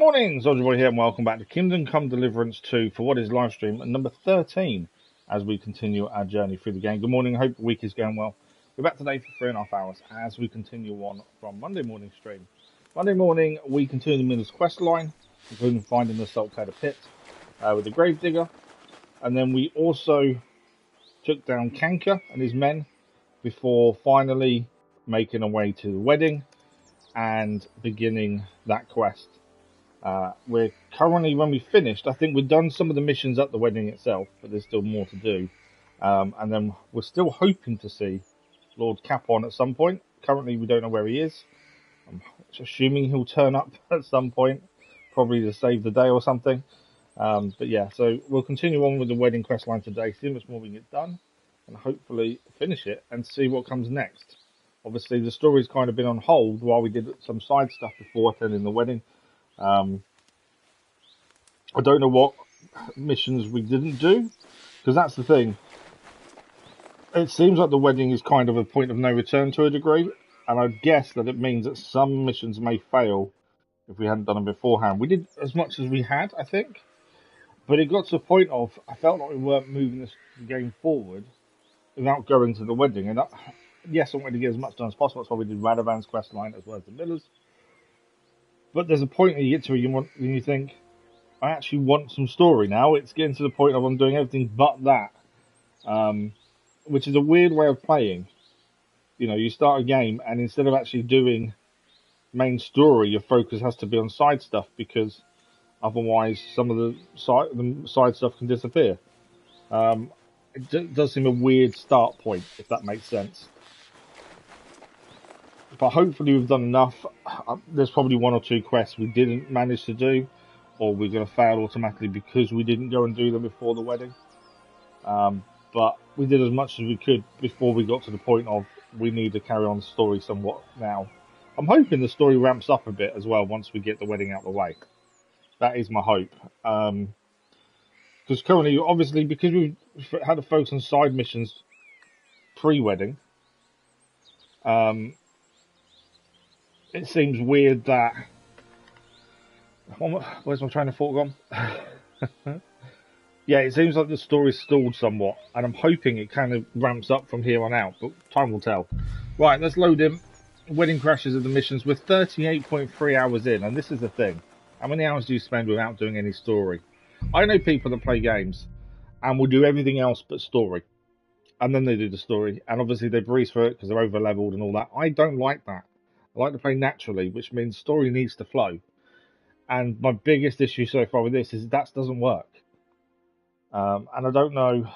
morning, Soldier Boy here, and welcome back to Kingdom Come Deliverance 2 for what is live stream at number 13 as we continue our journey through the game. Good morning, hope the week is going well. We're back today for 3.5 hours as we continue on from Monday morning stream. Monday morning, we continue the Miller's quest line, including finding the Saltpeter Pit with the Gravedigger, and then we also took down Kanker and his men before finally making our way to the wedding and beginning that quest. We're currently, when we finished, I think we've done some of the missions at the wedding itself, but there's still more to do. And then we're still hoping to see Lord Capon at some point. Currently, we don't know where he is. I'm assuming he'll turn up at some point, probably to save the day or something. But yeah, so we'll continue on with the wedding quest line today, see how much more we can get done, and hopefully finish it and see what comes next. Obviously, the story's kind of been on hold while we did some side stuff before attending the wedding. I don't know what missions we didn't do, because that's the thing. It seems like the wedding is kind of a point of no return to a degree, and I guess that it means that some missions may fail if we hadn't done them beforehand. We did as much as we had, I think, but it got to a point of I felt like we weren't moving this game forward without going to the wedding. And yes, I wanted to get as much done as possible. That's why we did Radovan's quest line as well as the Miller's. But there's a point where you get to it, when you think, I actually want some story now. It's getting to the point of I'm doing everything but that, which is a weird way of playing. You know, you start a game and instead of actually doing main story, your focus has to be on side stuff because otherwise some of the side stuff can disappear. It does seem a weird start point, if that makes sense. But hopefully we've done enough. There's probably one or two quests we didn't manage to do, or we're going to fail automatically because we didn't go and do them before the wedding. But we did as much as we could before we got to the point of we need to carry on the story somewhat now. I'm hoping the story ramps up a bit as well once we get the wedding out of the way. That is my hope. Because currently, obviously, because we've had to focus on side missions pre-wedding, it seems weird that... Where's my train of thought gone? Yeah, it seems like the story's stalled somewhat, and I'm hoping it kind of ramps up from here on out, but time will tell. Right, let's load in. Wedding crashes of the missions. We're 38.3 hours in, and this is the thing. How many hours do you spend without doing any story? I know people that play games and will do everything else but story, and then they do the story, and obviously they breeze through it because they're over-leveled and all that. I don't like that. I like to play naturally, which means story needs to flow. And my biggest issue so far with this is that doesn't work. And I don't know.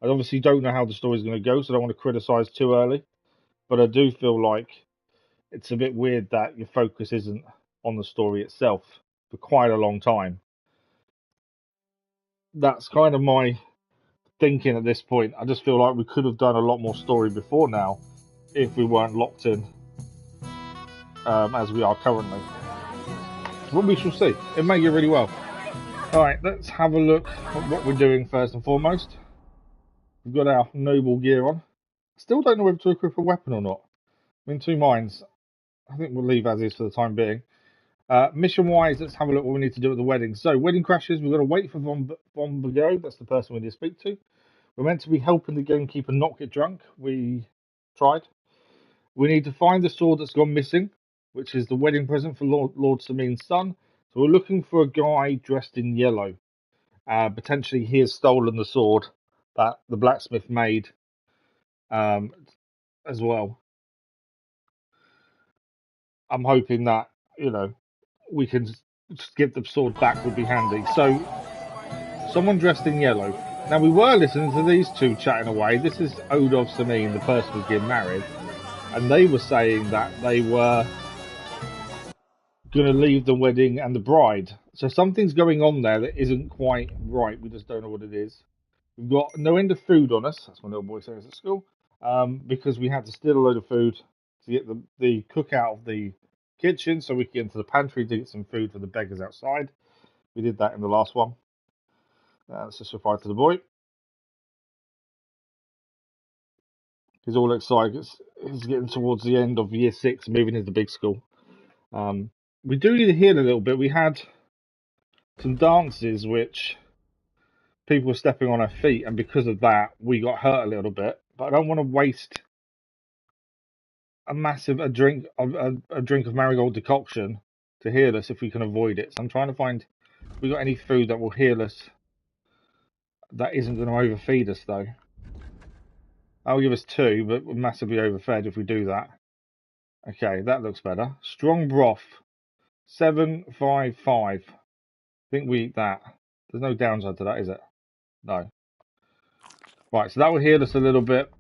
I obviously don't know how the story's going to go, so I don't want to criticise too early. But I do feel like it's a bit weird that your focus isn't on the story itself for quite a long time. That's kind of my thinking at this point. I just feel like we could have done a lot more story before now if we weren't locked in as we are currently. But we shall see. It may go really well. Alright, let's have a look at what we're doing first and foremost. We've got our noble gear on. Still don't know whether to equip a weapon or not. I'm in two minds. I think we'll leave as is for the time being. Mission-wise, let's have a look what we need to do at the wedding. So, wedding crashes, we've got to wait for Von Bago. That's the person we need to speak to. We're meant to be helping the gamekeeper not get drunk. We tried. We need to find the sword that's gone missing, which is the wedding present for Lord Semine's son. So we're looking for a guy dressed in yellow. Potentially he has stolen the sword that the blacksmith made as well. I'm hoping that, you know, we can just give the sword back would be handy. So, someone dressed in yellow. Now, we were listening to these two chatting away. This is Odov Semine, the person who's getting married. And they were saying that they were going to leave the wedding and the bride. So something's going on there that isn't quite right. We just don't know what it is. We've got no end of food on us. That's what my little boy says at school. Because we had to steal a load of food to get the cook out of the kitchen so we could get into the pantry to get some food for the beggars outside. We did that in the last one. Let's just reply to the boy. He's all excited. He's getting towards the end of year 6, moving into big school. We do need to heal a little bit. We had some dances which people were stepping on our feet, and because of that, we got hurt a little bit. But I don't want to waste a drink of marigold decoction to heal us if we can avoid it. So I'm trying to find if we got any food that will heal us that isn't going to overfeed us though. That'll give us 2, but we're massively overfed if we do that. Okay, that looks better. Strong broth, 755. I think we eat that. There's no downside to that, is it? No. Right, so that will heal us a little bit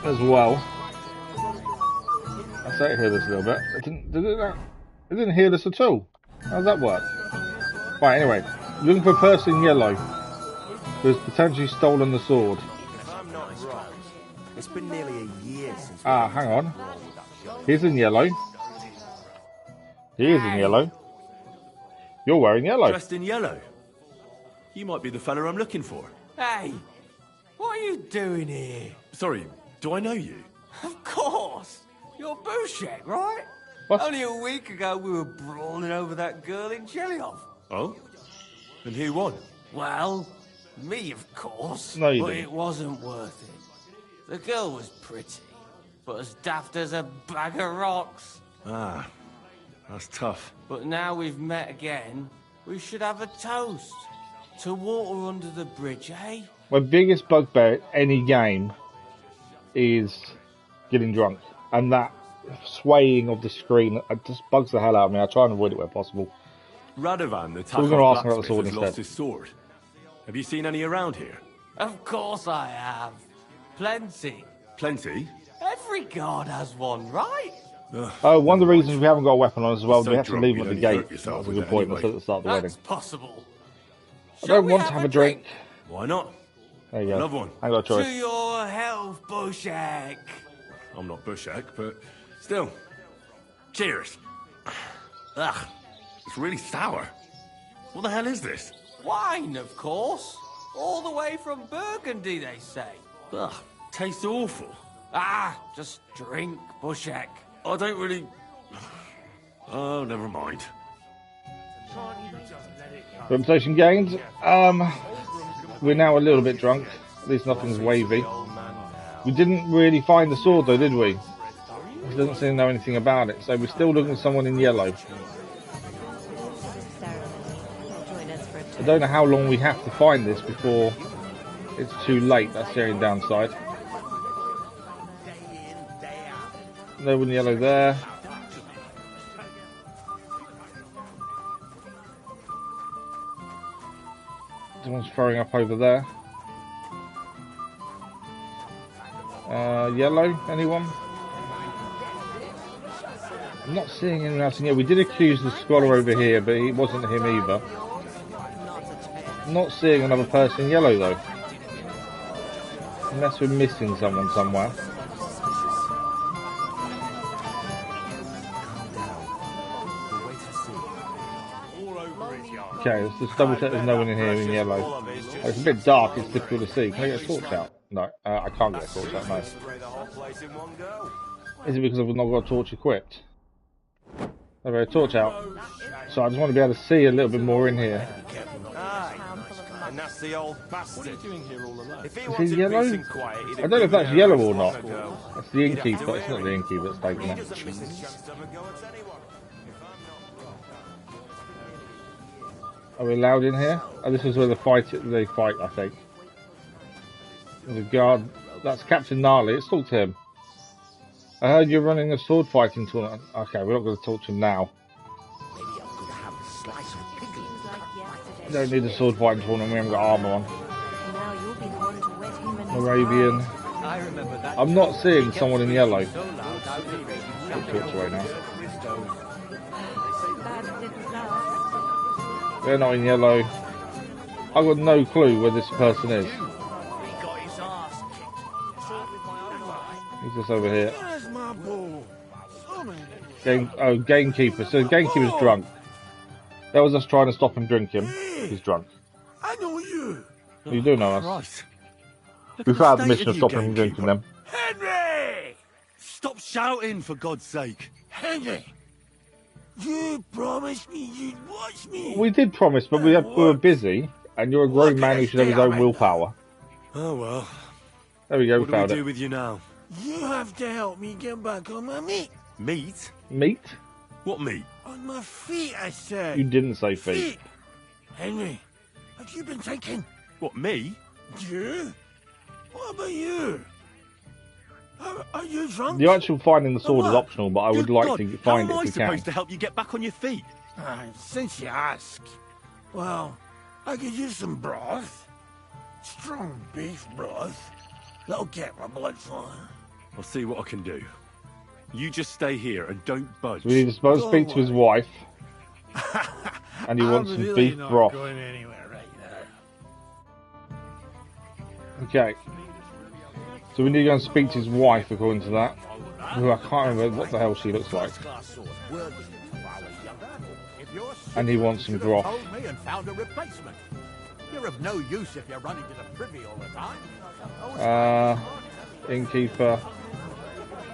as well. I say it healed us a little bit. It didn't heal us at all. How does that work? Right, anyway, looking for a person in yellow who's potentially stolen the sword. If I'm not wrong, it's been nearly a year since. Ah, hang on. He's in yellow. He is in yellow. You're wearing yellow. Dressed in yellow. You might be the fella I'm looking for. Hey, what are you doing here? Sorry, do I know you? Of course. You're Bushek, right? What? Only a week ago we were brawling over that girl in Jellyhoff. Oh? And who won? Well, me, of course. No, you but didn't. it wasn't worth it. The girl was pretty, but as daft as a bag of rocks. Ah, that's tough. But now we've met again, we should have a toast. To water under the bridge, eh? My biggest bugbear at any game is getting drunk. And that swaying of the screen, it just bugs the hell out of me. I try and avoid it where possible. Radovan, the So we're gonna Tarkov ask him about the blacksmith, sword has instead. lost his sword. Have you seen any around here? Of course I have. Plenty. Plenty? Every guard has one, right? Oh, one of the reasons we haven't got a weapon on us as well, So we have to drunk leave you them at the only hurt gate. yourself That's a with good it point. anyway. That's at the start of the wedding. That's possible. I Shall don't we want to have a drink. Why not? There you go. Love one. I got a To choice. your health, Bushek. I'm not Bushek, but still. Cheers. Ugh, it's really sour. What the hell is this? Wine, of course. All the way from Burgundy, they say. Ugh, tastes awful. Ah, just drink, Bushek. I don't really... Oh, never mind. Reputation gained. We're now a little bit drunk. At least nothing's wavy. We didn't really find the sword though, did we? He doesn't seem to know anything about it, so we're still looking for someone in yellow. I don't know how long we have to find this before it's too late. That's the only downside. No one in yellow there. Someone's throwing up over there. Yellow, anyone? I'm not seeing anyone else in here. We did accuse the scholar over here, but it wasn't him either. I'm not seeing another person in yellow though. Unless we're missing someone somewhere. Okay, let's just double check there's no one in here in yellow. Oh, it's a bit dark, it's difficult to see. Can I get a torch out? No, I can't get a torch out, no. Is it because I've not got a torch equipped? Okay, a torch out. So I just want to be able to see a little bit more in here. And that's the old bastard. What are you doing here all alone? If he Is he yellow? I don't know if that's yellow or not. That's the innkeeper. It's not the innkeeper that's taking it. Are we allowed in here? Oh, this is where they fight, I think. There's a guard. That's Captain Gnarly. Let's talk to him. I heard you're running a sword fighting tournament. Okay, we're not going to talk to him now. We don't need a sword fighting tournament. We haven't got armour on. Moravian. I'm not seeing someone in yellow. Put torch away now. They're not in yellow. I've got no clue where this person is. He's just over here. Gamekeeper. So Gamekeeper's drunk. That was us trying to stop him drinking. He's drunk. I know you. You do know us. Christ. We've had the mission of stopping him drinking them. Henry! Stop shouting, for God's sake. Henry! You promised me you'd watch me. We did promise, but we were busy, and you're a grown man who should have his own willpower. Oh well. There we go, What do found we it. do with you now? You have to help me get back on my feet. Meat? Meat? What meat? On my feet, I said. You didn't say feet. Henry, have you been taken? What, me? You? What about you? Are you drunk? The actual finding the sword is optional, but I would Good like God, to find it how am I if we can. supposed to help you get back on your feet? Since you ask, well, I could use some broth. Strong beef broth. That'll get my blood flowing. I'll see what I can do. You just stay here and don't budge. We need to supposed to speak to his wife, and he wants some beef broth. Going anywhere right now. Okay. So we need to go and speak to his wife, according to that. Who I can't remember what the hell she looks like. And he wants some broth. You're of no use if you're running to the privy all the time. Innkeeper.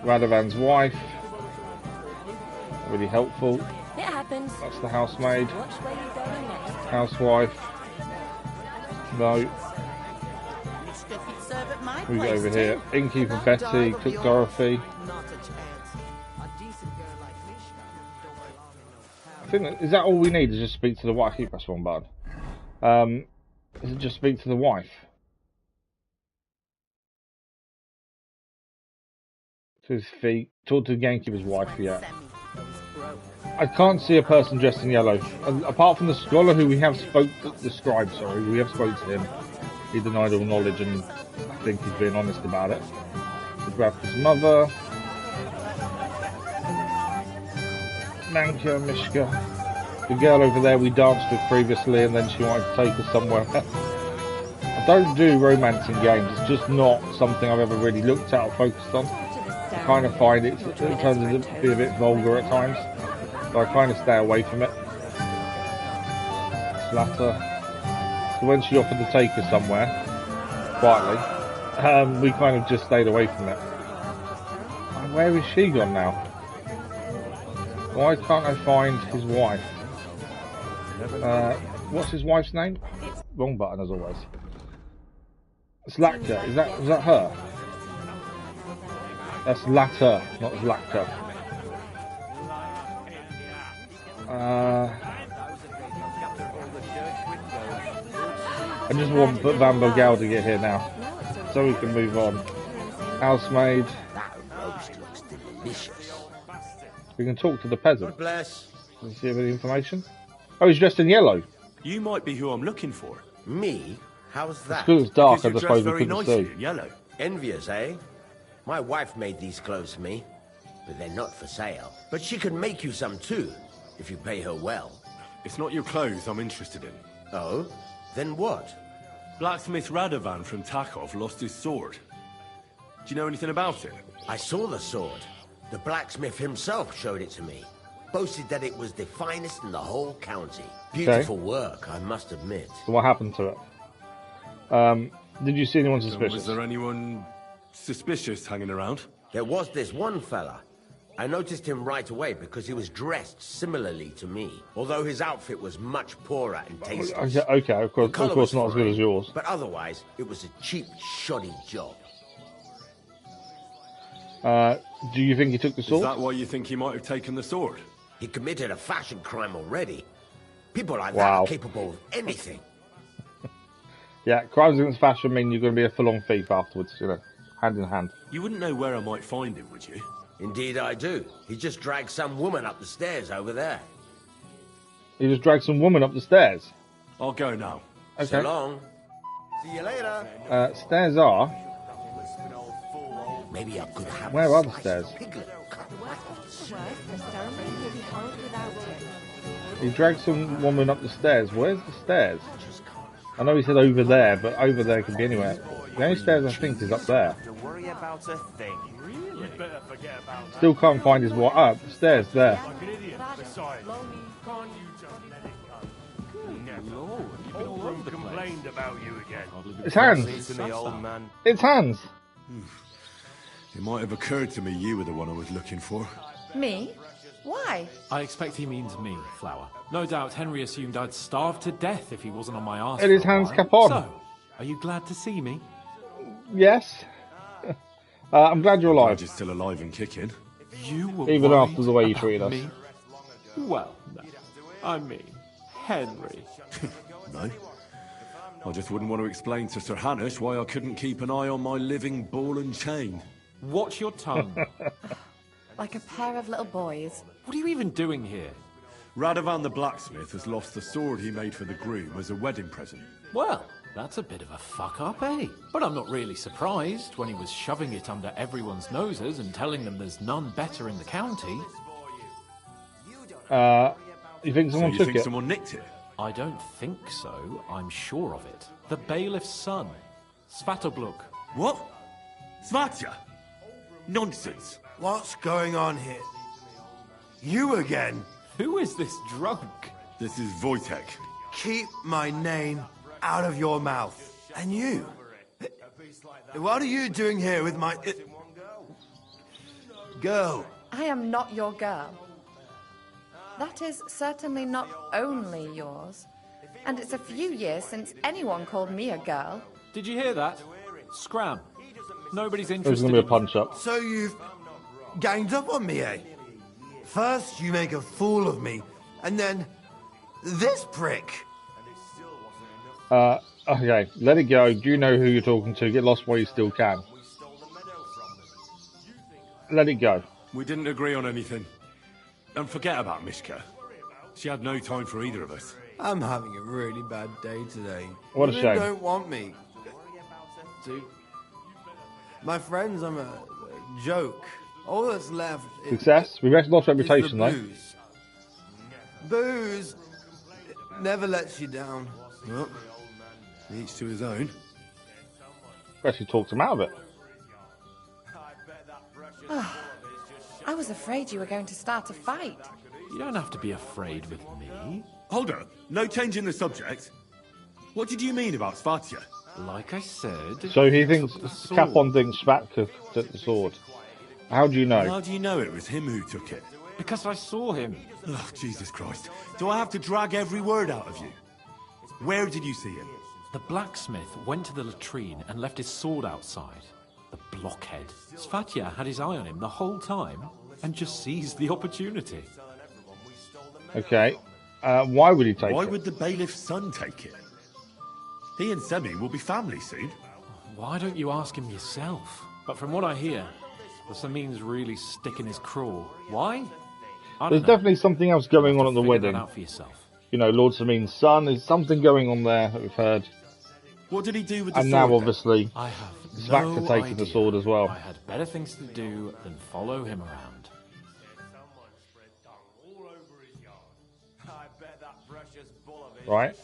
Radovan's wife. Really helpful. It happens. That's the housemaid. Watch where you're going next. Housewife. No. We go over here. Innkeeper Betty, Cook Dorothy. I think is that all we need is just speak to the wife. I keep pressing one button. Is it just speak to the wife? To his feet. Talk to the gamekeeper's wife, yeah. I can't see a person dressed in yellow. Apart from the scholar who we have the scribe, sorry, we have spoke to him. He denied all knowledge and I think he's being honest about it. The Graf's mother. Manka, Mishka. The girl over there we danced with previously and then she wanted to take us somewhere. I don't do romance in games, it's just not something I've ever really looked at or focused on. I kind of find it turns out to be a bit vulgar at times, so I kind of stay away from it. Slatter. So when she offered to take us somewhere, quietly, we kind of just stayed away from it. And where is she gone now? Why can't I find his wife? What's his wife's name? Wrong button as always. Zlatka, is that her? That's Latter, not Zlatka. I just want Van Bogel to get here now, so we can move on. Housemaid. We can talk to the peasant. God bless. Does he have any information? Oh, he's dressed in yellow. You might be who I'm looking for. Me? How's that? Because it's dark, I Because suppose you're we dressed couldn't very nicely see. in yellow. Envious, eh? My wife made these clothes for me, but they're not for sale. But she can make you some too, if you pay her well. It's not your clothes I'm interested in. Oh? Then what? Blacksmith Radovan from Takov lost his sword. Do you know anything about it? I saw the sword. The blacksmith himself showed it to me. Boasted that it was the finest in the whole county. Beautiful work, I must admit. So what happened to it? Did you see anyone suspicious? Was there anyone suspicious hanging around? There was this one fella. I noticed him right away because he was dressed similarly to me, although his outfit was much poorer and tasteless. Okay, of course not as good as yours. But otherwise, it was a cheap, shoddy job. Do you think he took the sword? Is that why you think he might have taken the sword? He committed a fashion crime already. People like that Wow. are capable of anything. Yeah, crimes against fashion mean you're going to be a full-on thief afterwards, you know, hand in hand. You wouldn't know where I might find him, would you? Indeed I do. He just dragged some woman up the stairs over there. He just dragged some woman up the stairs. I'll go now. Okay. So long. See you later. Stairs are... Maybe I could have Where a are the slice stairs? of piglet cut. The ceremony will be held without it. He dragged some woman up the stairs. Where's the stairs? I know he said over there, but over there could be anywhere. The only stairs I think is up there. Worry about a thing. You'd better forget about Still can't find his wife. Ah, the stairs there. Like an idiot. Besides, can't you just let it go? Never. All complained about you again. It's hands. Listen to me, old man. It's hands. It might have occurred to me you were the one I was looking for. Me? Why? I expect he means me, Flower. No doubt Henry assumed I'd starve to death if he wasn't on my arse. It is Hans Capon. So, are you glad to see me? Yes. I'm glad you're alive. Glad you're still alive and kicking. You were Even worried after the way you about treated us. me? Well, no. I mean, Henry. No. I just wouldn't want to explain to Sir Hanush why I couldn't keep an eye on my living ball and chain. Watch your tongue. Like a pair of little boys. What are you even doing here? Radovan the blacksmith has lost the sword he made for the groom as a wedding present. Well, that's a bit of a fuck-up, eh? But I'm not really surprised when he was shoving it under everyone's noses and telling them there's none better in the county. You think someone you took think it? someone nicked it? I don't think so. I'm sure of it. The bailiff's son, Svatobluk. What? Svatya? Nonsense. What's going on here? You again? Who is this drunk? This is Wojtek. Keep my name out of your mouth. And you? What are you doing here with my... girl? I am not your girl. That is certainly not only yours. And it's a few years since anyone called me a girl. Did you hear that? Scram. Nobody's There's interested going to be a in punch up. So you've ganged up on me, eh? First you make a fool of me, and then this prick. Okay, let it go. Do you know who you're talking to? Get lost while you still can. Let it go. We didn't agree on anything. And forget about Mishka. She had no time for either of us. I'm having a really bad day today. What a You shame. don't want me. Dude. My friends, I'm a joke. All that's left is... Success? We've actually lost is the reputation, though. booze. Booze never lets you down. Well, each to his own. We actually talked him out of it. I was afraid you were going to start a fight. You don't have to be afraid with me. Hold up. No change in the subject. What did you mean about Svatya? Like I said... So he thinks, the sword. Capon thinks Svatka took the sword. How do you know? How do you know it was him who took it? Because I saw him. Oh, Jesus Christ. Do I have to drag every word out of you? Where did you see him? The blacksmith went to the latrine and left his sword outside. The blockhead. Svatya had his eye on him the whole time and just seized the opportunity. Okay. Why would he take Why it? would the bailiff's son take it? He and Semine will be family soon. Why don't you ask him yourself? But from what I hear, the Semine's really sticking his craw. Why? I There's don't know. definitely something else going on at the Figure that wedding. out for yourself. You know, Lord Semine's son. There's something going on there that we've heard. What did he do with the And sword? now, then? obviously, I have Svatka no taking the idea. sword as well. I had better things to do than follow him around. Right?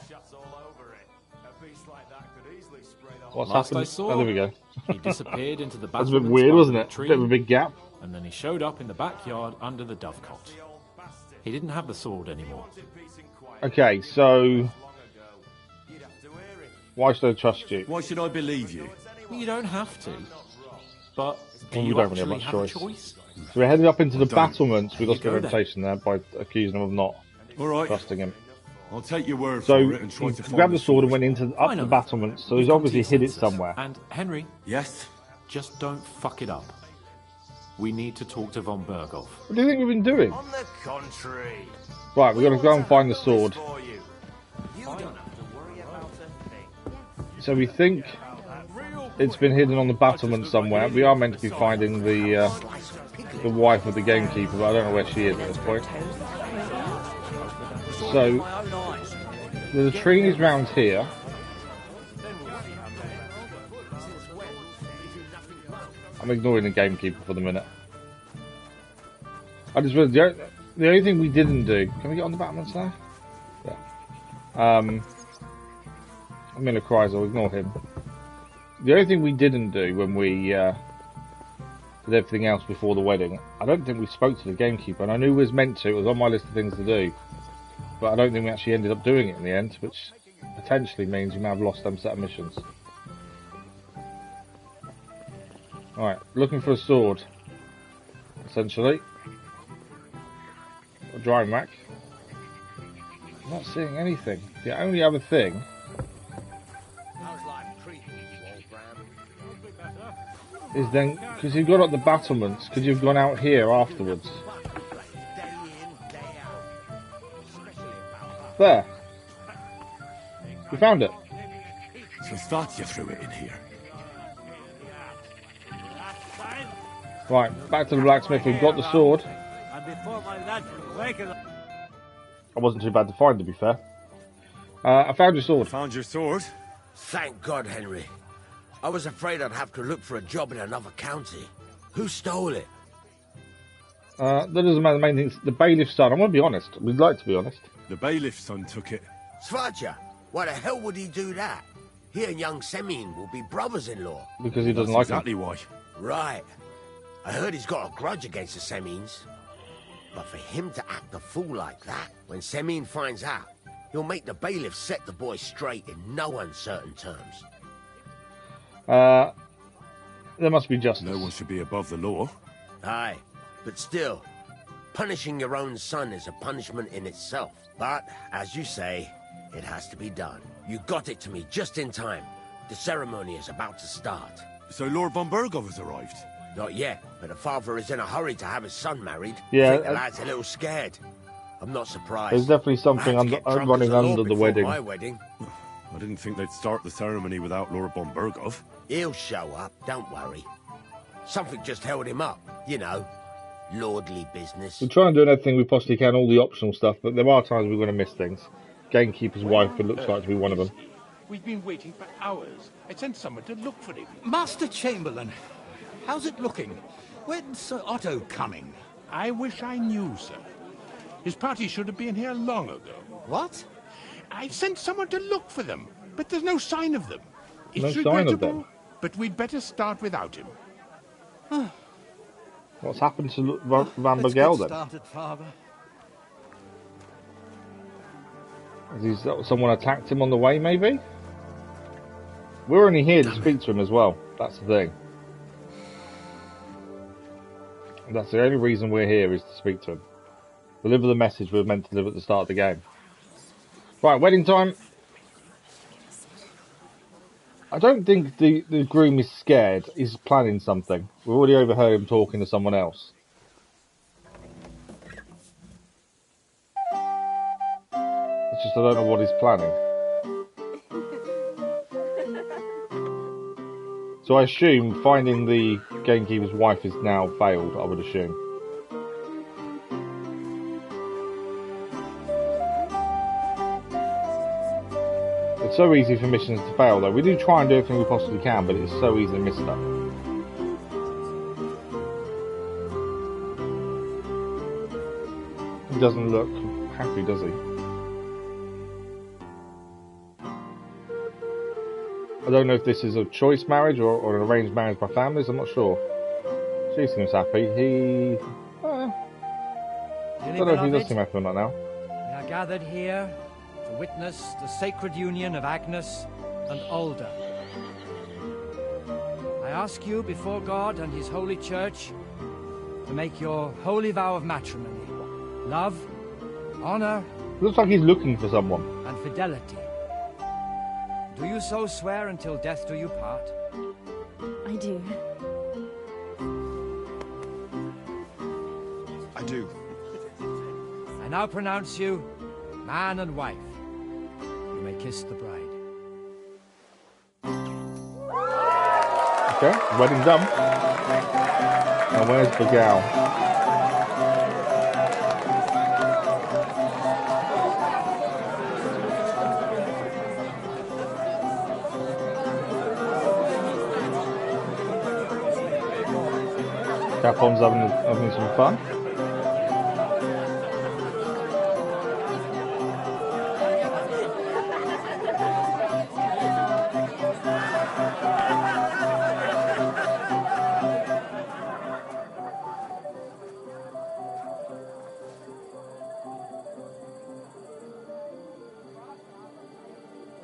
What's Last happened? I saw, Oh, there we go. He disappeared into the That's a bit battlements weird, by wasn't the it? latrine, Bit of a big gap. and then he showed up in the backyard under the dovecot. He didn't have the sword anymore. Okay, so why should I trust you? Why should I believe you? You don't have to. But do Well, we you don't really have actually much have choice. a choice? So we're headed up into the don't. battlements. We lost You our go then. reputation there by accusing him of not All right. trusting him. I'll take your word So for it and try he to find grabbed the sword and went into up I know the that. battlements. So You've he's come to obviously your hid it senses. somewhere. And Henry, Yes? just don't fuck it up. We need to talk to von Berghoff. What do you think we've been doing? On the contrary. Right, we've got to go and find the sword. For you. You don't have to worry about a thing. So we think it's been hidden on the battlement somewhere. We are meant to be finding the wife of the gamekeeper, but I don't know where she is at this point. So the tree is round here. I'm ignoring the gamekeeper for the minute. I just realized the only thing we didn't do. Can we get on the battlements now? Yeah. Miller cries. I'll ignore him. The only thing we didn't do when we did everything else before the wedding, I don't think we spoke to the gamekeeper, and I knew we was meant to. It was on my list of things to do, but I don't think we actually ended up doing it in the end, which potentially means we may have lost them set of missions. Alright, looking for a sword, essentially. drying rack. I'm not seeing anything. The only other thing is then, because you've got up the battlements, could you have gone out here afterwards? There. You found it. So Svatya threw it in here. Right, back to the blacksmith. We've got the sword. I wasn't too bad to find, to be fair. I found your sword. Found your sword? Thank God, Henry. I was afraid I'd have to look for a job in another county. Who stole it? That doesn't matter. The main thing is the bailiff's son. I'm going to be honest. We'd like to be honest. The bailiff's son took it. Svatya? Why the hell would he do that? He and young Semine will be brothers-in-law. Because he doesn't like exactly him. why. Right. I heard he's got a grudge against the Semines. But for him to act a fool like that, when Semine finds out, he'll make the bailiff set the boy straight in no uncertain terms. There must be justice. No one should be above the law. Aye, but still, punishing your own son is a punishment in itself. But, as you say, it has to be done. You got it to me just in time. The ceremony is about to start. So Lord von Burgov has arrived? Not yet, but the father is in a hurry to have his son married. Yeah, I think the lad's a little scared. I'm not surprised. There's definitely something running under the wedding. My wedding. I didn't think they'd start the ceremony without Lord von Burgov. He'll show up, don't worry. Something just held him up, you know. Lordly business. We're trying to do everything we possibly can, all the optional stuff, but there are times we're going to miss things. Gamekeeper's wife, it looks like to be one of them. We've been waiting for hours. I sent someone to look for him. Master Chamberlain, how's it looking? When's Sir Otto coming? I wish I knew, sir. His party should have been here long ago. What? I sent someone to look for them, but there's no sign of them. No It's sign of regrettable, them? but we'd better start without him. What's happened to Van Let's Bagel get then? started, Father. Has someone attacked him on the way, maybe? We're only here to speak to him as well. That's the thing. That's the only reason we're here, is to speak to him. Deliver the message we were meant to deliver at the start of the game. Right, wedding time. I don't think the groom is scared. He's planning something. We've already overheard him talking to someone else. It's just I don't know what he's planning. So I assume finding the gamekeeper's wife is now failed, I would assume. It's so easy for missions to fail though. We do try and do everything we possibly can, but it's so easy to miss stuff. He doesn't look happy, does he? I don't know if this is a choice marriage or an arranged marriage by families, I'm not sure. She seems happy. I don't know if he does seem happy or not now. We are gathered here to witness the sacred union of Agnes and Alda. I ask you before God and his holy church to make your holy vow of matrimony, love, honor, Looks like he's looking for someone. and fidelity. Do you so swear until death do you part? I do. I do. I now pronounce you man and wife. You may kiss the bride. Okay, wedding done. Now where's Bagel? Capon's having some fun.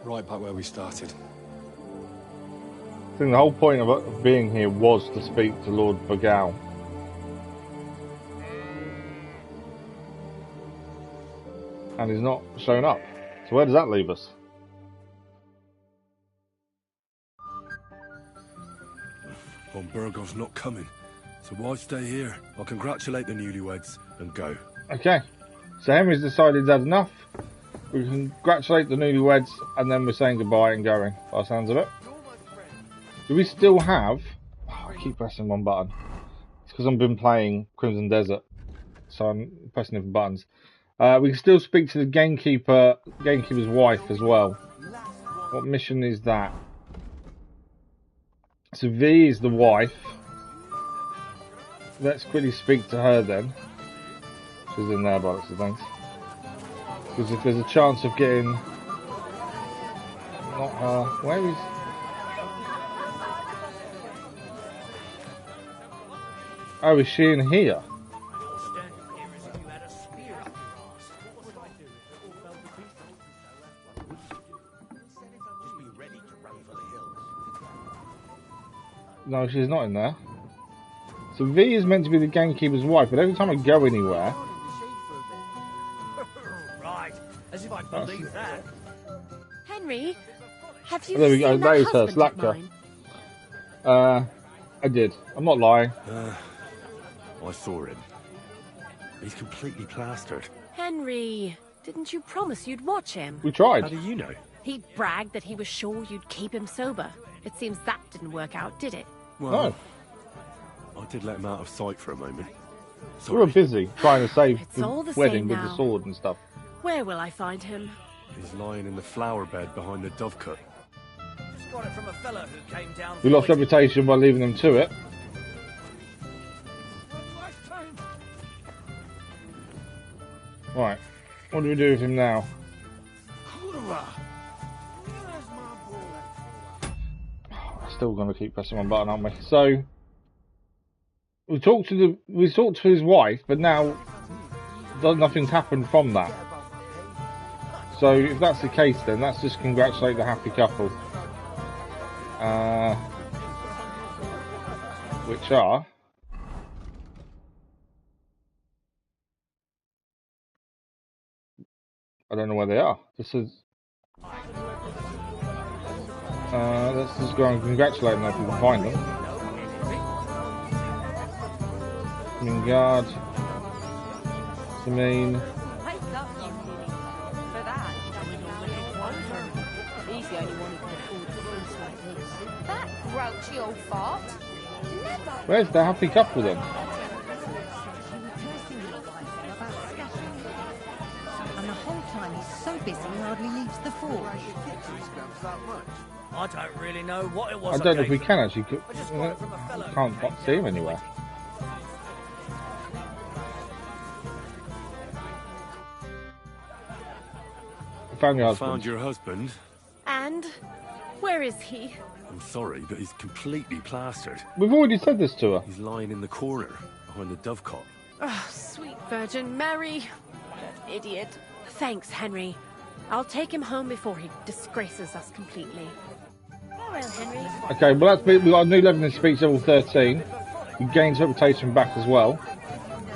Right back where we started. I think the whole point of being here was to speak to Lord Bagel. And he's not shown up. So where does that leave us? Von Burgos not coming. So why stay here? I'll congratulate the newlyweds and go. Okay. So Henry's decided that's enough. We congratulate the newlyweds and then we're saying goodbye and going, by the sounds of it. Do we still have... Oh, I keep pressing one button. It's because I've been playing Crimson Desert. So I'm pressing different buttons. We can still speak to the gamekeeper's wife as well. What mission is that? So V is the wife. Let's quickly speak to her then. She's in there by lots of things. Because if there's a chance of getting... Not her... Where is... Oh, is she in here? No, she's not in there. So V is meant to be the gamekeeper's wife, but every time I go anywhere... Right, as if I believe that. Henry, have you there we go, seen that that is her, husband of Slacker. mine? I did. I'm not lying. I saw him. He's completely plastered. Henry, didn't you promise you'd watch him? We tried. How do you know? He bragged that he was sure you'd keep him sober. It seems that didn't work out, did it? Well, I did let him out of sight for a moment. We were busy trying to save It's the all the wedding same with now. the sword and stuff. Where will I find him? He's lying in the flower bed behind the dovecote. Just got it from a fella who came down. We lost reputation by leaving them to it. Right, what do we do with him now? Still going to keep pressing one button, aren't we? So we talked to his wife, but now nothing's happened from that. So if that's the case, then let's just congratulate the happy couple, which are I don't know where they are. This is. Let's just go and congratulate them if we can find them. Mingard, Semine. That grouchy old fart. Never. Where's the happy couple then? And the whole time he's so busy he hardly leaves the forge. I don't really know what it was. I don't know if we can actually. Can't see him anywhere. Found your husband. Found your husband? And where is he? I'm sorry, but he's completely plastered. We've already said this to her. He's lying in the corner behind the dovecote. Oh, sweet Virgin Mary. That idiot. Thanks, Henry. I'll take him home before he disgraces us completely. Farewell, Henry. Okay, well we've got a new level in speech, level 13. We gained reputation back as well.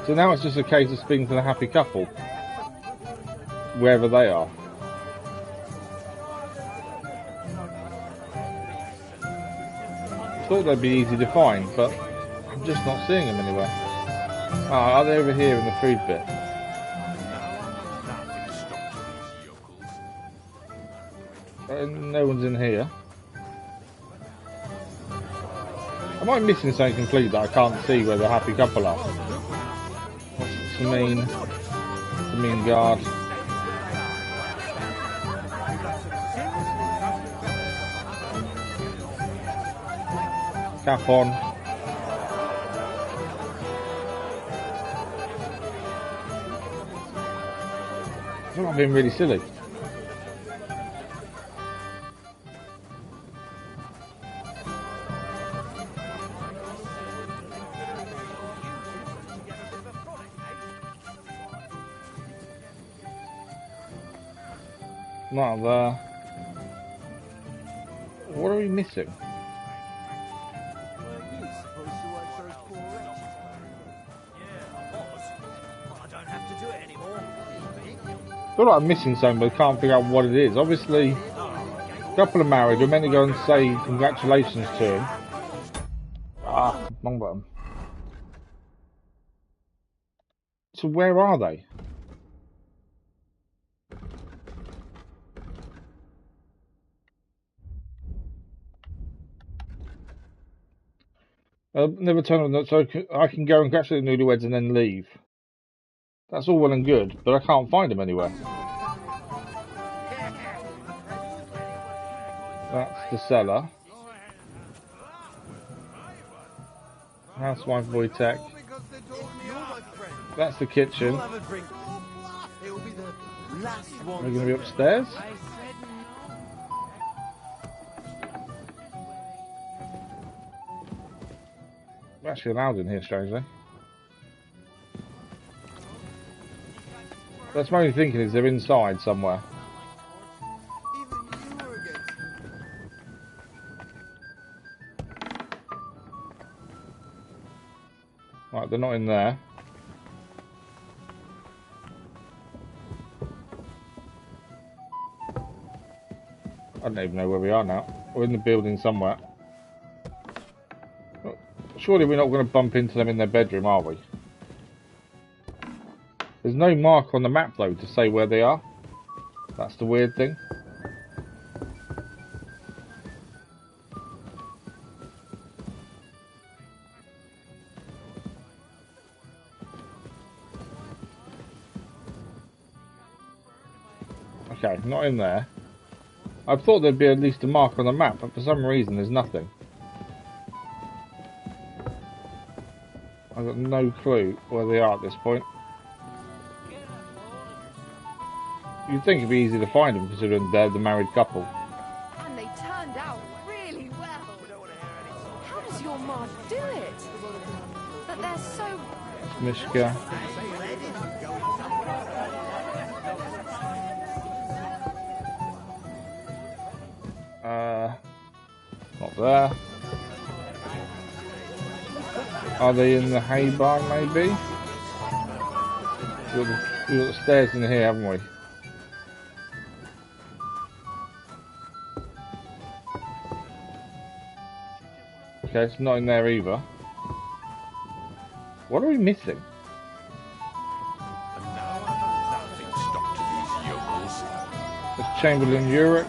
So now it's just a case of speaking to the happy couple, wherever they are. I thought they'd be easy to find, but I'm just not seeing them anywhere. Ah, are they over here in the food bit? No one's in here. Am I missing something complete that I can't see where the happy couple are? Semine guard. Capon. I'm not being really silly. Not there. What are we missing? I feel like I'm missing something, but I can't figure out what it is. Obviously, a couple are married. We're meant to go and say congratulations to him. Ah, wrong button. So where are they? Never turn on, so I can go and congratulate the newlyweds and then leave. That's all well and good, but I can't find them anywhere. That's the cellar. Housewife Wojtek. That's the kitchen. We're going to be upstairs. We're actually allowed in here, strangely. That's my only thinking is they're inside somewhere. Right, they're not in there. I don't even know where we are now. We're in the building somewhere. Surely we're not going to bump into them in their bedroom, are we? There's no mark on the map, though, to say where they are. That's the weird thing. Okay, not in there. I thought there'd be at least a mark on the map, but for some reason there's nothing. I've got no clue where they are at this point. You'd think it'd be easy to find them considering they're the married couple. And they turned out really well. How does your mom do it? But they're so... Mishka. Not there. Are they in the hay barn, maybe? We've got the stairs in here, haven't we? Okay, it's not in there either. What are we missing? There's Chamberlain Uruk.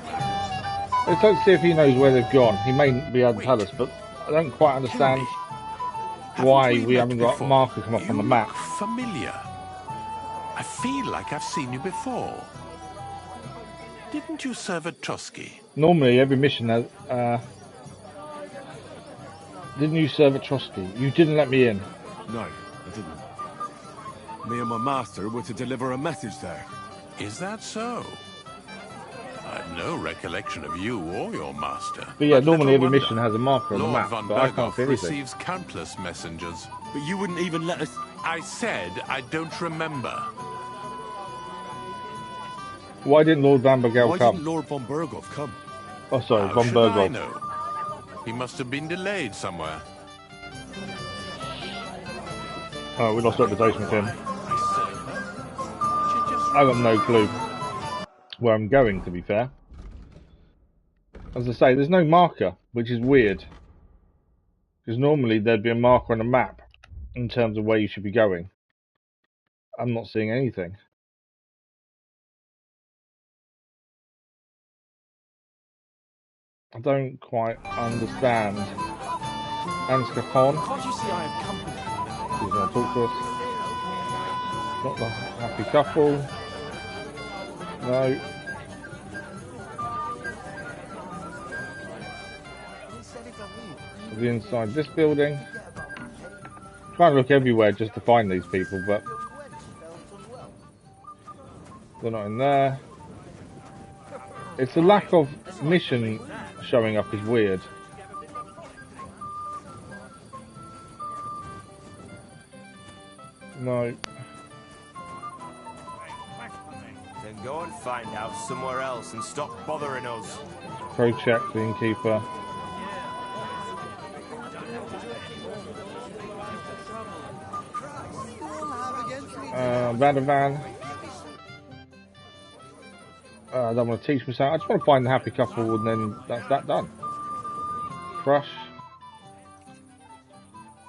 Let's hope to see if he knows where they've gone. He may be able to tell us, but I don't quite understand why we haven't got a marker come up on the map. Familiar. I feel like I've seen you before. Didn't you serve at Trosky? Normally, every mission has. Didn't you serve at Trosky? You didn't let me in. No, I didn't. Me and my master were to deliver a message there. Is that so? I've no recollection of you or your master. But yeah, normally every mission has a marker on the map, but I can't see anything. Receives countless messengers. But you wouldn't even let us... I said I don't remember. Why didn't Lord Van Bergel Why come? didn't Lord von Berghoff come? Oh, sorry, How Von should I Berghoff. know? He must have been delayed somewhere. Oh, we lost reputation with him. I've got no clue where I'm going, to be fair. As I say, there's no marker, which is weird. Because normally there'd be a marker on a map in terms of where you should be going. I'm not seeing anything. I don't quite understand. Lord Capon. Can't you see I have company? He's going to talk to us. Not the happy couple. No. We'll be inside this building. Trying to look everywhere just to find these people, but they're not in there. It's the lack of mission showing up is weird. No. Then go and find out somewhere else and stop bothering us. Pro check, the innkeeper. Vadavan. I don't want to teach myself. I just want to find the happy couple, and then that's that done. Crush.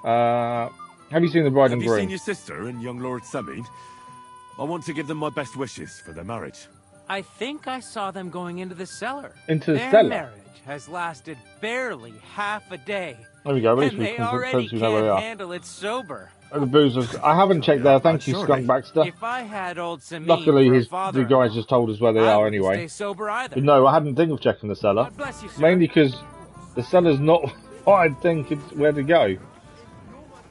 Have you seen the bride and groom? Have you seen your sister and young Lord Semine? I want to give them my best wishes for their marriage. I think I saw them going into the cellar. Into the Their cellar? marriage has lasted barely half a day. There we go. At least And we they can already know where they can't are. handle it sober. The boozers. I haven't checked there. Thank you, Skunk Baxter. If I had old Semine Luckily, for a the guys just told us where they I are wouldn't anyway. stay sober either. But no, I hadn't think of checking the cellar. God bless you, sir. Mainly because the cellar's not what I'd think it's where to go.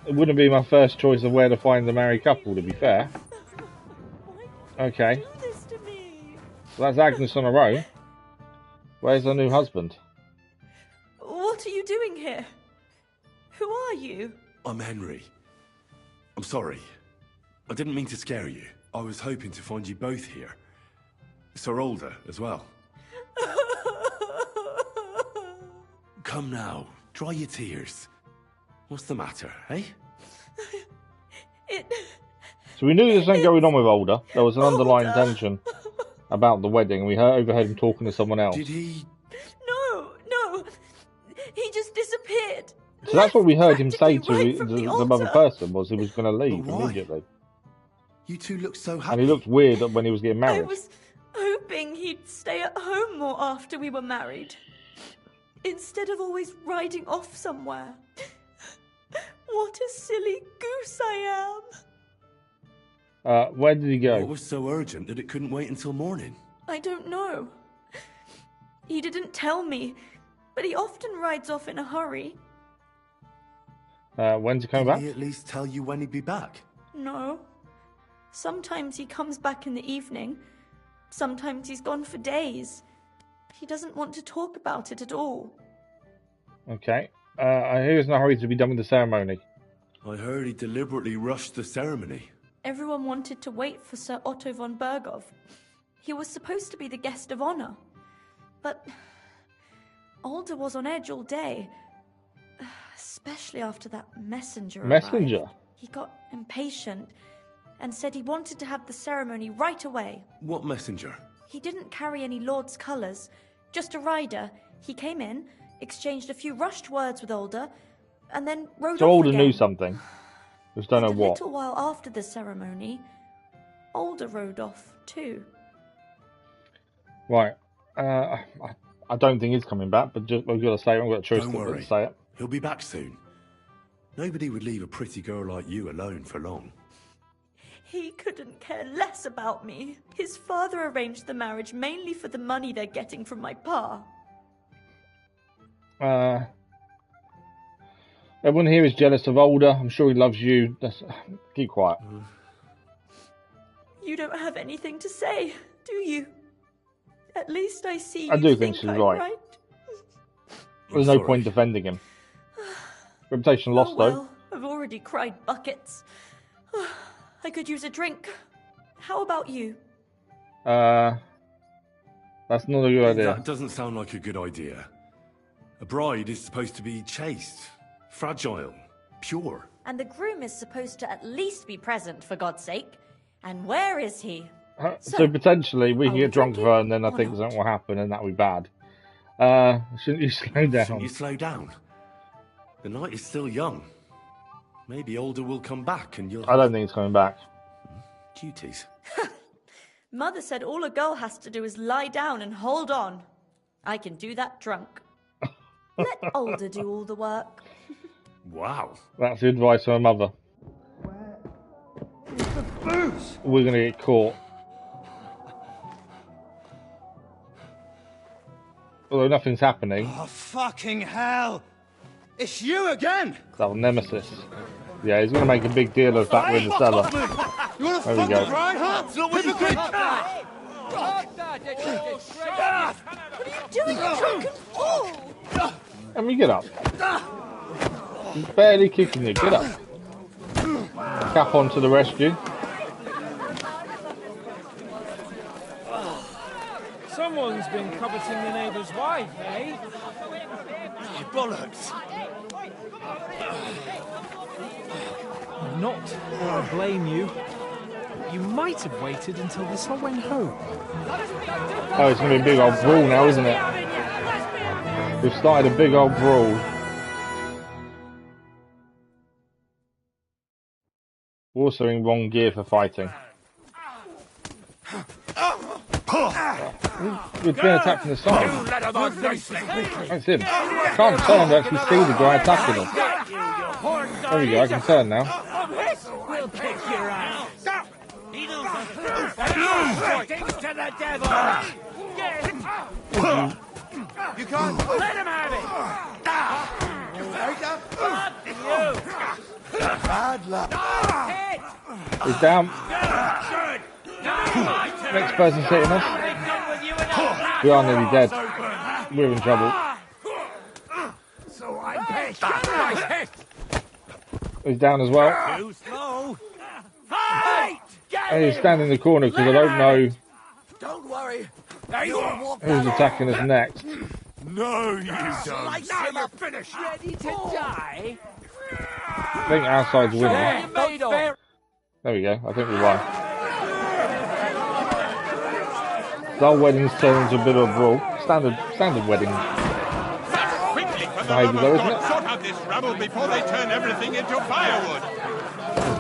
It wouldn't be my first choice of where to find the married couple, to be fair. Okay. So that's Agnes on her own. Where's her new husband? What are you doing here? Who are you? I'm Henry. I'm sorry. I didn't mean to scare you. I was hoping to find you both here. Sir Older as well. Come now, dry your tears. What's the matter, eh? So we knew there was something going on with Older. There was an underlying tension about the wedding. We overheard him talking to someone else. Did he? No. He just disappeared. So that's what we heard him say to right from the the other person, was he was going to leave But why? immediately. You two look so happy. And he looked weird when he was getting I married. was hoping he'd stay at home more after we were married. Instead of always riding off somewhere. What a silly goose I am. Where did he go? What was so urgent that it couldn't wait until morning? I don't know. He didn't tell me, but he often rides off in a hurry. When's he coming back? Did he at least tell you when he'd be back? No. Sometimes he comes back in the evening. Sometimes he's gone for days. He doesn't want to talk about it at all. Okay. I hear he's in a hurry to be done with the ceremony. I heard he deliberately rushed the ceremony. Everyone wanted to wait for Sir Otto von Bergov. He was supposed to be the guest of honor. But Alder was on edge all day. Especially after that messenger arrived. He got impatient and said he wanted to have the ceremony right away. What messenger? He didn't carry any lord's colours, just a rider. He came in, exchanged a few rushed words with Alder, and then rode So off Alder again. knew something. Just don't know A what. little while after the ceremony, Alder rode off too. Right. I don't think he's coming back, but just, we've got to say it. I've got a choice Don't to worry. say it. He'll be back soon. Nobody would leave a pretty girl like you alone for long. He couldn't care less about me. His father arranged the marriage mainly for the money they're getting from my pa. Everyone here is jealous of Alder. I'm sure he loves you. Keep quiet. You don't have anything to say, do you? At least I see I you do think she's I'm right. There's no point defending him. Reputation lost, Oh, well, I've already cried buckets. I could use a drink. How about you? though. That's not a good idea. That doesn't sound like a good idea. A bride is supposed to be chaste, fragile, pure. And the groom is supposed to at least be present, for God's sake. And where is he? So potentially we can get drunk with her, and then I think something will happen, and that'll be bad. Shouldn't you slow down? Shouldn't you slow down? The night is still young. Maybe Alder will come back and you'll... I don't think he's coming back. Duties. Mother said all a girl has to do is lie down and hold on. I can do that drunk. Let Alder do all the work. Wow. That's the advice from her mother. We're going to get caught. Although nothing's happening. Oh, fucking hell! It's you again! That was Nemesis. Yeah, he's going to make a big deal of that we're in the cellar. You want to There we fuck go. us, right, huh? Hypocrite! What are you doing, you drunken fool? Let me get up. He's barely kicking you. Get up. Capon to the rescue. Someone's been coveting the neighbour's wife, eh? Oh, bollocks! Not that I blame you. you might have waited until this all went home. Oh, it's going to be a big old brawl now, isn't it? We've started a big old brawl. We're also in wrong gear for fighting. We've been attacked from the side. That's him. I can't turn to actually see the guy attacking us. There we go, I can turn now. We'll kick your ass. Things to the devil. You can't let him have it. Bad luck. He's down. Next person's hitting us. We are nearly dead. We're in trouble. So I bet. He's down as well. Too slow. Fight! And he's standing in the corner because I don't know Don't worry. who's attacking us next. No, you don't. Now you're finished. Ready to die? I think our side's winning. There we go. I think we won. Our wedding's turned into a bit of a brawl. Standard wedding behaviour though, isn't it? Sort out this rabble before they turn everything into firewood.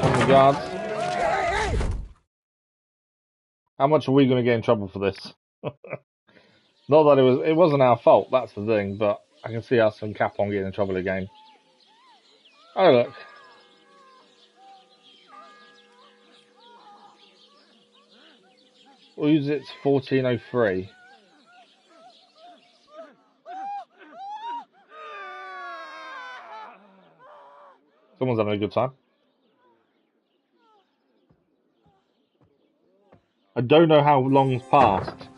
From the guards. How much are we going to get in trouble for this? Not that it wasn't our fault, that's the thing, but I can see us and Capon getting in trouble again. Oh look. Who's it's 1403. Someone's having a good time. I don't know how long's passed.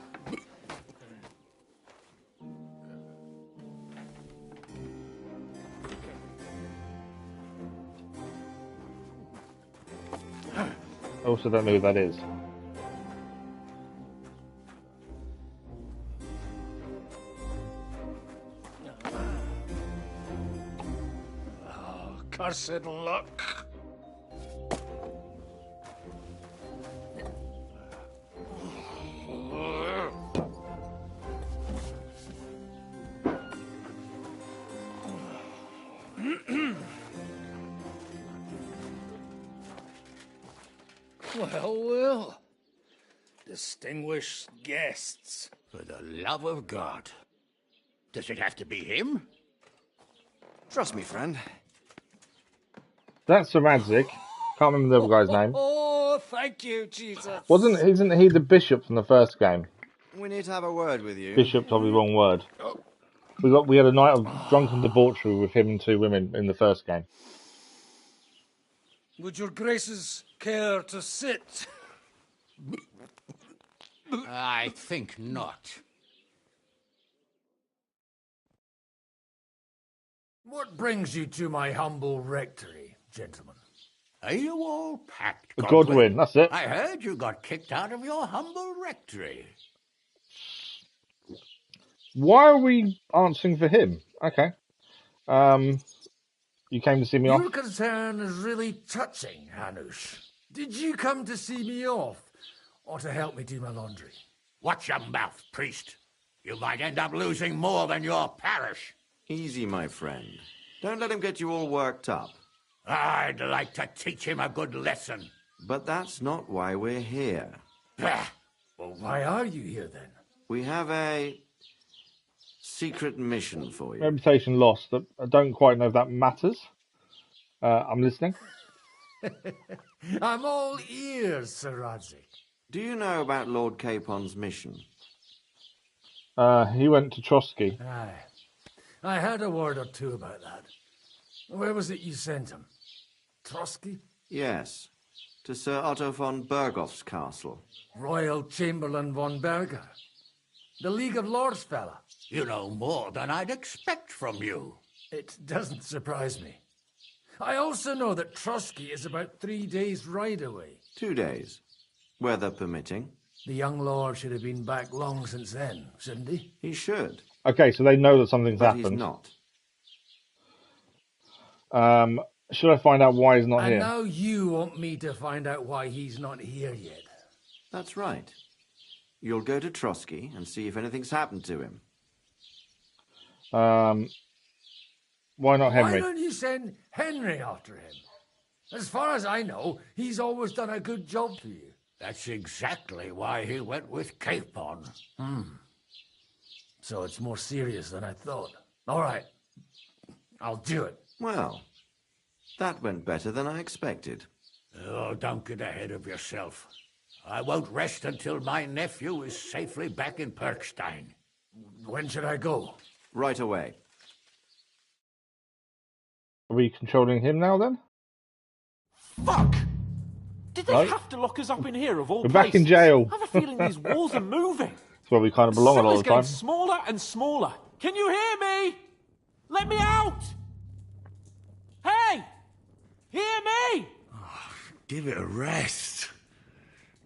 I also don't know who that is. Oh, cursed luck. Well. Distinguished guests. For the love of God. Does it have to be him? Trust me, friend. That's Radzik. Can't remember the other guy's name. Oh, thank you, Jesus. Isn't he the bishop from the first game? We need to have a word with you. Bishop's probably the wrong word. We had a night of drunken debauchery with him and two women in the first game. Would your graces care to sit? I think not. What brings you to my humble rectory, gentlemen? Are you all packed, Godwin, that's it. I heard you got kicked out of your humble rectory. Why are we answering for him? Okay. You came to see me off? Your concern is really touching, Hanush. Did you come to see me off, or to help me do my laundry? Watch your mouth, priest. You might end up losing more than your parish. Easy, my friend. Don't let him get you all worked up. I'd like to teach him a good lesson. But that's not why we're here. Well, why are you here, then? We have a secret mission for you. Reputation lost. I don't quite know if that matters. I'm listening. I'm all ears, Sir Radzik. Do you know about Lord Capon's mission? He went to Trosky. Aye. I had a word or two about that. Where was it you sent him? Trosky? Yes. To Sir Otto von Bergoff's castle. Royal Chamberlain von Berger. The League of Lords fella. You know more than I'd expect from you. It doesn't surprise me. I also know that Trosky is about 3 days' ride away. 2 days. Weather permitting. The young lord should have been back long since then, shouldn't he? He should. Okay, so they know that something's but happened. He's not. Should I find out why he's not And here? now you want me to find out why he's not here yet. That's right. You'll go to Trosky and see if anything's happened to him. Why not Henry? Why don't you send Henry after him? As far as I know, he's always done a good job for you. That's exactly why he went with Capon. So it's more serious than I thought. All right. I'll do it. Well, that went better than I expected. Oh, don't get ahead of yourself. I won't rest until my nephew is safely back in Perkstein. When should I go? Right away. Are we controlling him now then? Fuck! Did they No. have to lock us up in here of all We're places? back in jail. I have a feeling these walls are moving. That's where we kind of belong a lot Cellar's of the getting time. smaller and smaller. Can you hear me? Let me out! Hey! Hear me! Give it a rest.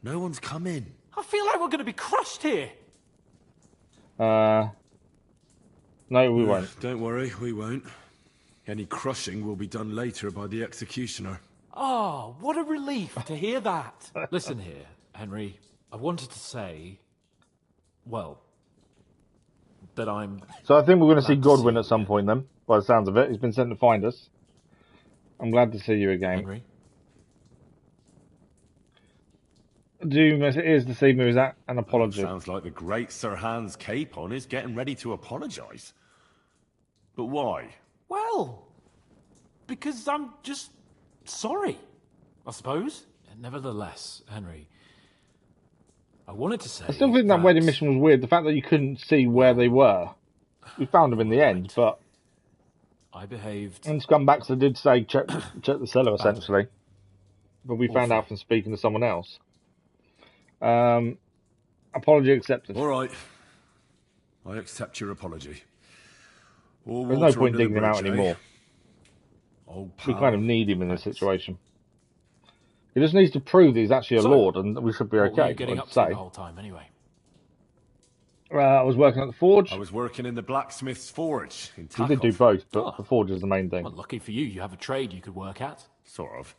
No one's come in. I feel like we're going to be crushed here. No, we won't. Don't worry, we won't. Any crushing will be done later by the executioner. Oh, what a relief to hear that. Listen here, Henry. I wanted to say, well, that I'm... So I think we're going to see Godwin at some point then, by the sounds of it. He's been sent to find us. I'm glad to see you again. Henry? Doom, as it is this evening, is that an apology? Sounds like the great Sir Hans Capon is getting ready to apologise. But why? Well, because I'm just sorry, I suppose. Nevertheless, Henry, I wanted to say... I still think that wedding mission was weird. The fact that you couldn't see where they were. We found them in the end, but... I behaved... And scumbags that did say check the cellar, essentially. But we found out from speaking to someone else. Apology accepted. All right. I accept your apology. There's no point digging him out anymore. We kind of need him in this situation. He just needs to prove that he's actually a lord, and we should be okay. What were you getting up to the whole time, anyway? I was working at the forge. I was working in the blacksmith's forge in We did do both, but the forge is the main thing. Well, lucky for you, you have a trade you could work at. Sort of.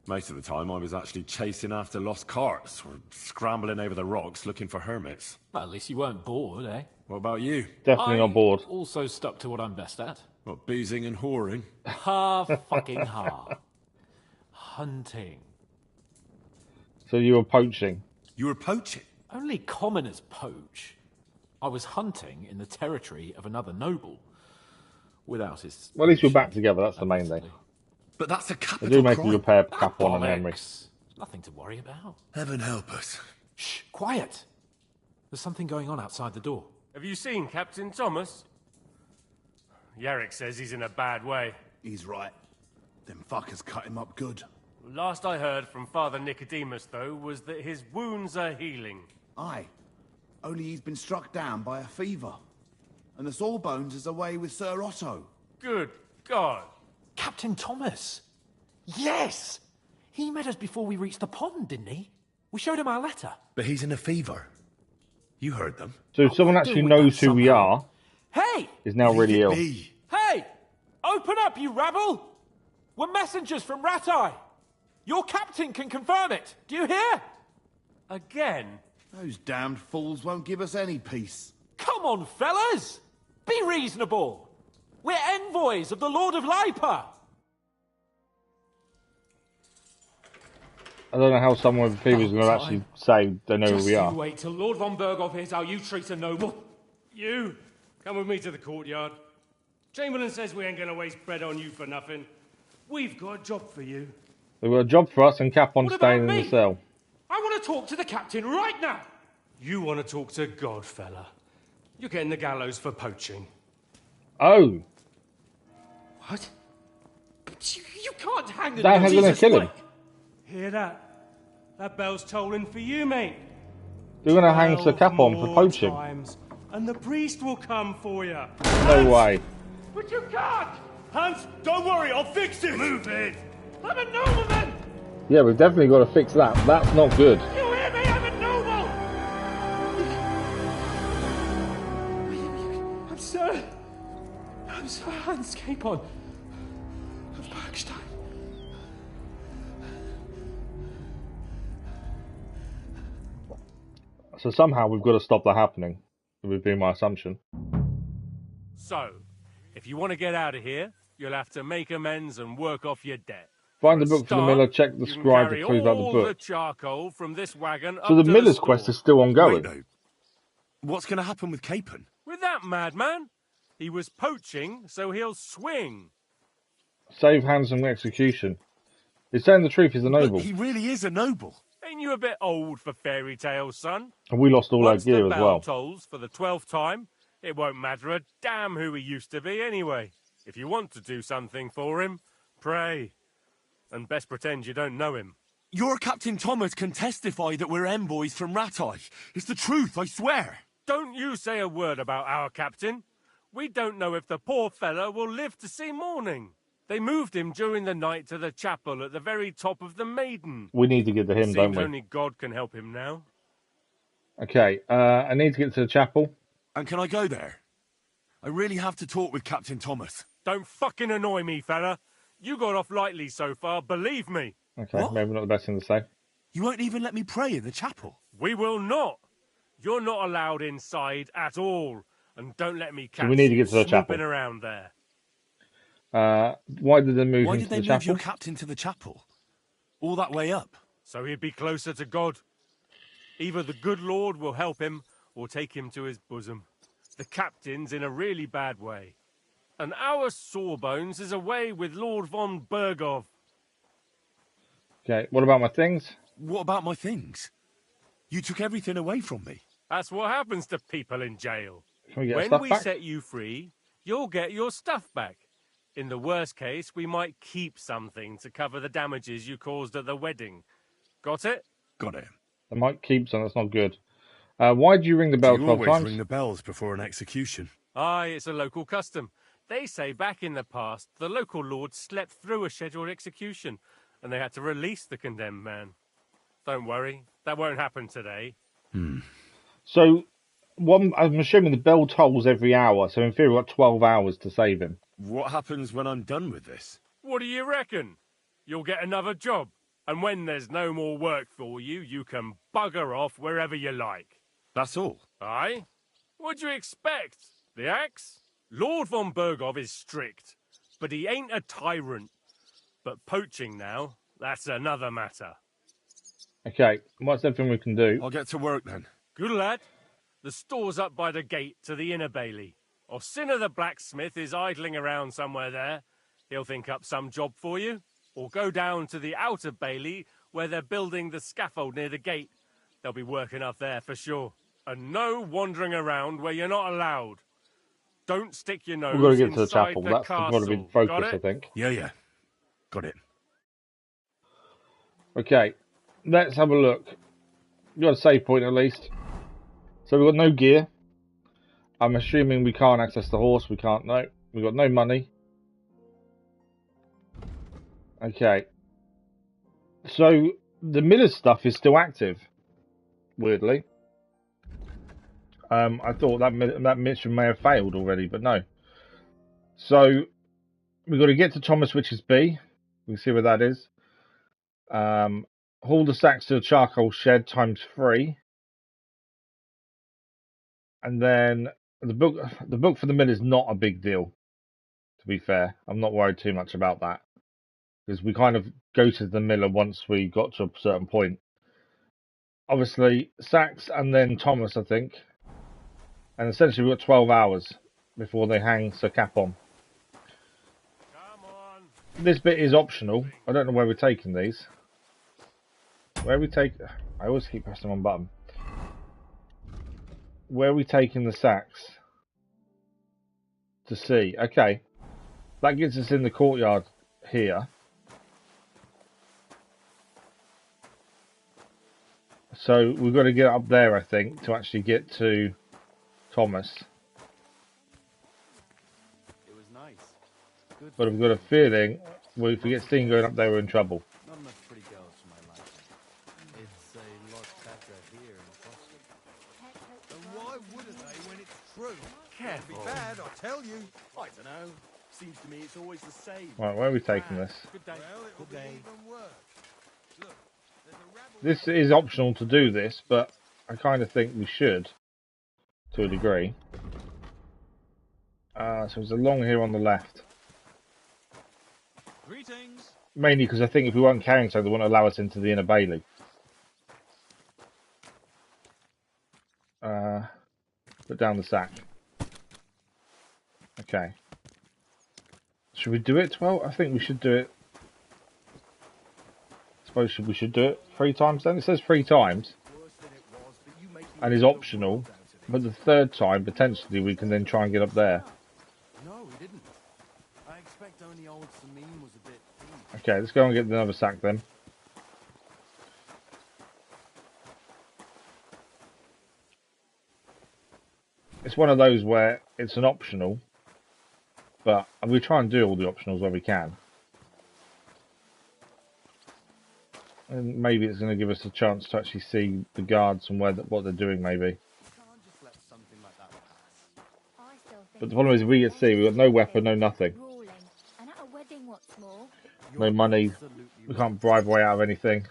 Most of the time I was actually chasing after lost carts, or scrambling over the rocks looking for hermits. Well, at least you weren't bored, eh? What about you? Definitely not bored. Also stuck to what I'm best at. What, boozing and whoring? Fucking ha. Hunting. So you were poaching? You were poaching? Only commoners poach. I was hunting in the territory of another noble. Without his... Well, at least we're back together, that's the main thing. But that's a I capital do make crime. you repair Capon and Henry. Nothing to worry about. Heaven help us. Shh, quiet. There's something going on outside the door. Have you seen Captain Thomas? Yarrick says he's in a bad way. He's right. Them fuckers cut him up good. Last I heard from Father Nicodemus, though, was that his wounds are healing. Aye. Only he's been struck down by a fever. And the Sawbones is away with Sir Otto. Good God. Captain Thomas! Yes! He met us before we reached the pond, didn't he? We showed him our letter. But he's in a fever. You heard them. So if someone actually knows who we are, Hey! is now really ill. Hey! Open up, you rabble! We're messengers from Ratai. Your captain can confirm it. Do you hear? Again? Those damned fools won't give us any peace. Come on, fellas! Be reasonable! We're envoys of the Lord of Lipa! I don't know how someone with a fever is going to actually say they know who we are. You wait till Lord von Berghoff hears how you treat a noble. You, come with me to the courtyard. Chamberlain says we ain't gonna waste bread on you for nothing. We've got a job for you. They've got a job for us and Capon What staying in about the me? cell. I want to talk to the captain right now. You want to talk to God, fella. You're getting the gallows for poaching. Oh! What? But you can't hang the That has Jesus gonna kill him. like. Hear that? That bell's tolling for you, mate. They're going to hang Sir 12 Capon for more poaching. times, and the priest will come for you. No way. But you can't! Hans, don't worry, I'll fix it! Move it! I'm a nobleman! Yeah, we've definitely got to fix that. That's not good. You hear me? I'm a noble! I'm Sir Hans Capon. So somehow we've got to stop that happening. That would be my assumption. So, if you want to get out of here, you'll have to make amends and work off your debt. Find the book for the miller, check the You can scribe to carry prove out the all book. the charcoal from this wagon So up the to miller's store. quest is still ongoing. Wait, though. What's going to happen with Capon? With that madman? He was poaching, so he'll swing. Save hands from execution. He's saying the truth, he's a noble. But he really is a noble. Ain't you a bit old for fairy tales, son? And we lost all our Once gear the as bell well. tolls for the 12th time, it won't matter a damn who he used to be anyway. If you want to do something for him, pray. And best pretend you don't know him. Your Captain Thomas can testify that we're envoys from Ratai. It's the truth, I swear. Don't you say a word about our captain. We don't know if the poor fellow will live to see morning. They moved him during the night to the chapel at the very top of the Maiden. We need to get to him, don't Seems we? only God can help him now. Okay, I need to get to the chapel. And can I go there? I really have to talk with Captain Thomas. Don't fucking annoy me, fella. You got off lightly so far, believe me. Okay, What? maybe not the best thing to say. You won't even let me pray in the chapel. We will not. You're not allowed inside at all. And don't let me catch we need to you get to the chapel. snooping around there. Why did they move Why him did to they the move chapel? your captain to the chapel? All that way up? So he'd be closer to God. Either the good Lord will help him or take him to his bosom. The captain's in a really bad way. And our Sawbones is away with Lord von Bergov. Okay, what about my things? What about my things? You took everything away from me. That's what happens to people in jail. Can we get our When stuff we back? set you free, you'll get your stuff back. In the worst case, we might keep something to cover the damages you caused at the wedding. Got it? Got it. I might keep some, that's not good. Why do you ring the bell You 12 always times? ring the bells before an execution. Aye, it's a local custom. They say back in the past, the local lord slept through a scheduled execution, and they had to release the condemned man. Don't worry, that won't happen today. So, I'm assuming the bell tolls every hour, so in theory we've got 12 hours to save him. What happens when I'm done with this? What do you reckon? You'll get another job, and when there's no more work for you, you can bugger off wherever you like. That's all? Aye? What do you expect? The axe? Lord von Bergov is strict, but he ain't a tyrant. But poaching now, that's another matter. Okay, what's everything we can do? I'll get to work then. Good lad. The store's up by the gate to the inner bailey. Orsina the blacksmith is idling around somewhere there. He'll think up some job for you. Or go down to the outer bailey where they're building the scaffold near the gate. They'll be working up there for sure. And no wandering around where you're not allowed. Don't stick your nose We've got to get to the inside chapel. the That's castle. got to be the focus, Got I it? think. Yeah. Got it. Okay, let's have a look. We've got a save point at least. So we've got no gear. I'm assuming we can't access the horse. We can't, no. We've got no money. Okay. So the miller's stuff is still active, weirdly. I thought that mission may have failed already, but no. So we've got to get to Thomas Witch's B. We can see where that is. Haul the sacks to the charcoal shed ×3. And then the book for the mill is not a big deal, to be fair. I'm not worried too much about that. Because we kind of go to the miller once we got to a certain point. Obviously, Sachs and then Thomas, I think. And essentially we've got 12 hours before they hang Sir Capon. This bit is optional. I don't know where we're taking these. Where we take... I always keep pressing one button. Where are we taking the sacks? To see. Okay. That gets us in the courtyard here. So we've got to get up there, I think, to actually get to Thomas. It was nice. Good. But I've got a feeling, well, if we get seen going up there, we're in trouble. Not enough pretty girls for my liking. It's a lot better here in Trosky. And why wouldn't they when it's true? Careful. It'd be bad, I tell you. I don't know. Seems to me it's always the same. Right, where are we taking this? Good day. Well, it'll be even worse. Look, there's a rabble... This is optional to do this, but I kind of think we should, to a degree. So there's a long here on the left. Greetings. Mainly because I think if we weren't carrying so, they wouldn't allow us into the inner bailey. Put down the sack. Okay. Should we do it 12? I think we should do it. I suppose we should do it 3 times then? It says 3 times. And is optional. But the 3rd time, potentially, we can then try and get up there. No, we didn't. I expect only old Semine was a bit... Okay, let's go and get another sack then. It's one of those where it's an optional, but we try and do all the optionals where we can. And maybe it's going to give us a chance to actually see the guards and what they're doing, maybe. But the problem is, if we get see, we've got no weapon, no nothing. No money. We can't bribe way out of anything.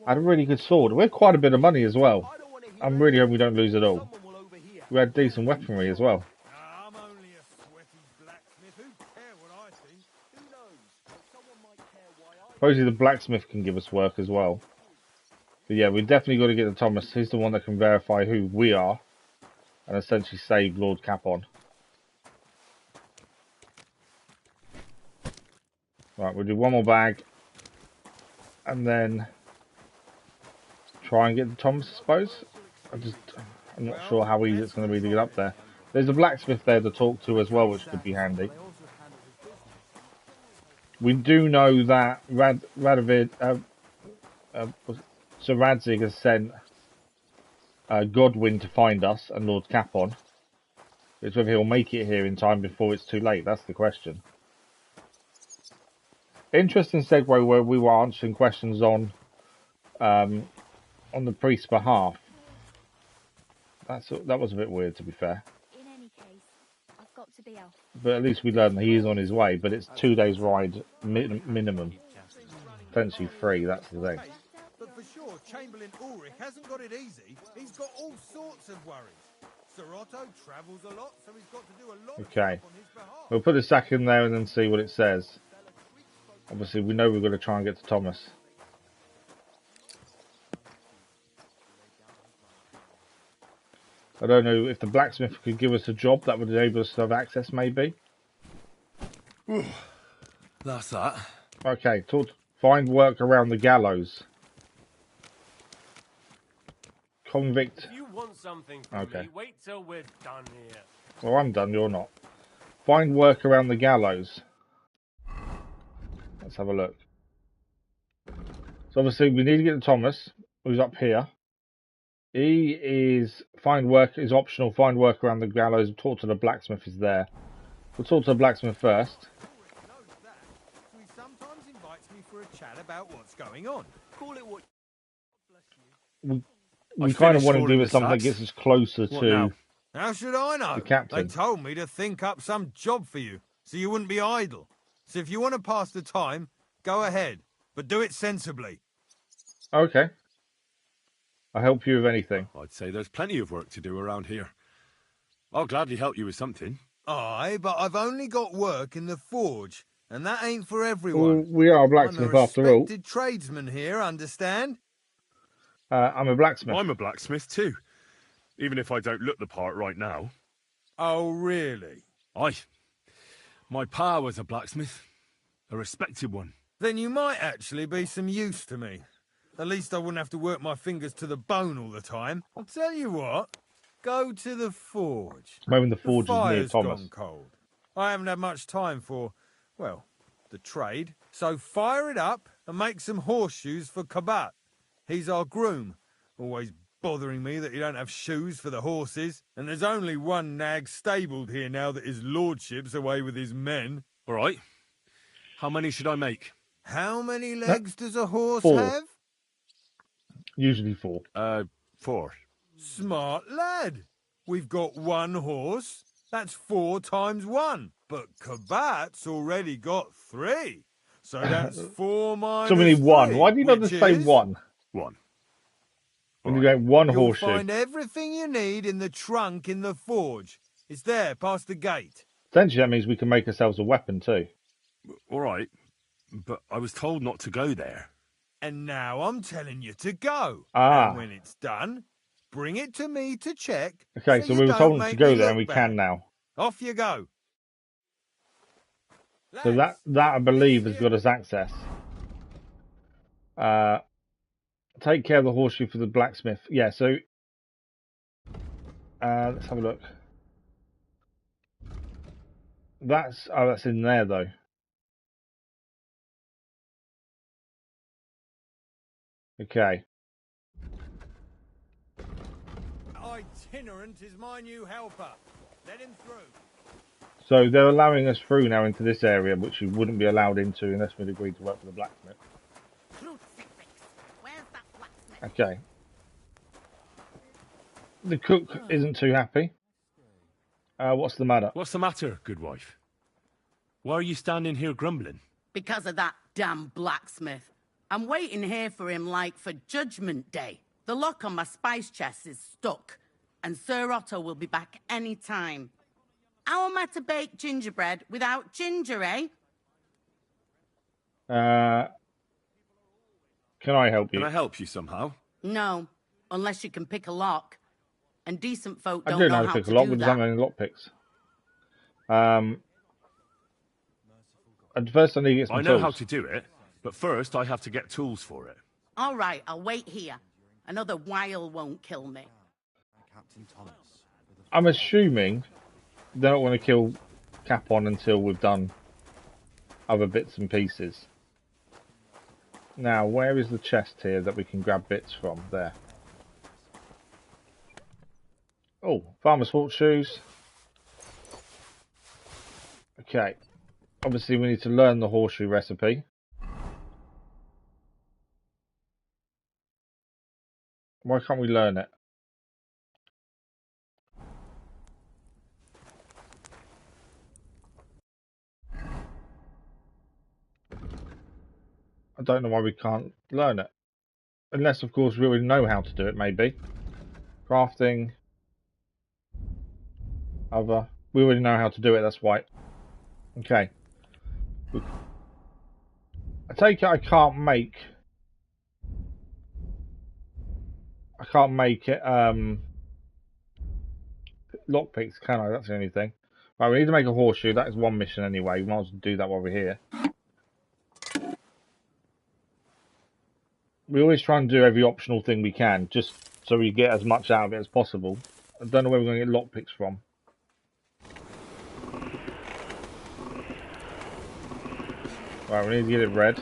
I had a really good sword. We had quite a bit of money as well. I'm really hoping we don't lose it all. We had decent weaponry as well. Supposedly the blacksmith can give us work as well. But yeah, we definitely got to get to Thomas. He's the one that can verify who we are. And essentially save Lord Capon. Right, we'll do one more bag. And then try and get to Thomas, I suppose. I'm not sure how easy it's going to be to get up there. There's a blacksmith there to talk to as well, which could be handy. We do know that Sir Radzig has sent Godwin to find us and Lord Capon. It's whether he'll make it here in time before it's too late. That's the question. Interesting segue where we were answering questions on the priest's behalf. That was a bit weird, to be fair. In any case, I've got to be off. But at least we learned that he is on his way. But it's 2 days ride minimum, potentially 3. That's the thing. But for sure, Chamberlain Ulrich hasn't got it easy. He's got all sorts of worries. Sir Otto travels a lot, so he's got to do a lot of Okay. stuff on his behalf. We'll put a sack in there and then see what it says. Obviously, we know we've got to try and get to Thomas. I don't know if the blacksmith could give us a job that would enable us to have access, maybe. That's that. Okay, find work around the gallows. Convict. If you want something from me, wait till we're done here. Well, I'm done, you're not. Find work around the gallows. Let's have a look. So obviously we need to get to Thomas, who's up here. He is optional. Find work around the gallows. Talk to the blacksmith is there. We'll talk to the blacksmith first. He sometimes invites me for a chat about what's going on. Call it what... We kind of want to give us something that gets us closer to How should I know? the captain. They told me to think up some job for you, so you wouldn't be idle. So if you want to pass the time, go ahead. But do it sensibly. Okay. I'll help you with anything. I'd say there's plenty of work to do around here. I'll gladly help you with something. Aye, but I've only got work in the forge, and that ain't for everyone. Well, we are a blacksmith after all. I'm a respected tradesman here, understand? I'm a blacksmith. I'm a blacksmith too, even if I don't look the part right now. Oh, really? Aye. My pa was a blacksmith, a respected one. Then you might actually be some use to me. At least I wouldn't have to work my fingers to the bone all the time. I'll tell you what, go to the forge. Maybe the forge is near fire's Thomas. gone cold. I haven't had much time for, well, the trade. So fire it up and make some horseshoes for Kabat. He's our groom, always bothering me that he don't have shoes for the horses. And there's only one nag stabled here now that his lordship's away with his men. All right. How many should I make? How many legs does a horse 4. have? Usually 4. 4. Smart lad. We've got 1 horse. That's 4 times 1. But Kabat's already got 3. So that's 4 minus So we need 1. 3, Why do you not just say 1? 1. We need to get one You'll horseshoe. find everything you need in the trunk in the forge. It's there, past the gate. Essentially, that means we can make ourselves a weapon too. All right, but I was told not to go there. And now I'm telling you to go. Ah. And when it's done, bring it to me to check. Okay, so we were told not to go there, and we can now. Off you go. So that I believe has got us access. Take care of the horseshoe for the blacksmith. Yeah, so let's have a look. That's in there though. Okay. Itinerant is my new helper. Let him through. So they're allowing us through now into this area, which we wouldn't be allowed into unless we'd agreed to work for the blacksmith. Okay. The cook isn't too happy. What's the matter? What's the matter, good wife? Why are you standing here grumbling? Because of that damn blacksmith. I'm waiting here for him like for Judgment Day. The lock on my spice chest is stuck, and Sir Otto will be back any time. How am I to bake gingerbread without ginger, eh? Can I help you? Can I help you somehow? No, unless you can pick a lock. And decent folk I don't do know know how how to pick to a lock, do we just that. haven't any lockpicks. At first I need to get some I know tools. how to do it, but first I have to get tools for it. All right, I'll wait here. Another while won't kill me. I'm assuming they don't want to kill Capon until we've done other bits and pieces. Now, where is the chest here that we can grab bits from? There. Oh, farmer's horseshoes. Okay. Obviously, we need to learn the horseshoe recipe. Why can't we learn it? I don't know why we can't learn it. Unless, of course, we already know how to do it, maybe. Crafting. Other. We already know how to do it, that's why. Okay. I take it I can't make it, lockpicks, can I? That's the only thing. Right, we need to make a horseshoe. That is one mission anyway. We might as well do that while we're here. We always try and do every optional thing we can, just so we get as much out of it as possible. I don't know where we're going to get lockpicks from. Right, we need to get it red.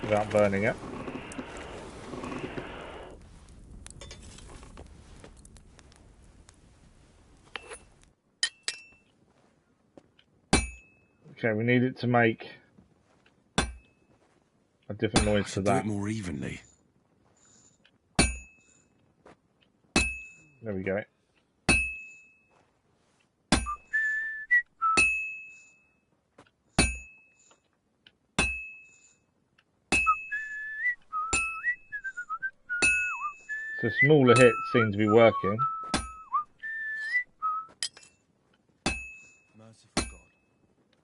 Without burning it. Okay, we need it to make a different noise to that. Do it more evenly. There we go. So smaller hits seem to be working. Merciful God,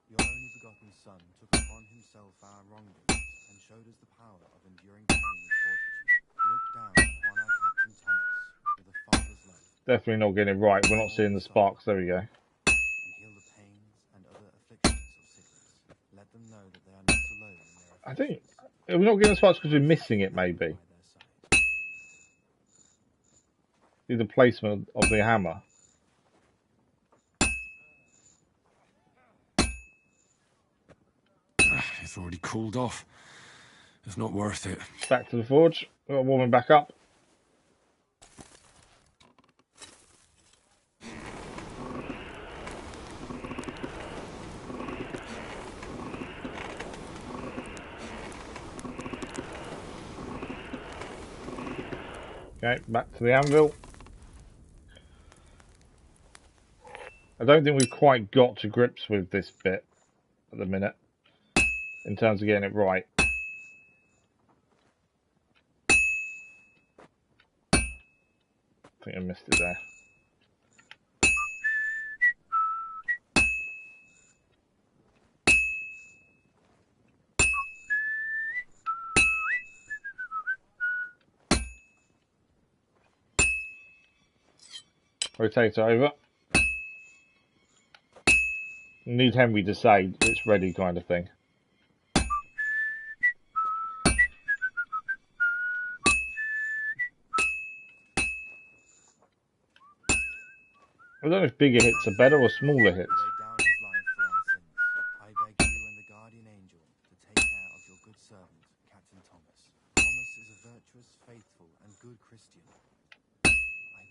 your only begotten Son took upon himself our wrongdoings and showed us the power of enduring pain with fortitude. Look down upon our Captain Thomas with a father's love. Definitely not getting it right. We're not seeing the sparks. There we go. And heal the pains and other afflictions of sickness. Let them know that they are not alone in their I think we're not getting the sparks because we're missing it, maybe. See the placement of the hammer. It's already cooled off. It's not worth it. Back to the forge. We're warming back up. Okay, back to the anvil. I don't think we've quite got to grips with this bit at the minute. in terms of getting it right. I think I missed it there. Rotate it over. Need Henry to say it's ready, kind of thing. I don't know if bigger hits are better or smaller hits. Down his life for our sins. I beg you and the guardian angel to take care of your good servant, Captain Thomas. Thomas is a virtuous, faithful, and good Christian. I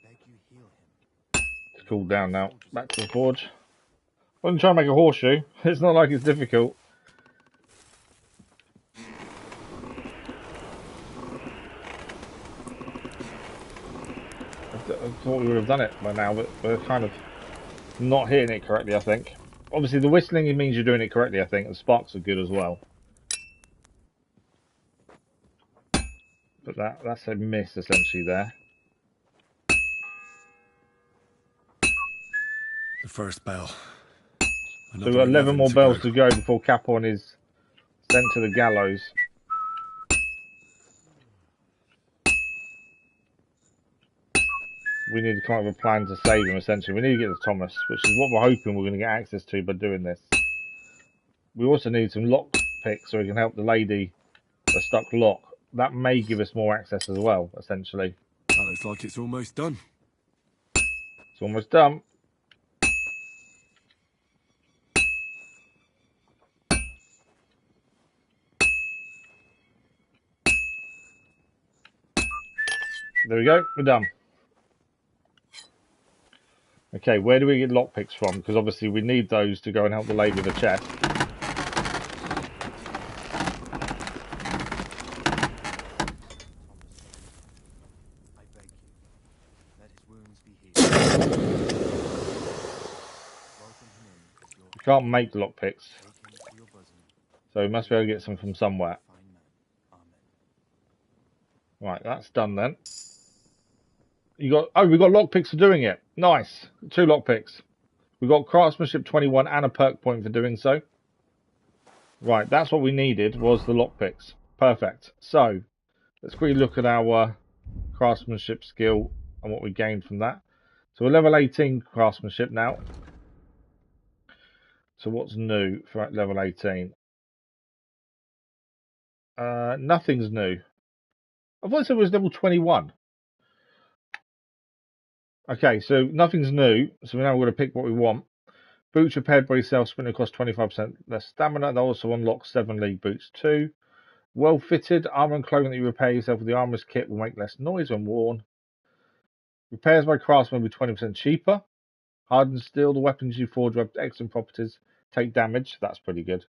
beg you heal him. It's cooled down now. Back to the forge. I'm going to try and make a horseshoe. It's not like it's difficult. I thought we would have done it by now, but we're kind of not hitting it correctly, I think. Obviously, the whistling means you're doing it correctly, I think. The sparks are good as well. But that's a miss, essentially, there. The first bell. So we've got 11 more bells to go before Capon is sent to the gallows. We need to come up with a plan to save him, essentially. We need to get to Thomas, which is what we're hoping we're going to get access to by doing this. We also need some lock picks so we can help the lady that's stuck lock. That may give us more access as well, essentially. That looks like it's almost done. It's almost done. There we go, we're done. Okay, where do we get lockpicks from? Because obviously we need those to go and help the lady with the chest. We can't make the lockpicks, so we must be able to get some from somewhere. Right, that's done then. We've got lockpicks for doing it. Nice. 2 lockpicks. We've got craftsmanship 21 and a perk point for doing so. Right, that's what we needed, was the lockpicks. Perfect. So, let's quickly look at our craftsmanship skill and what we gained from that. So we're level 18 craftsmanship now. So what's new for level 18? Nothing's new. I thought it was level 21. Okay, so nothing's new. So now we're going to pick what we want. Boots repaired by yourself, sprinting cost 25% less stamina. That also unlocks 7 league boots too. Well fitted, armor and clothing that you repair yourself with the armorer's kit will make less noise when worn. Repairs by craftsman will be 20% cheaper. Hardened steel, the weapons you forge have excellent properties. Take damage, that's pretty good.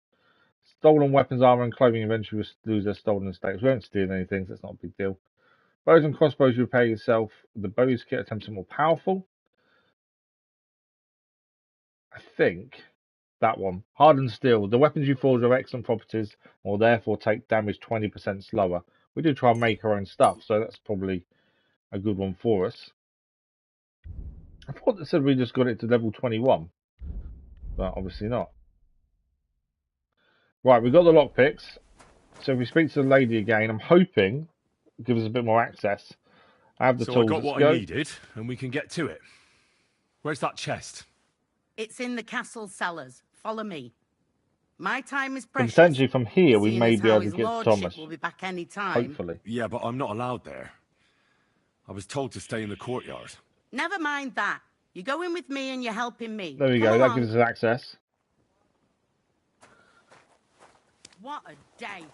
Stolen weapons, armor and clothing eventually lose their stolen status. We don't steal anything, so that's not a big deal. Bows and crossbows you repair yourself. The bows kit are 10% more powerful. I think that one. Hardened steel. The weapons you forge have excellent properties and will therefore take damage 20% slower. We do try and make our own stuff, so that's probably a good one for us. I thought they said we just got it to level 21, but obviously not. Right, we've got the lockpicks. So if we speak to the lady again, I'm hoping it'll give us a bit more access. I have the tools. I got what I needed, and we can get to it. Where's that chest? It's in the castle cellars. Follow me. My time is precious. Potentially from here, we may be able to his get to lordship Thomas. will be back any time. Hopefully. Yeah, but I'm not allowed there. I was told to stay in the courtyard. Never mind that. You're going with me and you're helping me. There we go. That gives us access. What a day.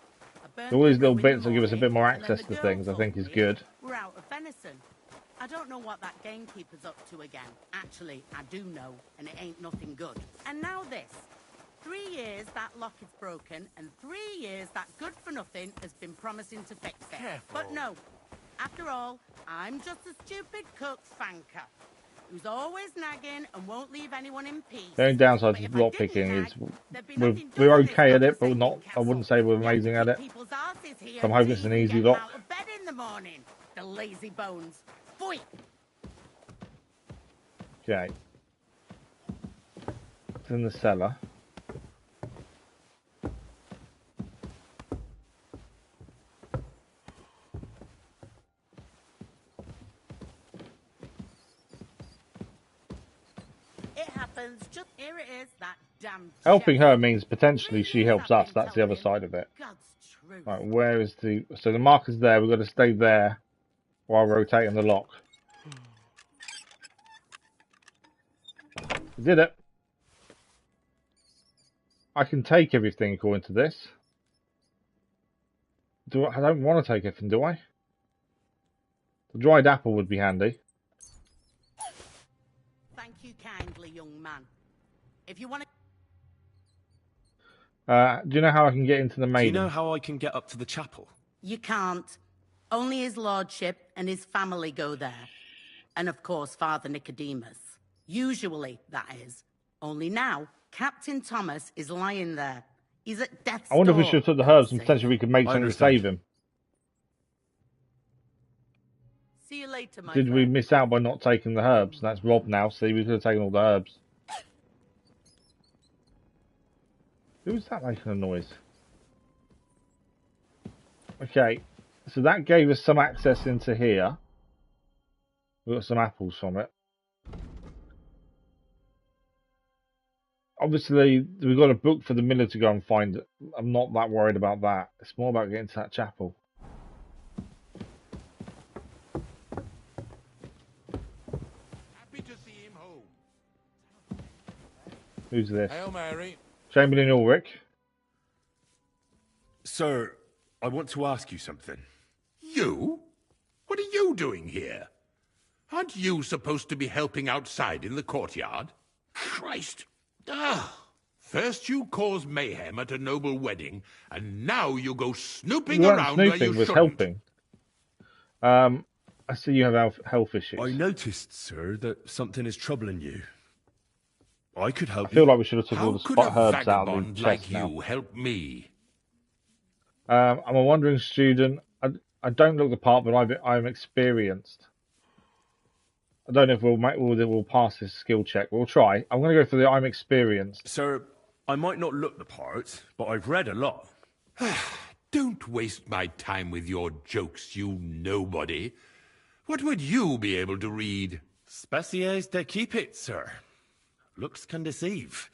All these little bits will give us a bit more access to things, I think is good. We're out of venison. I don't know what that gamekeeper's up to again. Actually, I do know, and it ain't nothing good. And now this. 3 years that lock is broken, and 3 years that good-for-nothing has been promising to fix it. But no. After all, I'm just a stupid cook fanker. who's always nagging and won't leave anyone in peace. The only downside to lockpicking is we're okay at it, but not. I wouldn't say we're amazing at it. So I'm hoping it's an easy lock. Out of bed in the morning, the lazy bones. Boy. Okay. It's in the cellar. It happens. Just here it is. That damn. Helping her means potentially she helps us. That's the other side of it. Right, where is the... So the marker's there. We've got to stay there while rotating the lock. We did it. I can take everything according to this. I don't want to take everything, do I? The dried apple would be handy. Thank you kindly, young man. If you want to... do you know how I can get into the maiden? Do you know how I can get up to the chapel? You can't. Only his lordship and his family go there. And of course, Father Nicodemus. Usually, that is. Only now, Captain Thomas is lying there. He's at death's door. I wonder if we should have took the herbs and potentially we could make something to save him. See you later, my Did we miss out by not taking the herbs? That's Rob now. See, we could have taken all the herbs. Who's that making a noise? Okay, so that gave us some access into here. We got some apples from it. Obviously, we've got a book for the miller to go and find. I'm not that worried about that. It's more about getting to that chapel. Happy to see him home. Who's this? Hail Mary. Chamberlain Ulrich. Sir, I want to ask you something. You? What are you doing here? Aren't you supposed to be helping outside in the courtyard? Christ! First you cause mayhem at a noble wedding, and now you go snooping around where you was shouldn't. helping. I see you have health issues. I noticed, sir, that something is troubling you. I could help I feel you. like we should have took all the spot herbs out of the Vagabond chest like now. you help me. I'm a wandering student. I don't look the part, but I'm experienced. I don't know if we'll pass this skill check. We'll try. I'm going to go for the I'm experienced. Sir, I might not look the part, but I've read a lot. Don't waste my time with your jokes, you nobody. What would you be able to read? Species de Cupid, sir. Looks can deceive.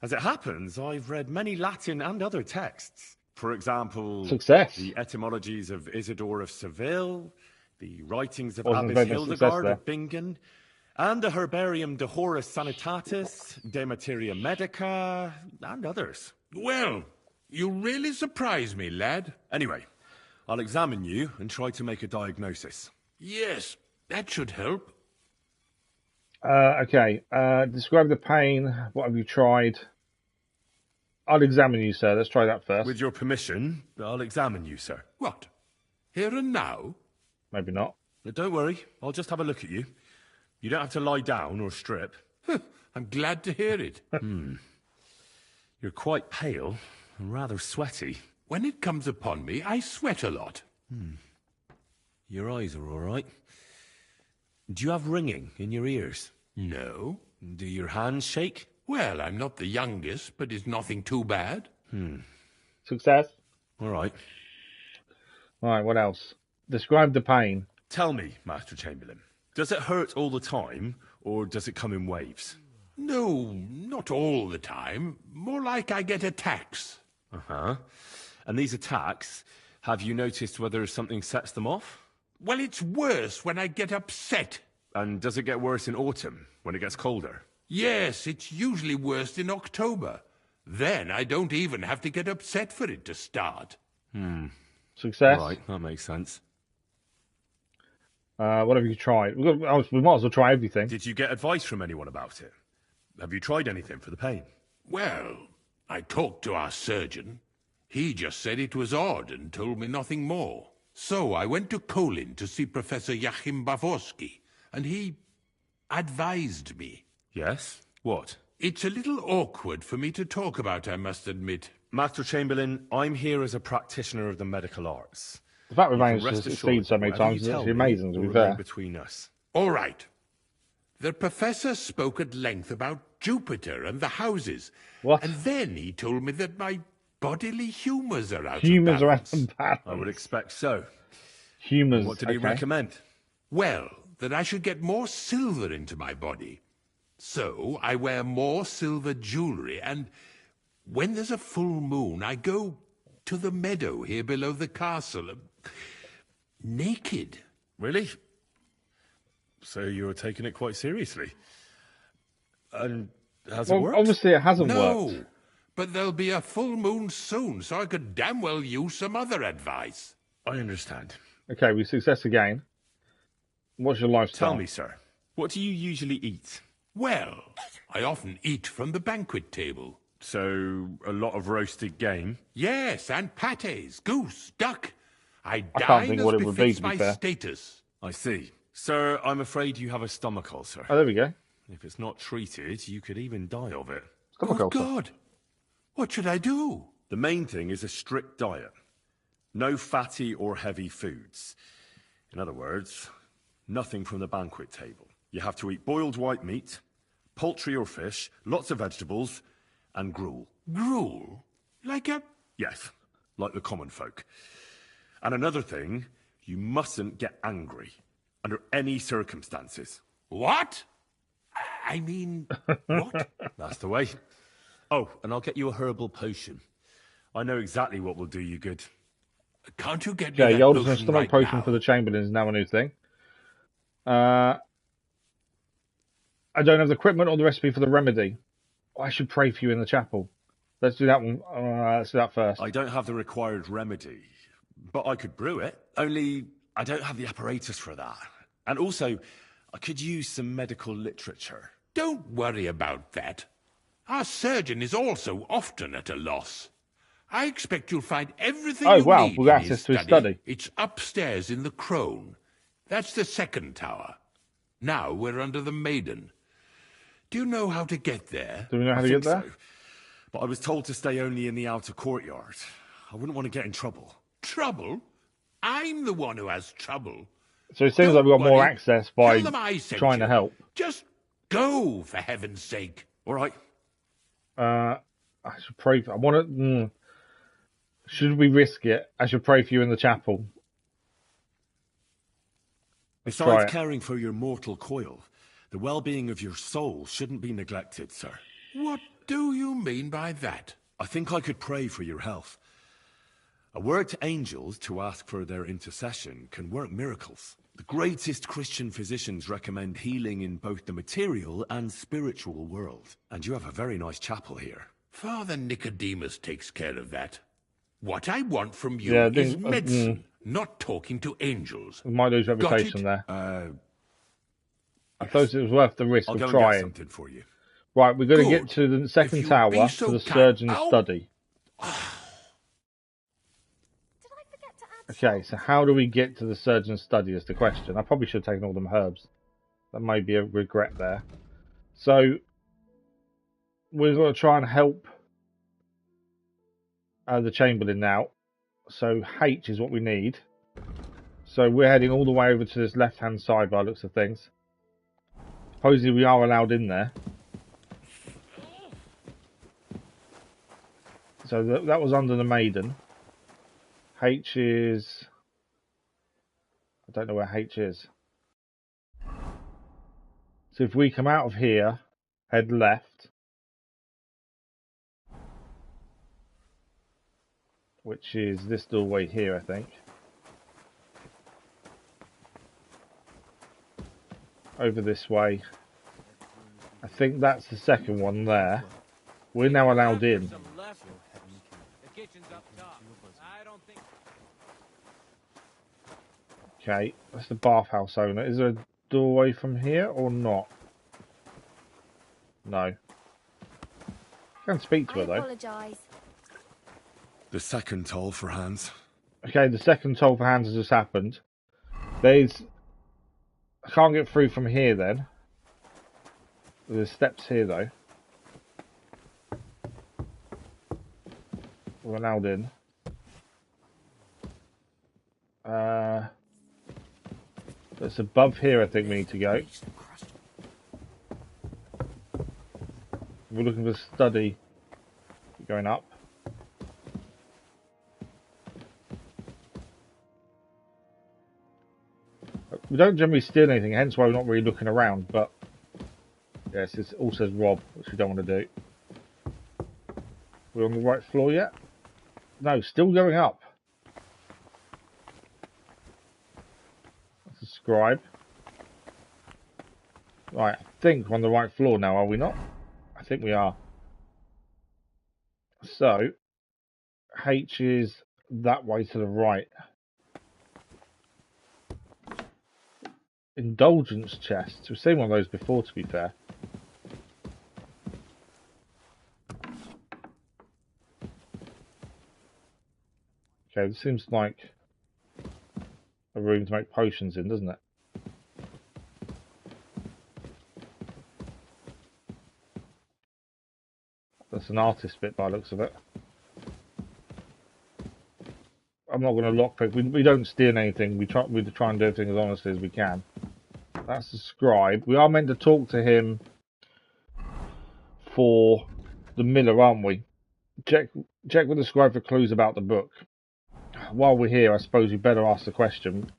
As it happens, I've read many Latin and other texts. For example, Success. The etymologies of Isidore of Seville, the writings of Wasn't Abbess very much success Hildegard there. of Bingen, and the Herbarium de Horis Sanitatis, De Materia Medica, and others. Well, you really surprise me, lad. Anyway, I'll examine you and try to make a diagnosis. Yes, that should help. Okay. Describe the pain. What have you tried? I'll examine you, sir. Let's try that first. With your permission, I'll examine you, sir. What? Here and now? Maybe not. But don't worry, I'll just have a look at you. You don't have to lie down or strip. I'm glad to hear it. You're quite pale and rather sweaty. When it comes upon me, I sweat a lot. Your eyes are all right. Do you have ringing in your ears? No. Do your hands shake? Well, I'm not the youngest, but it's nothing too bad. Success. All right. All right, what else? Describe the pain. Tell me, Master Chamberlain, does it hurt all the time, or does it come in waves? No, not all the time. More like I get attacks. Uh-huh. And these attacks, have you noticed whether something sets them off? Well, it's worse when I get upset. And does it get worse in autumn, when it gets colder? Yes, it's usually worst in October. Then I don't even have to get upset for it to start. Success. Right, that makes sense. What have you tried? We might as well try everything. Did you get advice from anyone about it? Have you tried anything for the pain? Well, I talked to our surgeon. He just said it was odd and told me nothing more. So I went to Kolin to see Professor Joachim Bavorsky, and he... advised me. Yes? What? It's a little awkward for me to talk about, I must admit. Master Chamberlain, I'm here as a practitioner of the medical arts. The fact we've You can managed rest to assured succeed so many whatever times you is tell actually me amazing, to will be remain fair. between us. All right. The professor spoke at length about Jupiter and the houses. What? And then he told me that my bodily humours are out Humours of are balance. out of balance. I would expect so. Humours, What did he okay. recommend? Well, that I should get more silver into my body. So I wear more silver jewellery, and when there's a full moon, I go to the meadow here below the castle, naked. Really? So you're taking it quite seriously? And has it worked? Obviously it hasn't No, worked. but there'll be a full moon soon, so I could damn well use some other advice. I understand. Okay, we success again. What's your lifestyle? Tell me, sir, what do you usually eat? Well, I often eat from the banquet table. So, a lot of roasted game? Yes, and pâtés, goose, duck. I can't dine think as what it would be, befits to be my fair. status. I see. Sir, I'm afraid you have a stomach ulcer. Oh, there we go. If it's not treated, you could even die of it. Stomach Oh, ulcer. God. What should I do? The main thing is a strict diet. No fatty or heavy foods. In other words, nothing from the banquet table. You have to eat boiled white meat, poultry or fish, lots of vegetables, and gruel. Gruel? Like a... Yes, like the common folk. And another thing, you mustn't get angry, under any circumstances. What? I mean, what? That's the way. Oh, and I'll get you a herbal potion. I know exactly what will do you good. Can't you get me Okay, that Yold's potion stomach right potion now? for the Chamberlain is now a new thing. I don't have the equipment or the recipe for the remedy. I should pray for you in the chapel. Let's do that one. Let's do that first. I don't have the required remedy, but I could brew it. Only I don't have the apparatus for that. And also, I could use some medical literature. Don't worry about that. Our surgeon is also often at a loss. I expect you'll find everything Oh, you wow, need we've got in access his to his study. It's upstairs in the Crone. That's the second tower. Now we're under the Maiden. Do you know how to get there? Do we know how I to think get there? so. But I was told to stay only in the outer courtyard. I wouldn't want to get in trouble. Trouble? I'm the one who has trouble. So it seems like we've got more access by Tell them I sent trying you. to help. Just go, for heaven's sake. All right. I should pray for... I want to... Should we risk it? I should pray for you in the chapel. Let's try Besides it. caring for your mortal coil, the well-being of your soul shouldn't be neglected, sir. What do you mean by that? I think I could pray for your health. A word to angels to ask for their intercession can work miracles. The greatest Christian physicians recommend healing in both the material and spiritual world. And you have a very nice chapel here. Father Nicodemus takes care of that. What I want from you Yeah, is medicine, not talking to angels. We might lose Got reputation it? there. I Yes. thought it was worth the risk I'll of go and get trying. something for you. Right, we're going to Good. get to the If second you'd tower, be so to the kind- surgeon's Ow! study. Okay, so how do we get to the surgeon's study is the question. I probably should have taken all them herbs. That may be a regret there. So, we're going to try and help the Chamberlain now. So, H is what we need. So, we're heading all the way over to this left-hand side by the looks of things. Supposedly we are allowed in there. So, that was under the Maiden. H is... I don't know where H is. So if we come out of here, head left, which is this doorway here, I think. Over this way. I think that's the second one there. We're now allowed in. Okay, that's the bathhouse owner. Is there a doorway from here or not? No. I can speak to her though. Apologise. The second toll for Hans. Okay, the second toll for hands has just happened. There's... I can't get through from here then. There's steps here though. We're allowed in. It's above here I think we need to go. We're looking for study. Going up. We don't generally steal anything, hence why we're not really looking around, but yes, it all says rob, which we don't want to do. We're on the right floor yet? No, still going up. That's a scribe. Right, I think we're on the right floor now, are we not? I think we are. So, H is that way to the right. Indulgence chests. We've seen one of those before, to be fair. Okay, this seems like a room to make potions in, doesn't it? That's an artist bit by the looks of it. I'm not going to lockpick. We don't steal anything. We try and do everything as honestly as we can. That's the scribe. We are meant to talk to him for the miller, aren't we? Check with the scribe for clues about the book. While we're here, I suppose we better ask the question.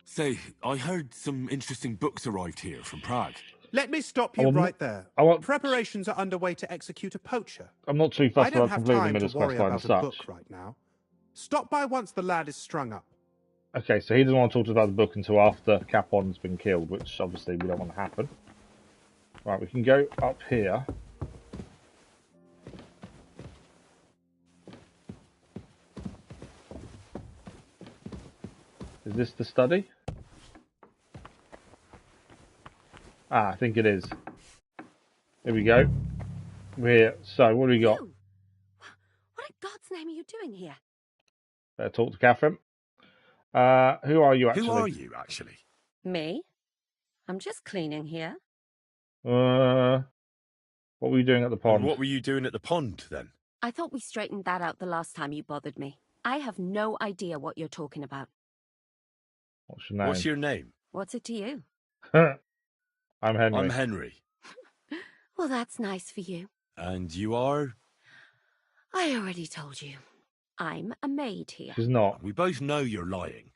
Say, I heard some interesting books arrived here from Prague. Let me stop you right there. Preparations are underway to execute a poacher. I'm not too I fussed don't about have completing the time to miller's worry quest line about as a such. book right now. Stop by once the lad is strung up. Okay, so he doesn't want to talk to us about the book until after Capon's been killed, which obviously we don't want to happen. Right, we can go up here. Is this the study? Ah, I think it is. Here we go. We're here. So, what do we got? What in God's name are you doing here? Better talk to Catherine. Who are you actually? Who are you, actually? Me? I'm just cleaning here. What were you doing at the pond? And what were you doing at the pond, then? I thought we straightened that out the last time you bothered me. I have no idea what you're talking about. What's your name? What's your name? What's it to you? I'm Henry. I'm Henry. Well, that's nice for you. And you are? I already told you. I'm a maid here. She's not. We both know you're lying.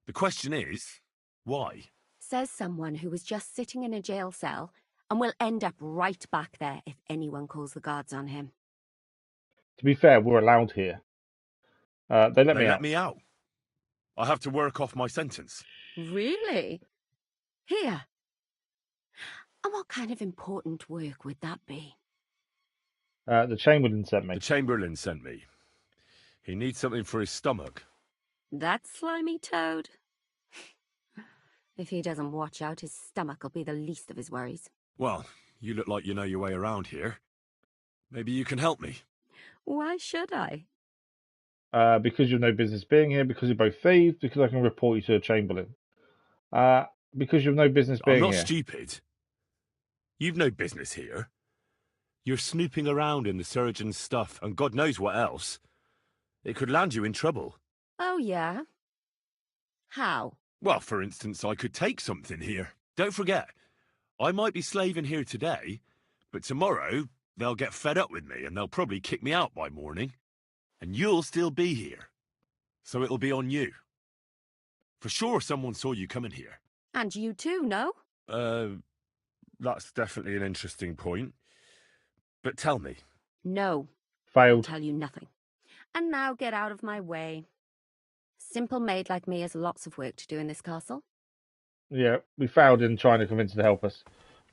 The question is, why? Says someone who was just sitting in a jail cell and will end up right back there if anyone calls the guards on him. To be fair, we're allowed here. They let me out. I have to work off my sentence. Really? Here? And what kind of important work would that be? The Chamberlain sent me. The Chamberlain sent me. He needs something for his stomach. That slimy toad? If he doesn't watch out, his stomach will be the least of his worries. Well, you look like you know your way around here. Maybe you can help me. Why should I? Because you've no business being here, because you're both thieves, because I can report you to the Chamberlain. Because you've no business being here. I'm not stupid. You've no business here. You're snooping around in the surgeon's stuff, and God knows what else. It could land you in trouble. Oh, yeah? How? Well, for instance, I could take something here. Don't forget, I might be slaving here today, but tomorrow they'll get fed up with me and they'll probably kick me out by morning. And you'll still be here. So it'll be on you. For sure someone saw you coming here. And you too, no? That's definitely an interesting point. But tell me. No. Failed. I'll tell you nothing. And now get out of my way. Simple maid like me has lots of work to do in this castle. Yeah, we failed in trying to convince her to help us.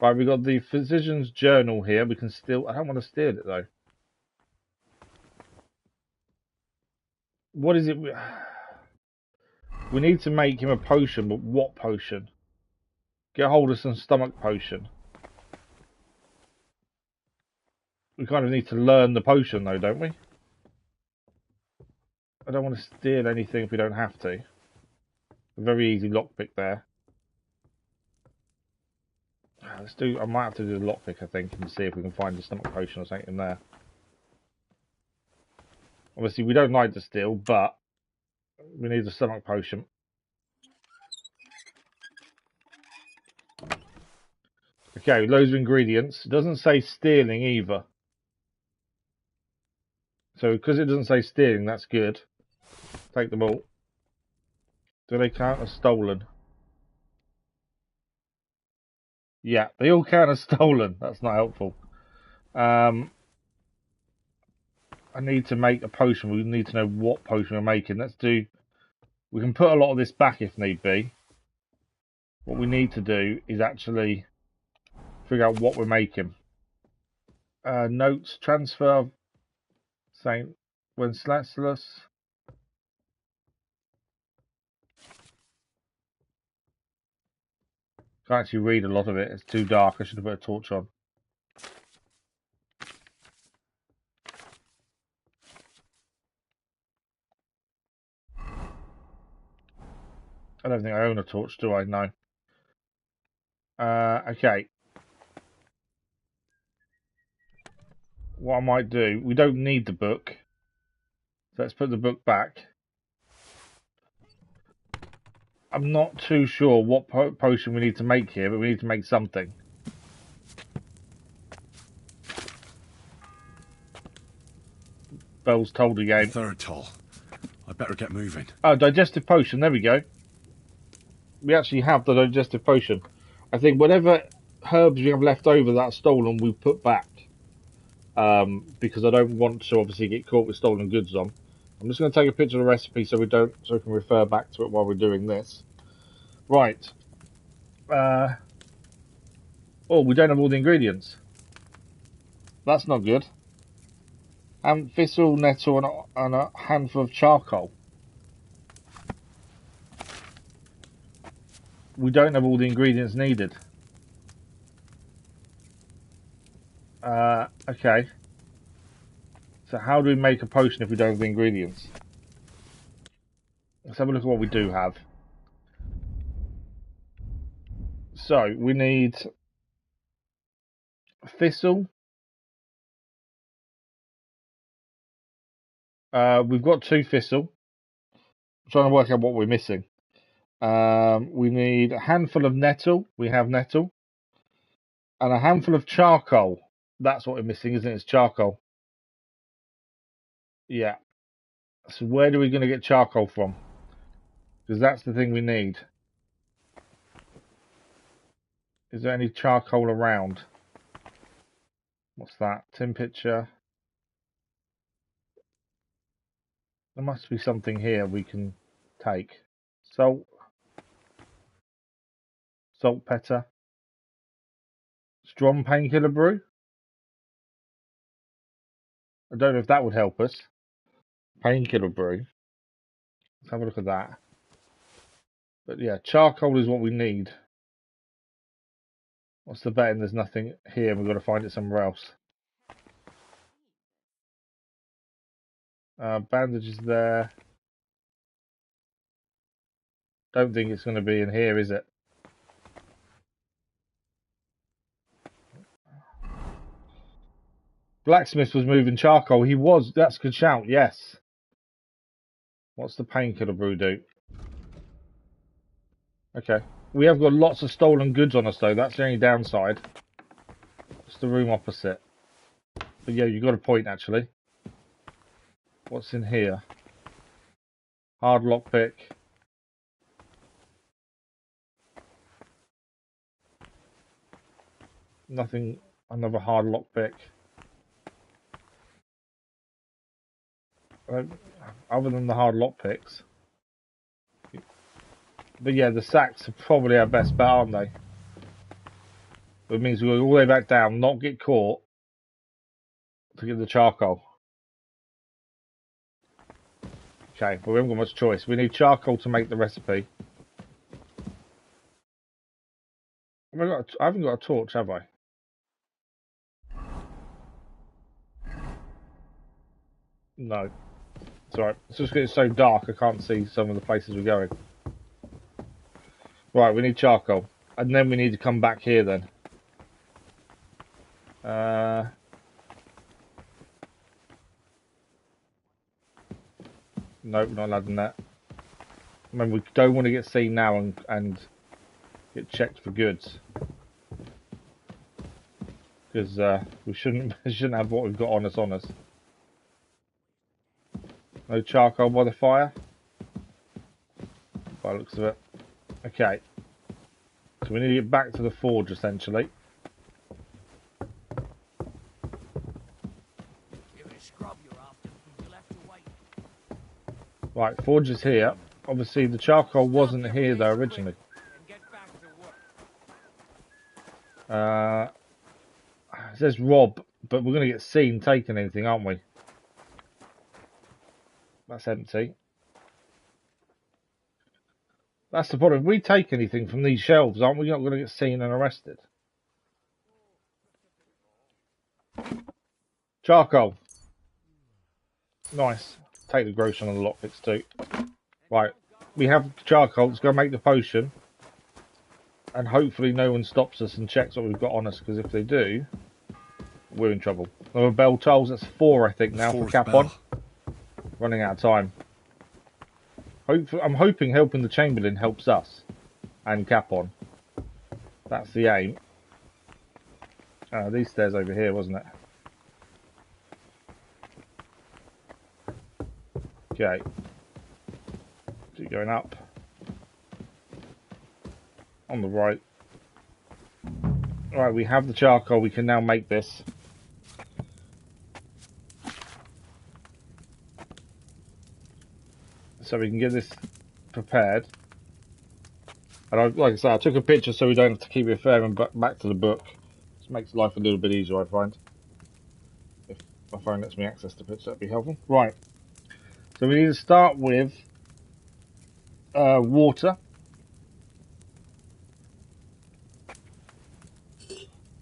Right, we got the physician's journal here. We can steal. I don't want to steal it though. What is it? We need to make him a potion, but what potion? Get hold of some stomach potion. We kind of need to learn the potion though, don't we? I don't want to steal anything if we don't have to. A very easy lockpick there. Let's do. I might have to do the lockpick, I think, and see if we can find a stomach potion or something in there. Obviously, we don't like the steel, but we need a stomach potion. Okay, loads of ingredients. It doesn't say stealing either. So, because it doesn't say stealing, that's good. Take them all. Do they count as stolen? Yeah, they all count as stolen. That's not helpful. I need to make a potion. We need to know what potion we're making. Let's do... We can put a lot of this back if need be. What we need to do is actually figure out what we're making. Notes, transfer, Saint Wenceslas. Can't actually read a lot of it. It's too dark. I should have put a torch on. I don't think I own a torch, do I? No. Okay. What I might do, we don't need the book. So let's put the book back. I'm not too sure what potion we need to make here, but we need to make something. Bell's told again. Third toll. I better get moving. Oh, digestive potion. There we go. We actually have the digestive potion. I think whatever herbs we have left over that are stolen, we put back. Because I don't want to obviously get caught with stolen goods on. I'm just going to take a picture of the recipe so we can refer back to it while we're doing this. Right. Oh, we don't have all the ingredients. That's not good. Thistle, nettle, and a handful of charcoal. We don't have all the ingredients needed. Okay. So how do we make a potion if we don't have the ingredients? Let's have a look at what we do have. So, we need thistle. We've got 2 thistle. I'm trying to work out what we're missing. We need a handful of nettle. We have nettle. And a handful of charcoal. That's what we're missing, isn't it? It's charcoal. Yeah. So where are we going to get charcoal from? Because that's the thing we need. Is there any charcoal around? What's that? Tin pitcher. There must be something here we can take. Salt. Saltpeter. Strong painkiller brew. I don't know if that would help us. Painkiller brew. Let's have a look at that. But yeah, charcoal is what we need. What's the betting there's nothing here and we've got to find it somewhere else? Bandages there. Don't think it's going to be in here, is it? Blacksmith was moving charcoal. He was. That's a good shout. Yes. What's the painkiller brew do? Okay. We have got lots of stolen goods on us, though. That's the only downside. It's the room opposite. But yeah, you got a point, actually. What's in here? Hard lockpick. Nothing. Another hard lockpick. Other than the hard lockpicks. But yeah, the sacks are probably our best bet, aren't they? It means we go all the way back down, not get caught, to get the charcoal. Okay, well, we haven't got much choice. We need charcoal to make the recipe. I haven't got a torch, have I? No. It's alright. It's just because it's so dark, I can't see some of the places we're going. Right, we need charcoal. And then we need to come back here then. Nope, not allowed in that. Remember, we don't want to get seen now and get checked for goods. Because we shouldn't have what we've got on us. No charcoal by the fire. By the looks of it. Okay. So we need to get back to the forge, essentially. Right, forge is here. Obviously, the charcoal wasn't here, though, originally. It says rob, but we're going to get seen taking anything, aren't we? That's empty. That's the problem. If we take anything from these shelves, aren't we not going to get seen and arrested? Charcoal. Nice. Take the grocery on the lockpicks too. Right. We have charcoal. Let's go make the potion. And hopefully no one stops us and checks what we've got on us, because if they do, we're in trouble. Another bell tolls. That's 4, I think, now for Capon. Running out of time. I'm hoping helping the Chamberlain helps us and Capon. That's the aim. These stairs over here, wasn't it? Okay. Keep going up. On the right. Alright, we have the charcoal. We can now make this. So we can get this prepared. And like I said, I took a picture so we don't have to keep referring back to the book. This makes life a little bit easier, I find. If my phone lets me access the picture, that'd be helpful. Right. So we need to start with water.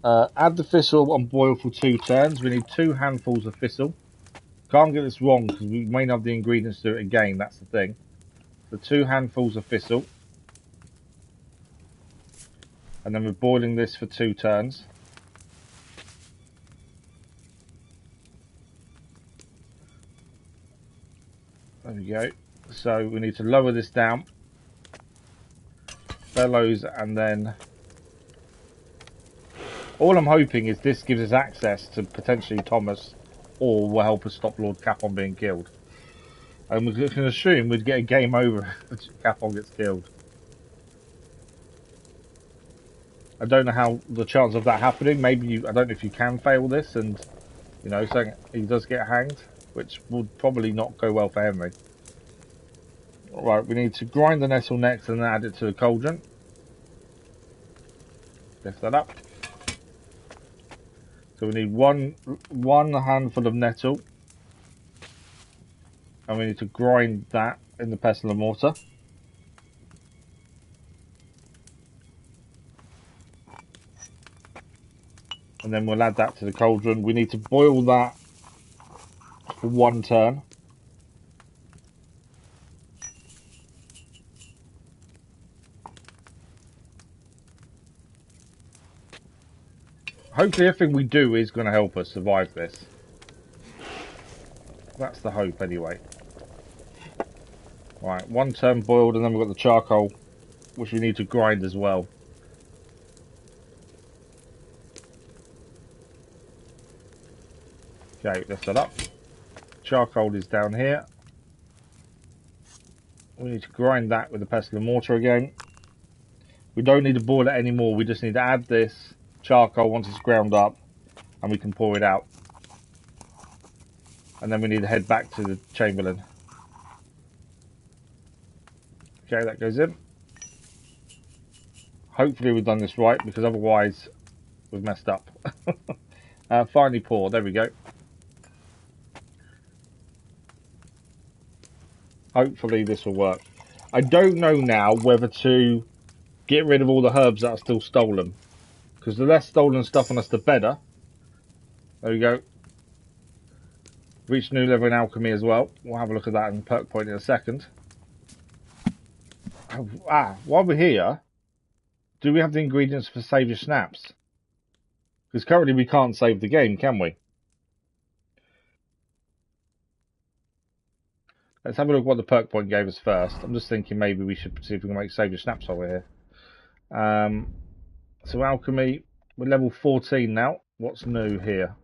Add the thistle and boil for 2 turns. We need 2 handfuls of thistle. Can't get this wrong because we may not have the ingredients to do it again, that's the thing. So 2 handfuls of thistle. And then we're boiling this for 2 turns. There we go. So we need to lower this down. Bellows, and then... all I'm hoping is this gives us access to potentially Thomas, or will help us stop Lord Capon being killed. And we can assume we'd get a game over if Capon gets killed. I don't know how the chance of that happening. Maybe I don't know if you can fail this and, you know, so he does get hanged, which would probably not go well for Henry. Right, we need to grind the nettle next and then add it to the cauldron. Lift that up. So we need one handful of nettle. And we need to grind that in the pestle and mortar. And then we'll add that to the cauldron. We need to boil that for 1 turn. Hopefully everything we do is going to help us survive this. That's the hope anyway. Right, 1 turn boiled, and then we've got the charcoal, which we need to grind as well. Okay, lift that up. Charcoal is down here. We need to grind that with the pestle and mortar again. We don't need to boil it anymore, we just need to add this charcoal once it's ground up, and we can pour it out. And then we need to head back to the Chamberlain. Okay, that goes in. Hopefully we've done this right, because otherwise we've messed up. Finally pour, there we go. Hopefully this will work. I don't know now whether to get rid of all the herbs that are still stolen, because the less stolen stuff on us, the better. There we go. Reach new level in alchemy as well. We'll have a look at that in perk point in a second. While we're here, do we have the ingredients for Saviour Snaps? Because currently we can't save the game, can we? Let's have a look what the perk point gave us first. I'm just thinking maybe we should see if we can make save your snaps over here. So alchemy, we're level 14 now. What's new here?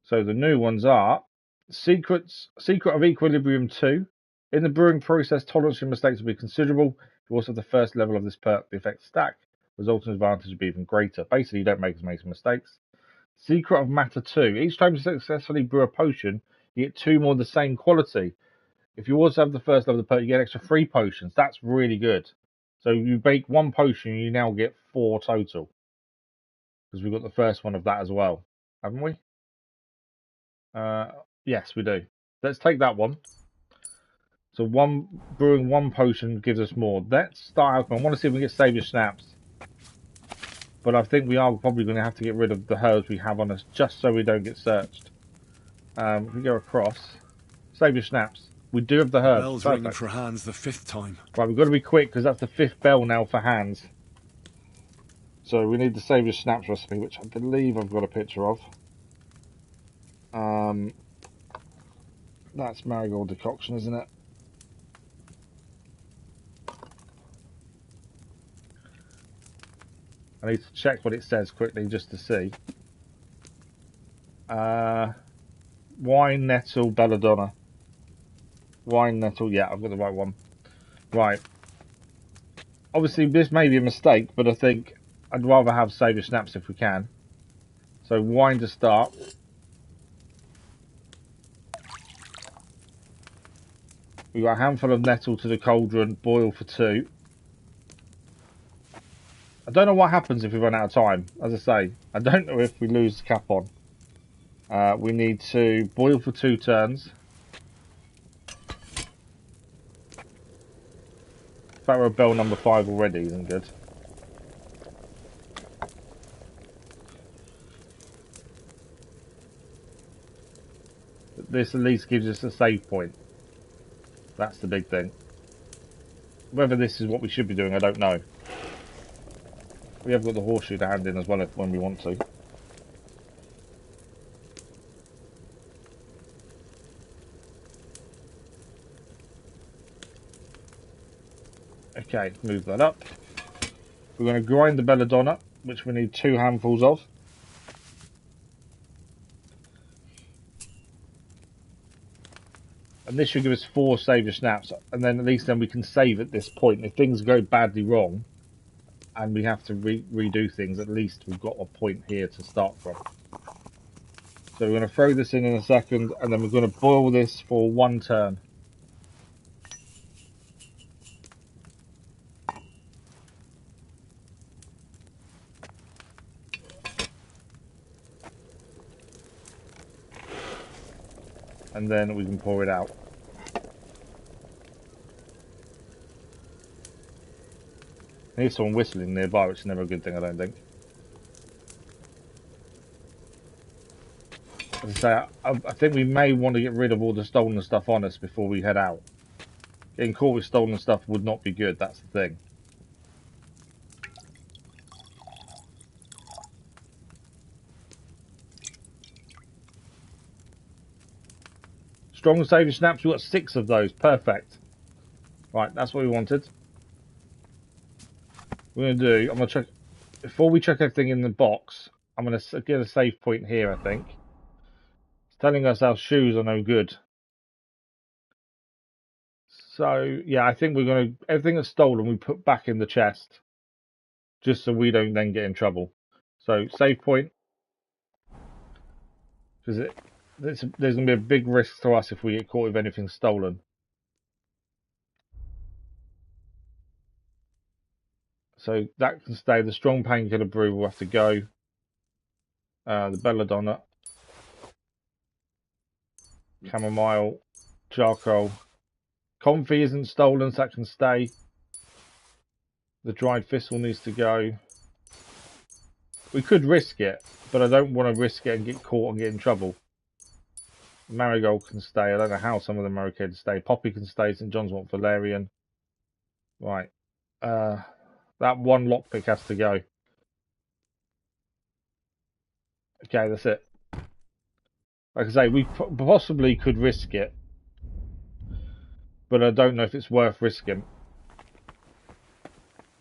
So the new ones are Secret of Equilibrium 2. In the brewing process, tolerance for mistakes will be considerable. You also have the first level of this perk, the effect stack, resulting advantage will be even greater. Basically, you don't make as many mistakes. Secret of Matter 2. Each time you successfully brew a potion, you get 2 more of the same quality. If you also have the first level of the perk, you get extra 3 potions. That's really good. So you bake 1 potion, you now get 4 total. Because we've got the first one of that as well. Haven't we? Yes, we do. Let's take that one. So brewing 1 potion gives us more. Let's start alchemy. I want to see if we can get Saviour Snaps. But I think we are probably going to have to get rid of the herbs we have on us just so we don't get searched. If we go across, Saviour Snaps. We do have the herbs. Bell's ringing for Hans the 5th time. Right, we've got to be quick because that's the 5th bell now for Hans. So we need the Saviour Snaps recipe, which I believe I've got a picture of. That's marigold decoction, isn't it? I need to check what it says quickly just to see. Wine nettle belladonna. Wine nettle, yeah, I've got the right one. Right. Obviously, this may be a mistake, but I think I'd rather have Saviour Snaps if we can. So wine to start. We've got a handful of nettle to the cauldron, boil for 2. I don't know what happens if we run out of time. As I say, I don't know if we lose Capon. We need to boil for 2 turns. In fact, we're at bell number 5 already, isn't good. This at least gives us a save point. That's the big thing. Whether this is what we should be doing, I don't know. We have got the horseshoe to hand in as well when we want to. Okay, move that up. We're going to grind the belladonna, which we need 2 handfuls of. And this should give us 4 Saviour Snaps, and then at least then we can save at this point. If things go badly wrong, and we have to redo things, at least we've got a point here to start from. So we're going to throw this in a second, and then we're going to boil this for 1 turn. And then we can pour it out. I hear someone whistling nearby, which is never a good thing, I don't think. As I say, I think we may want to get rid of all the stolen stuff on us before we head out. Getting caught with stolen stuff would not be good, that's the thing. Strong Saviour Snaps, we've got 6 of those, perfect. Right, that's what we wanted. We're going to do, I'm going to check, before we check everything in the box, I'm going to get a save point here, I think. It's telling us our shoes are no good. So, yeah, I think we're going to, everything that's stolen we put back in the chest. Just so we don't then get in trouble. So, save point. Because there's going to be a big risk to us if we get caught with anything stolen. So that can stay. The strong painkiller brew will have to go. The belladonna, chamomile, charcoal. Comfy isn't stolen, so that can stay. The dried thistle needs to go. We could risk it, but I don't want to risk it and get caught and get in trouble. Marigold can stay. I don't know how some of them are okay to stay. Poppy can stay. St. John's want Valerian. Right. That 1 lockpick has to go. Okay, that's it. Like I say, we possibly could risk it, but I don't know if it's worth risking.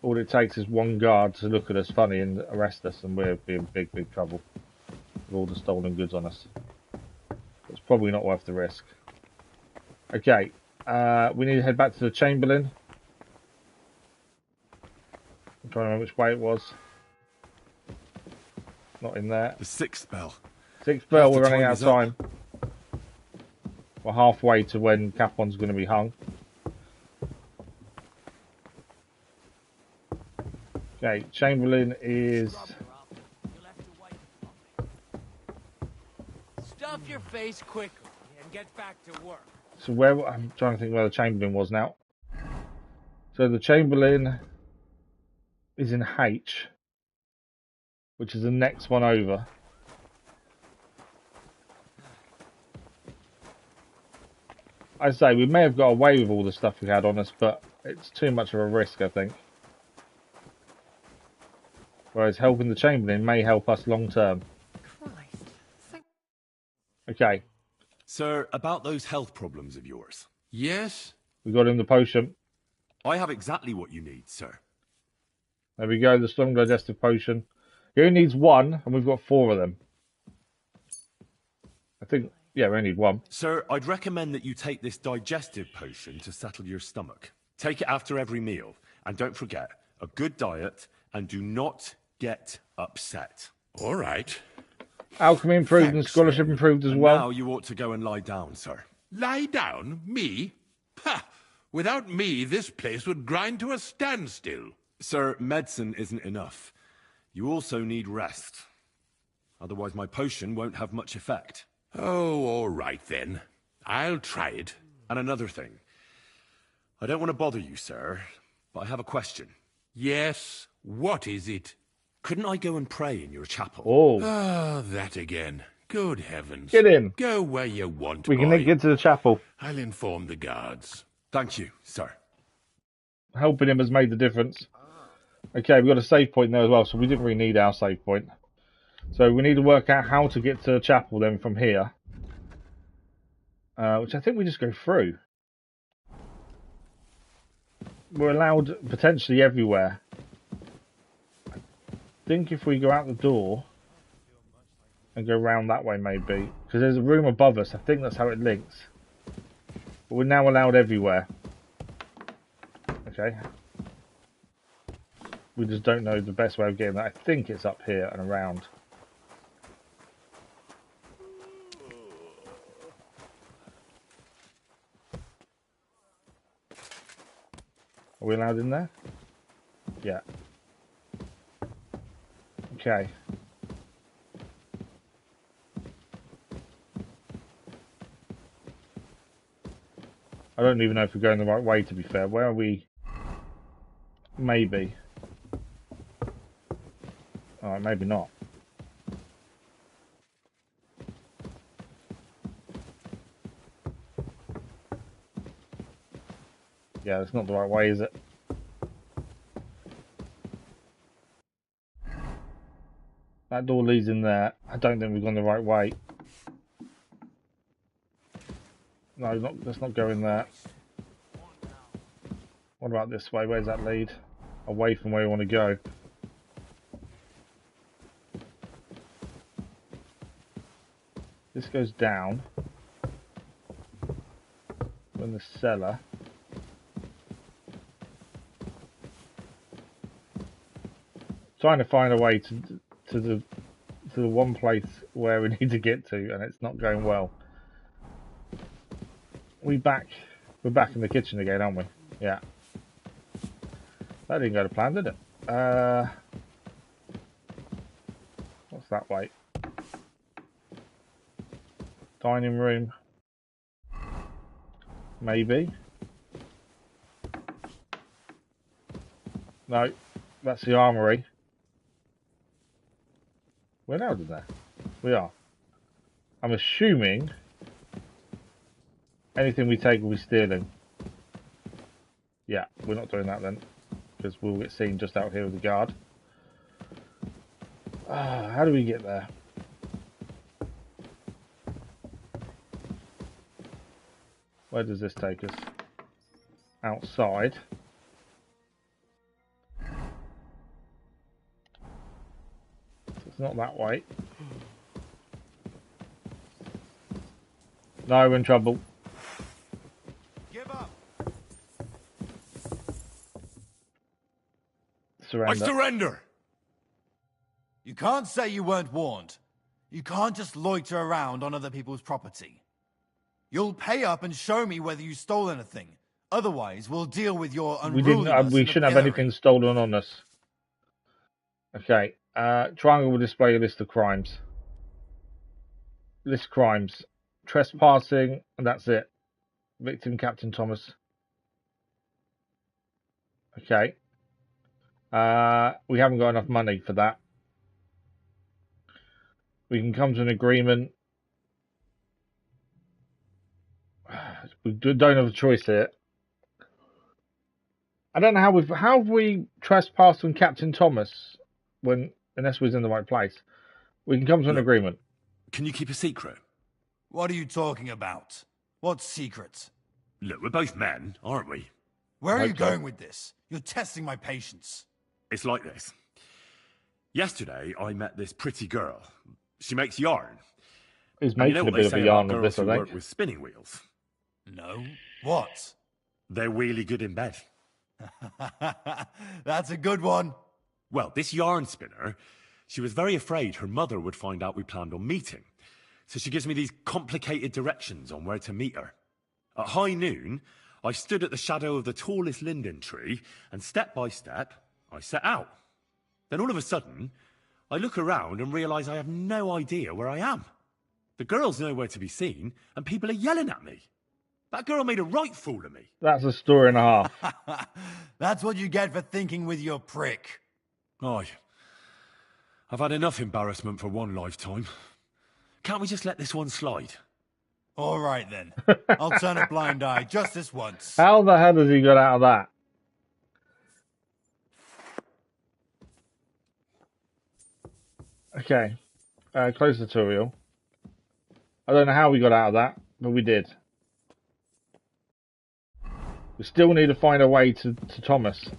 All it takes is one guard to look at us funny and arrest us, and we'll be in big, big trouble with all the stolen goods on us. It's probably not worth the risk. Okay, we need to head back to the Chamberlain. I'm trying to remember which way it was. Not in there. The 6th bell. 6th bell, we're running out of time. We're halfway to when Capon's going to be hung. Okay, Chamberlain is... Stuff your face quickly and get back to work. So where... I'm trying to think where the Chamberlain was now. So the Chamberlain is in H, which is the next one over. I say, we may have got away with all the stuff we had on us, but it's too much of a risk, I think. Whereas helping the Chamberlain may help us long term. Okay. Sir, about those health problems of yours. Yes? We got him the potion. I have exactly what you need, sir. There we go, the strong digestive potion. He only needs one, and we've got 4 of them. I think, yeah, we only need 1. Sir, I'd recommend that you take this digestive potion to settle your stomach. Take it after every meal. And don't forget, a good diet, and do not get upset. All right. Alchemy improved and scholarship improved as well. Now you ought to go and lie down, sir. Lie down? Me? Ha! Without me, this place would grind to a standstill. Sir, medicine isn't enough. You also need rest. Otherwise my potion won't have much effect. Oh, all right then. I'll try it. And another thing. I don't want to bother you, sir, but I have a question. Yes? What is it? Couldn't I go and pray in your chapel? Oh. Ah, that again. Good heavens. Get in. Go where you want, We can then get to the chapel. I'll inform the guards. Thank you, sir. Helping him has made the difference. Okay, we've got a save point there as well, so we didn't really need our save point. So we need to work out how to get to the chapel then from here. Which I think we just go through. We're allowed potentially everywhere. I think if we go out the door and go round that way maybe, because there's a room above us, I think that's how it links. But we're now allowed everywhere. Okay. We just don't know the best way of getting that. I think it's up here and around. Are we allowed in there? Yeah. Okay. I don't even know if we're going the right way, to be fair. Where are we? Maybe. Alright, maybe not. Yeah, that's not the right way, is it? That door leads in there. I don't think we've gone the right way. No, let's not go in there. What about this way? Where's that lead? Away from where we want to go. This goes down. We're in the cellar. Trying to find a way to the one place where we need to get to, and it's not going well. We're back in the kitchen again, aren't we? Yeah. That didn't go to plan, did it? What's that way? Dining room. Maybe. No, that's the armory. We're allowed in there. We are. I'm assuming anything we take will be stealing. Yeah, we're not doing that then, because we'll get seen just out here with the guard. How do we get there? Where does this take us? Outside. It's not that way. No, we're in trouble. Give up. Surrender. I surrender. You can't say you weren't warned. You can't just loiter around on other people's property. You'll pay up and show me whether you stole anything. Otherwise, we'll deal with your unruliness. We shouldn't have anything stolen on us. Okay. Triangle will display a list of crimes. List crimes. Trespassing, and that's it. Victim Captain Thomas. Okay. We haven't got enough money for that. We can come to an agreement. We don't have a choice here. I don't know how have we trespassed on Captain Thomas unless we're in the right place. We can come to an agreement. Can you keep a secret? What are you talking about? What secret? Look, we're both men, aren't we? Where are you going with this? You're testing my patience. It's like this. Yesterday, I met this pretty girl. She makes yarn. He's making a bit of a yarn of this, I think. Work with spinning wheels. No. What? They're really good in bed. That's a good one. Well, this yarn spinner, she was very afraid her mother would find out we planned on meeting. So she gives me these complicated directions on where to meet her. At high noon, I stood at the shadow of the tallest linden tree, and step by step, I set out. Then all of a sudden, I look around and realise I have no idea where I am. The girl's nowhere to be seen, and people are yelling at me. That girl made a right fool of me. That's a story and a half. That's what you get for thinking with your prick. Aye. I've had enough embarrassment for one lifetime. Can't we just let this one slide? All right, then. I'll turn a blind eye just this once. How the hell has he got out of that? Okay. Close tutorial. I don't know how we got out of that, but we did. We still need to find a way to Thomas.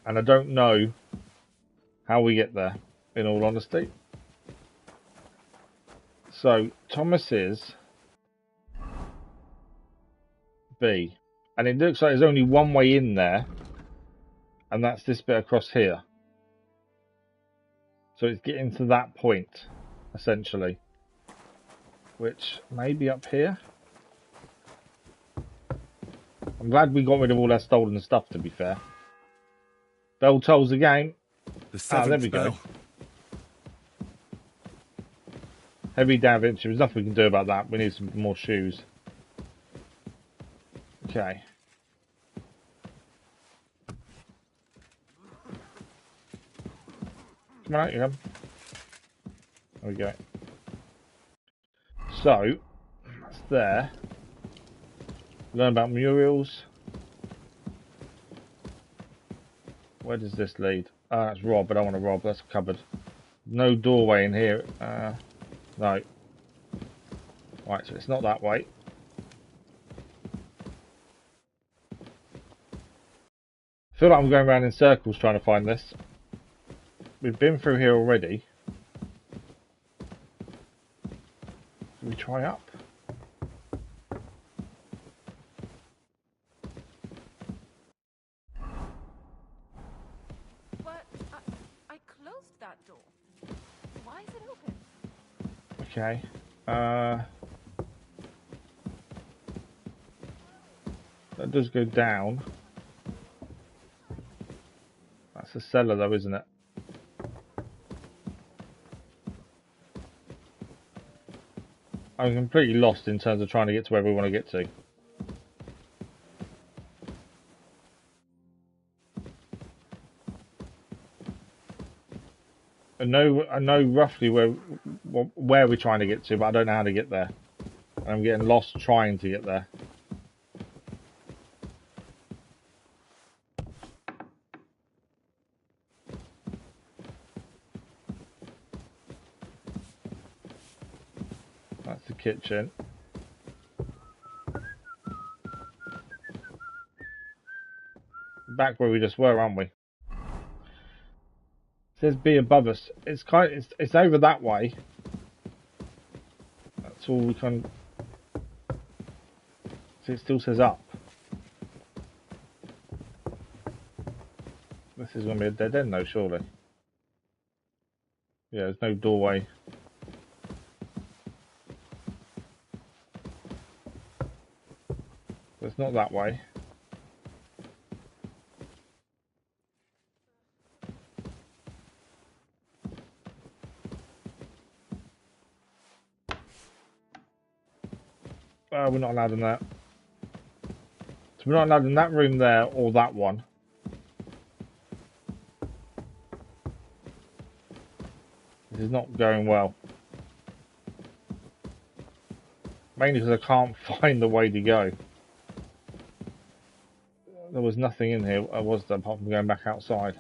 And I don't know how we get there, in all honesty. So, Thomas is B. And it looks like there's only one way in there. And that's this bit across here. So it's getting to that point, essentially. Which may be up here. I'm glad we got rid of all that stolen stuff, to be fair. Bell tolls the game. There we go. Heavy damage. There's nothing we can do about that. We need some more shoes. Okay. Come on, you come. There we go. So, that's there. Learn about murals. Where does this lead? Ah, that's rob. I don't want to rob. That's a cupboard. No doorway in here. No. Right, so it's not that way. I feel like I'm going around in circles trying to find this. We've been through here already. Can we try up? What? I closed that door. Why is it open? Okay. That does go down. That's a cellar though, isn't it? I'm completely lost in terms of trying to get to where we want to get to. I know roughly where we're trying to get to, but I don't know how to get there. I'm getting lost trying to get there. That's the kitchen. back where we just were, aren't we? It says be above us. It's it's over that way. That's all we can. So it still says up. This is going to be a dead end though, surely. Yeah, there's no doorway. It's not that way. We're not allowed in that. So we're not allowed in that room there or that one. This is not going well. Mainly because I can't find the way to go. There was nothing in here, was there, apart from going back outside.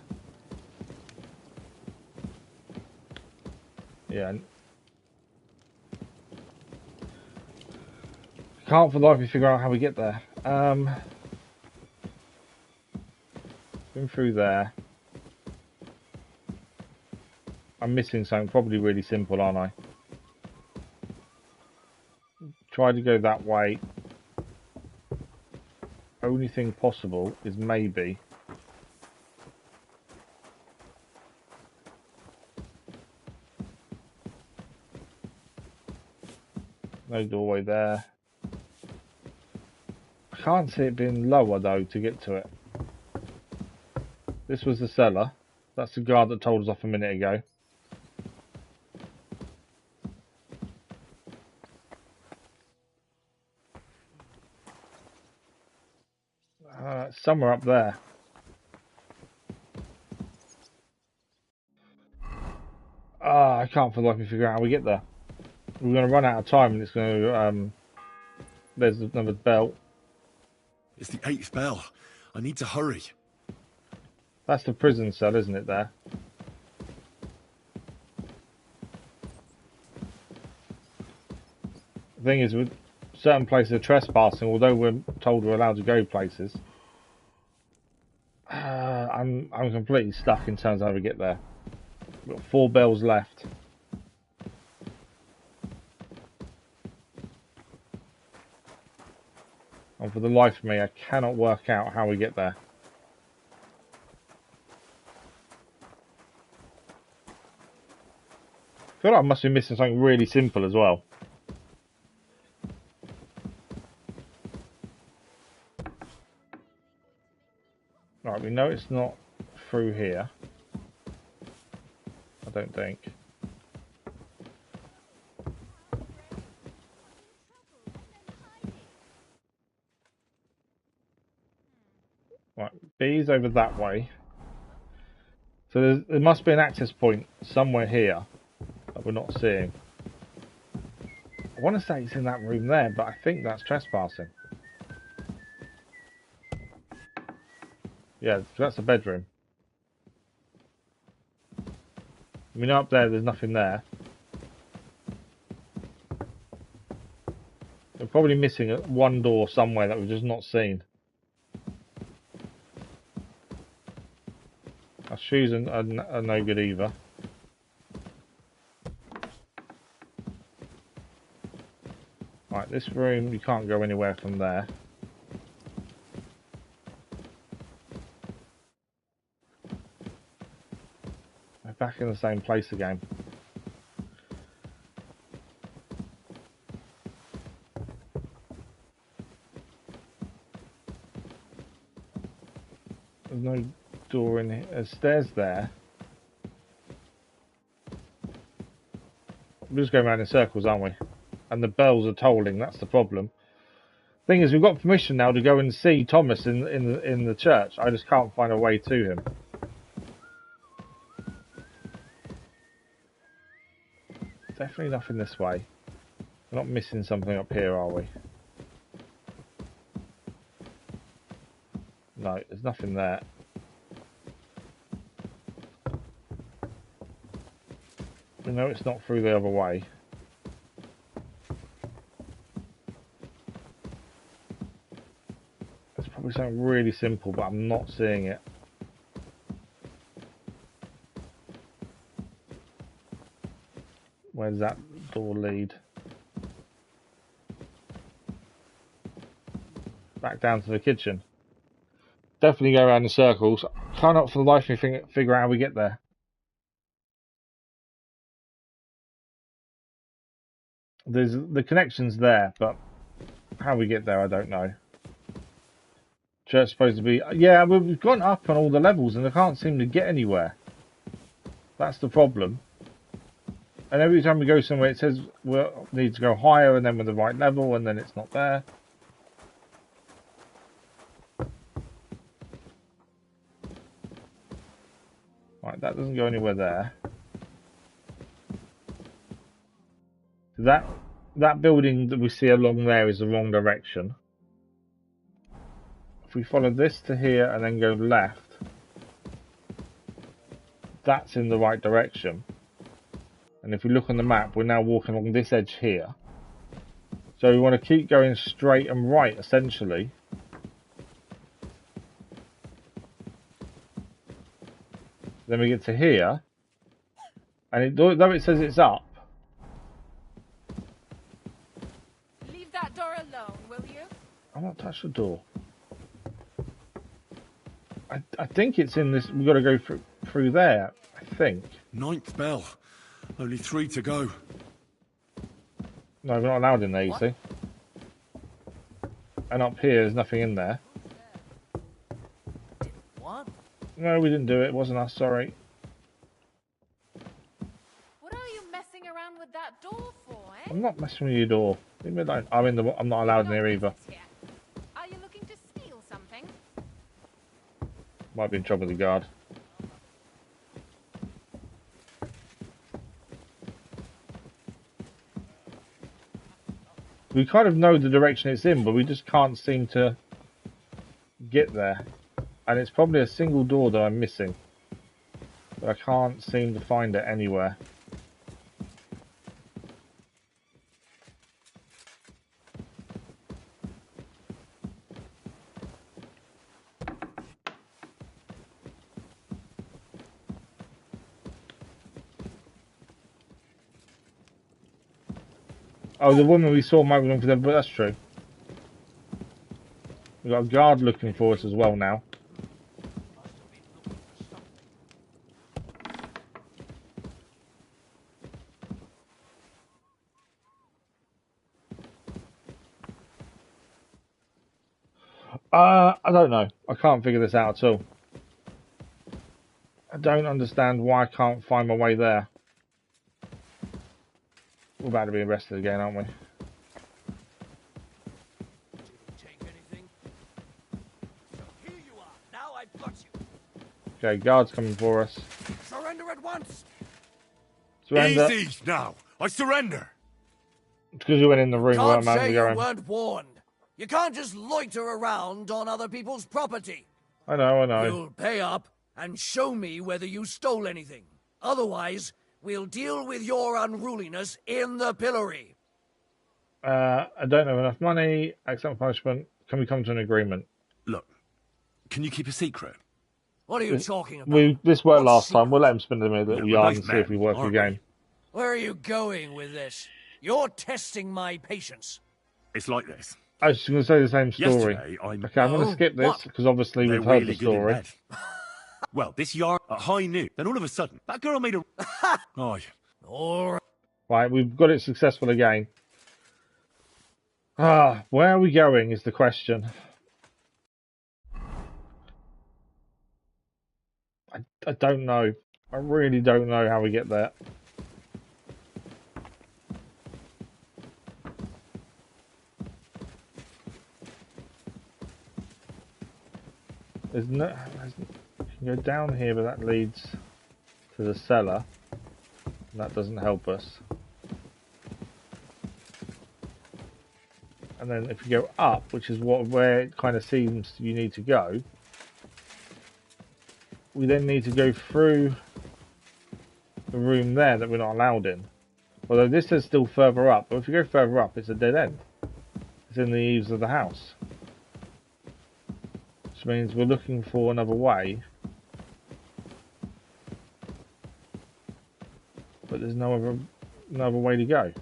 Yeah. Can't for the life of me figure out how we get there. Been through there. I'm missing something, probably really simple, aren't I? Try to go that way. Only thing possible is maybe no doorway there. I can't see it being lower though to get to it. This was the cellar. That's the guard that told us off a minute ago. Somewhere up there. I can't for the life of me figure out how we get there. We're going to run out of time and it's going to... there's another bell. It's the 8th bell. I need to hurry. That's the prison cell, isn't it, there? The thing is, with certain places are trespassing, although we're told we're allowed to go places. I'm completely stuck in terms of how to get there. We've got 4 bells left. And for the life of me, I cannot work out how we get there. I feel like I must be missing something really simple as well. Right, we know it's not through here. I don't think. Right, B's over that way. So there must be an access point somewhere here that we're not seeing. I want to say it's in that room there, but I think that's trespassing. Yeah, that's a bedroom. We know up there there's nothing there. We're probably missing one door somewhere that we've just not seen. Our shoes are no good either. Right, this room, you can't go anywhere from there. We're back in the same place again. There's no door in here. There's stairs there. We're just going around in circles, aren't we? And the bells are tolling, that's the problem. Thing is, we've got permission now to go and see Thomas in the church. I just can't find a way to him. Definitely nothing this way. We're not missing something up here, are we? No, there's nothing there. We know it's not through the other way. There's Probably something really simple, but I'm not seeing it. Where does that door lead? Back down to the kitchen. Definitely go around in circles. Cannot for the life of me figure out how we get there. There's the connection's there, but how we get there, I don't know. Church supposed to be... Yeah, we've gone up on all the levels and I can't seem to get anywhere. That's the problem. And every time we go somewhere, it says we need to go higher and then with the right level, and then it's not there. Right, that doesn't go anywhere there. That building that we see along there is the wrong direction. If we follow this to here and then go left, that's in the right direction. And if we look on the map, we're now walking along this edge here. So we want to keep going straight and right, essentially. Then we get to here, and though it says it's up. Leave that door alone, will you? I'll not touch the door. I think it's in this. We've got to go through there. I think. 9th bell. Only 3 to go. No, we're not allowed in there. You see. And up here, there's nothing in there. What? No, we didn't do it. It wasn't us. Sorry. What are you messing around with that door for, eh? I'm not messing with your door. Leave me alone. I'm not allowed in here either. Are you looking to steal something? Might be in trouble with the guard. We kind of know the direction it's in, but we just can't seem to get there. And it's probably a single door that I'm missing. But I can't seem to find it anywhere. Oh, the woman we saw might be looking for them, but that's true. We've got a guard looking for us as well now. I don't know. I can't figure this out at all. I don't understand why I can't find my way there. We're about to be arrested again, aren't we? Okay, guards coming for us. Surrender at once. Surrender. Easy now. I surrender. It's because you went in the room where Can't man say was you going. weren't warned. You can't just loiter around on other people's property. I know. You'll pay up and show me whether you stole anything. Otherwise, we'll deal with your unruliness in the pillory. I don't have enough money. Accept punishment. Can we come to an agreement? Look, can you keep a secret? What are you talking about? This worked last time. We'll let him spin them in a little yard and see if we work aren't again. Where are you going with this? You're testing my patience. It's like this. I was just going to say the same story. Yesterday, Okay, I'm going to skip this because obviously They're we've heard really the good in story. bed. Well, this yard at high noon. Then all of a sudden, that girl made a... Oh, all right. Right, we've got it successful again. Where are we going is the question. I don't know. I really don't know how we get there. You can go down here, but that leads to the cellar. And that doesn't help us. And then if you go up, which is where it kind of seems you need to go, we then need to go through the room there that we're not allowed in. Although this is still further up, but if you go further up, it's a dead end. It's in the eaves of the house. Which means we're looking for another way. But there's no other way to go.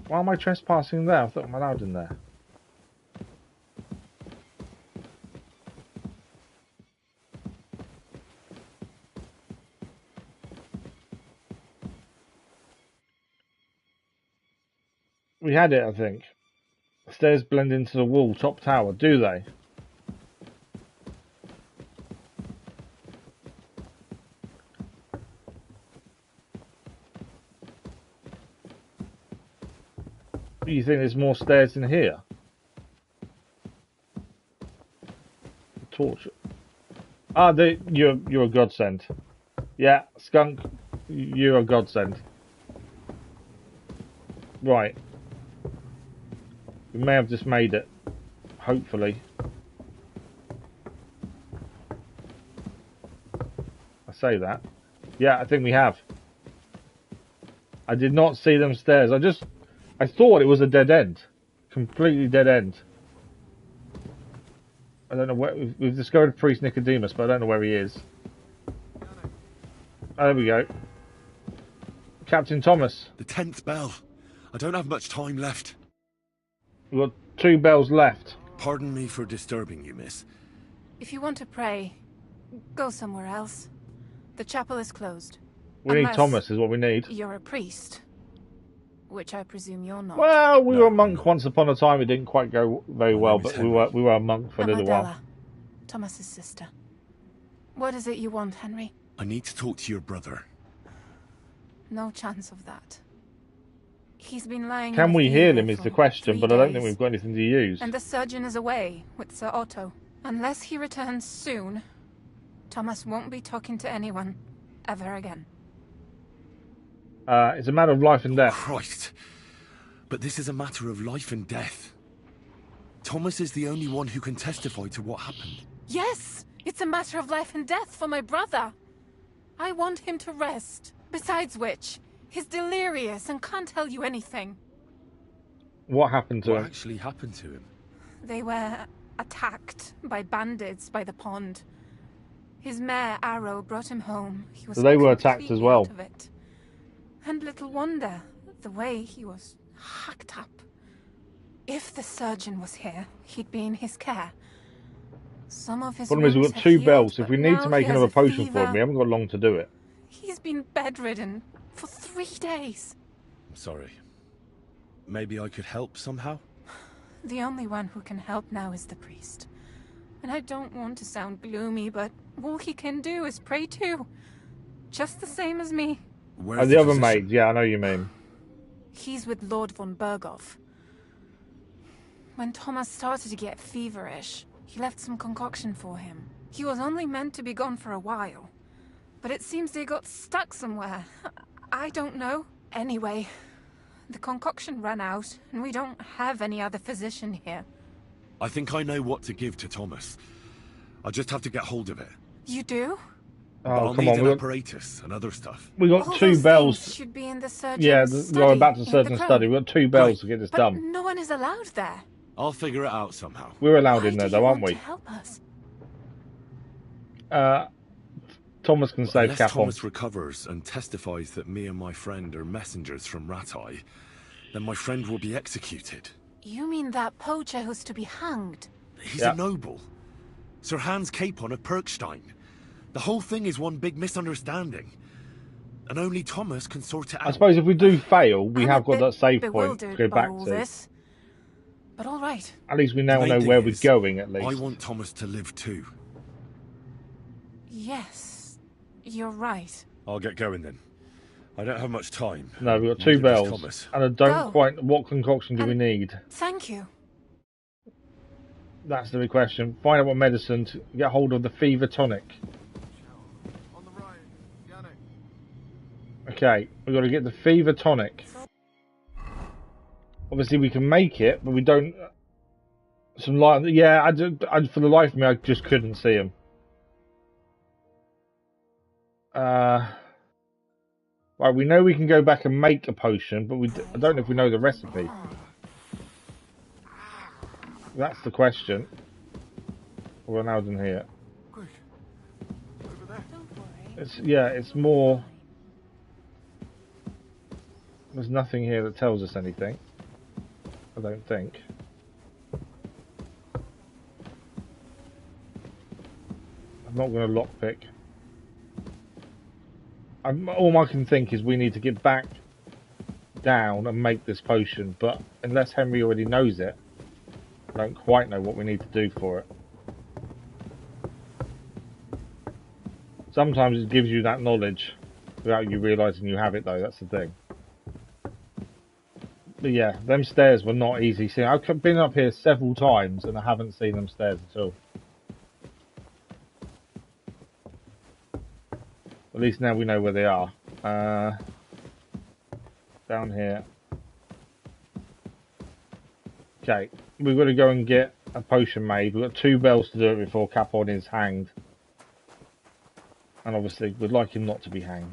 Why am I trespassing there? I thought I'm allowed in there. We had it, I think. Stairs blend into the wall, top tower, do they? You think there's more stairs in here? Torch. Ah, you're a godsend. Yeah, skunk, you're a godsend. Right. We may have just made it. Hopefully. I say that. Yeah, I think we have. I did not see them stairs. I thought it was a dead end. Completely dead end. I don't know where... We've discovered Priest Nicodemus, but I don't know where he is. Oh, there we go. Captain Thomas. The 10th bell. I don't have much time left. We've got 2 bells left. Pardon me for disturbing you, miss. If you want to pray, go somewhere else. The chapel is closed. We need Thomas, is what we need. You're a priest. Which I presume you're not. Well, we were a monk once upon a time. It didn't quite go very well, but we were a monk for a little while. Thomas's sister. What is it you want, Henry? I need to talk to your brother. No chance of that. He's been lying. Can we heal him is the question, 3 but I don't think days. we've got anything to use. And the surgeon is away with Sir Otto. Unless he returns soon, Thomas won't be talking to anyone ever again. It's a matter of life and death. Christ. But this is a matter of life and death. Thomas is the only one who can testify to what happened. Yes! It's a matter of life and death for my brother. I want him to rest. Besides which, he's delirious and can't tell you anything. What happened to him? What actually happened to him? They were attacked by bandits by the pond. His mare, Arrow, brought him home. He was So they were attacked as completely well. out of it. And little wonder, the way he was hacked up. If the surgeon was here, he'd be in his care. Some of his Problem is, we've wounds got have 2 healed, bells. If but we need now to make he has another a potion for fever. him, we haven't got long to do it. He's been bedridden for 3 days. I'm sorry. Maybe I could help somehow? The only one who can help now is the priest. And I don't want to sound gloomy, but all he can do is pray too. Just the same as me. Where's the other mate? Yeah, I know you mean. He's with Lord von Berghoff. When Thomas started to get feverish, he left some concoction for him. He was only meant to be gone for a while. But it seems they got stuck somewhere. I don't know. Anyway, the concoction ran out, and we don't have any other physician here. I think I know what to give to Thomas. I just have to get hold of it. You do? But I'll come need on, an we apparatus and other stuff. We got All 2 those bells. things should be in the surgeon's Yeah, study, we're about to in surgeon the study. We've got 2 bells to get this But done. no one is allowed there. I'll figure it out somehow. We're allowed Why in there, do you though, aren't want we? to help us? Thomas can save Unless Capon. Thomas recovers and testifies that me and my friend are messengers from Ratai, then my friend will be executed. You mean that poacher who's to be hanged? He's a noble. Sir Hans Capon of Perkstein. The whole thing is one big misunderstanding. And only Thomas can sort it out. I suppose if we do fail, we I'm have a got bit that save point to bewildered go by back all to. this. But all right. At least we now The main know thing where we're is, going, at least. I want Thomas to live too. Yes, you're right. I'll get going then. I don't have much time. No, we've got Neither 2 does bells. Thomas. And I don't Go. quite... What concoction do we need? Thank you. That's the big question. Find out what medicine to get hold of the fever tonic. Okay, we've got to get the fever tonic. Obviously, we can make it, but we don't... Some light... Yeah, for the life of me, I just couldn't see him. Right, we know we can go back and make a potion, but I don't know if we know the recipe. That's the question. Or an out in here. Quick. Over there. It's more. There's nothing here that tells us anything. I don't think. I'm not going to lockpick. All I can think is we need to get back down and make this potion, but unless Henry already knows it, I don't quite know what we need to do for it. Sometimes it gives you that knowledge without you realising you have it, though. That's the thing. But yeah, them stairs were not easy seeing. I've been up here several times and I haven't seen them stairs at all. At least now we know where they are. Down here. Okay, we've got to go and get a potion made. We've got 2 bells to do it before Capon is hanged. And obviously, we'd like him not to be hanged.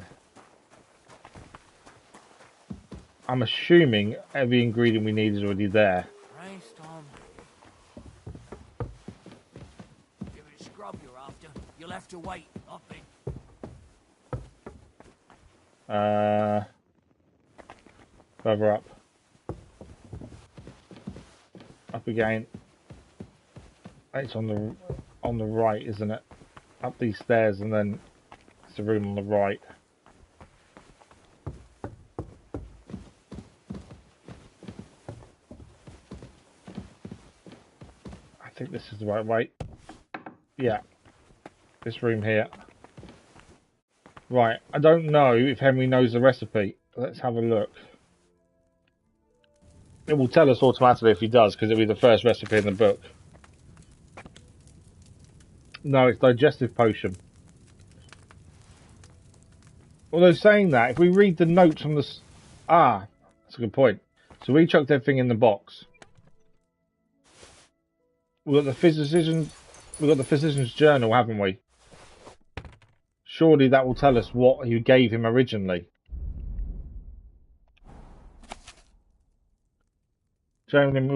I'm assuming every ingredient we need is already there. Christ, Tom. If it's scrub you're after, you'll have to wait, not me. Further up. Up again. It's on the right, isn't it? Up these stairs and then it's the room on the right. I think this is the right way. Yeah. This room here. Right, I don't know if Henry knows the recipe. Let's have a look. It will tell us automatically if he does, because it'll be the first recipe in the book. No, it's digestive potion. Although saying that, if we read the notes from the... Ah, that's a good point. So we chucked everything in the box. We've got the physician's journal, haven't we? Surely that will tell us what he gave him originally. Showing him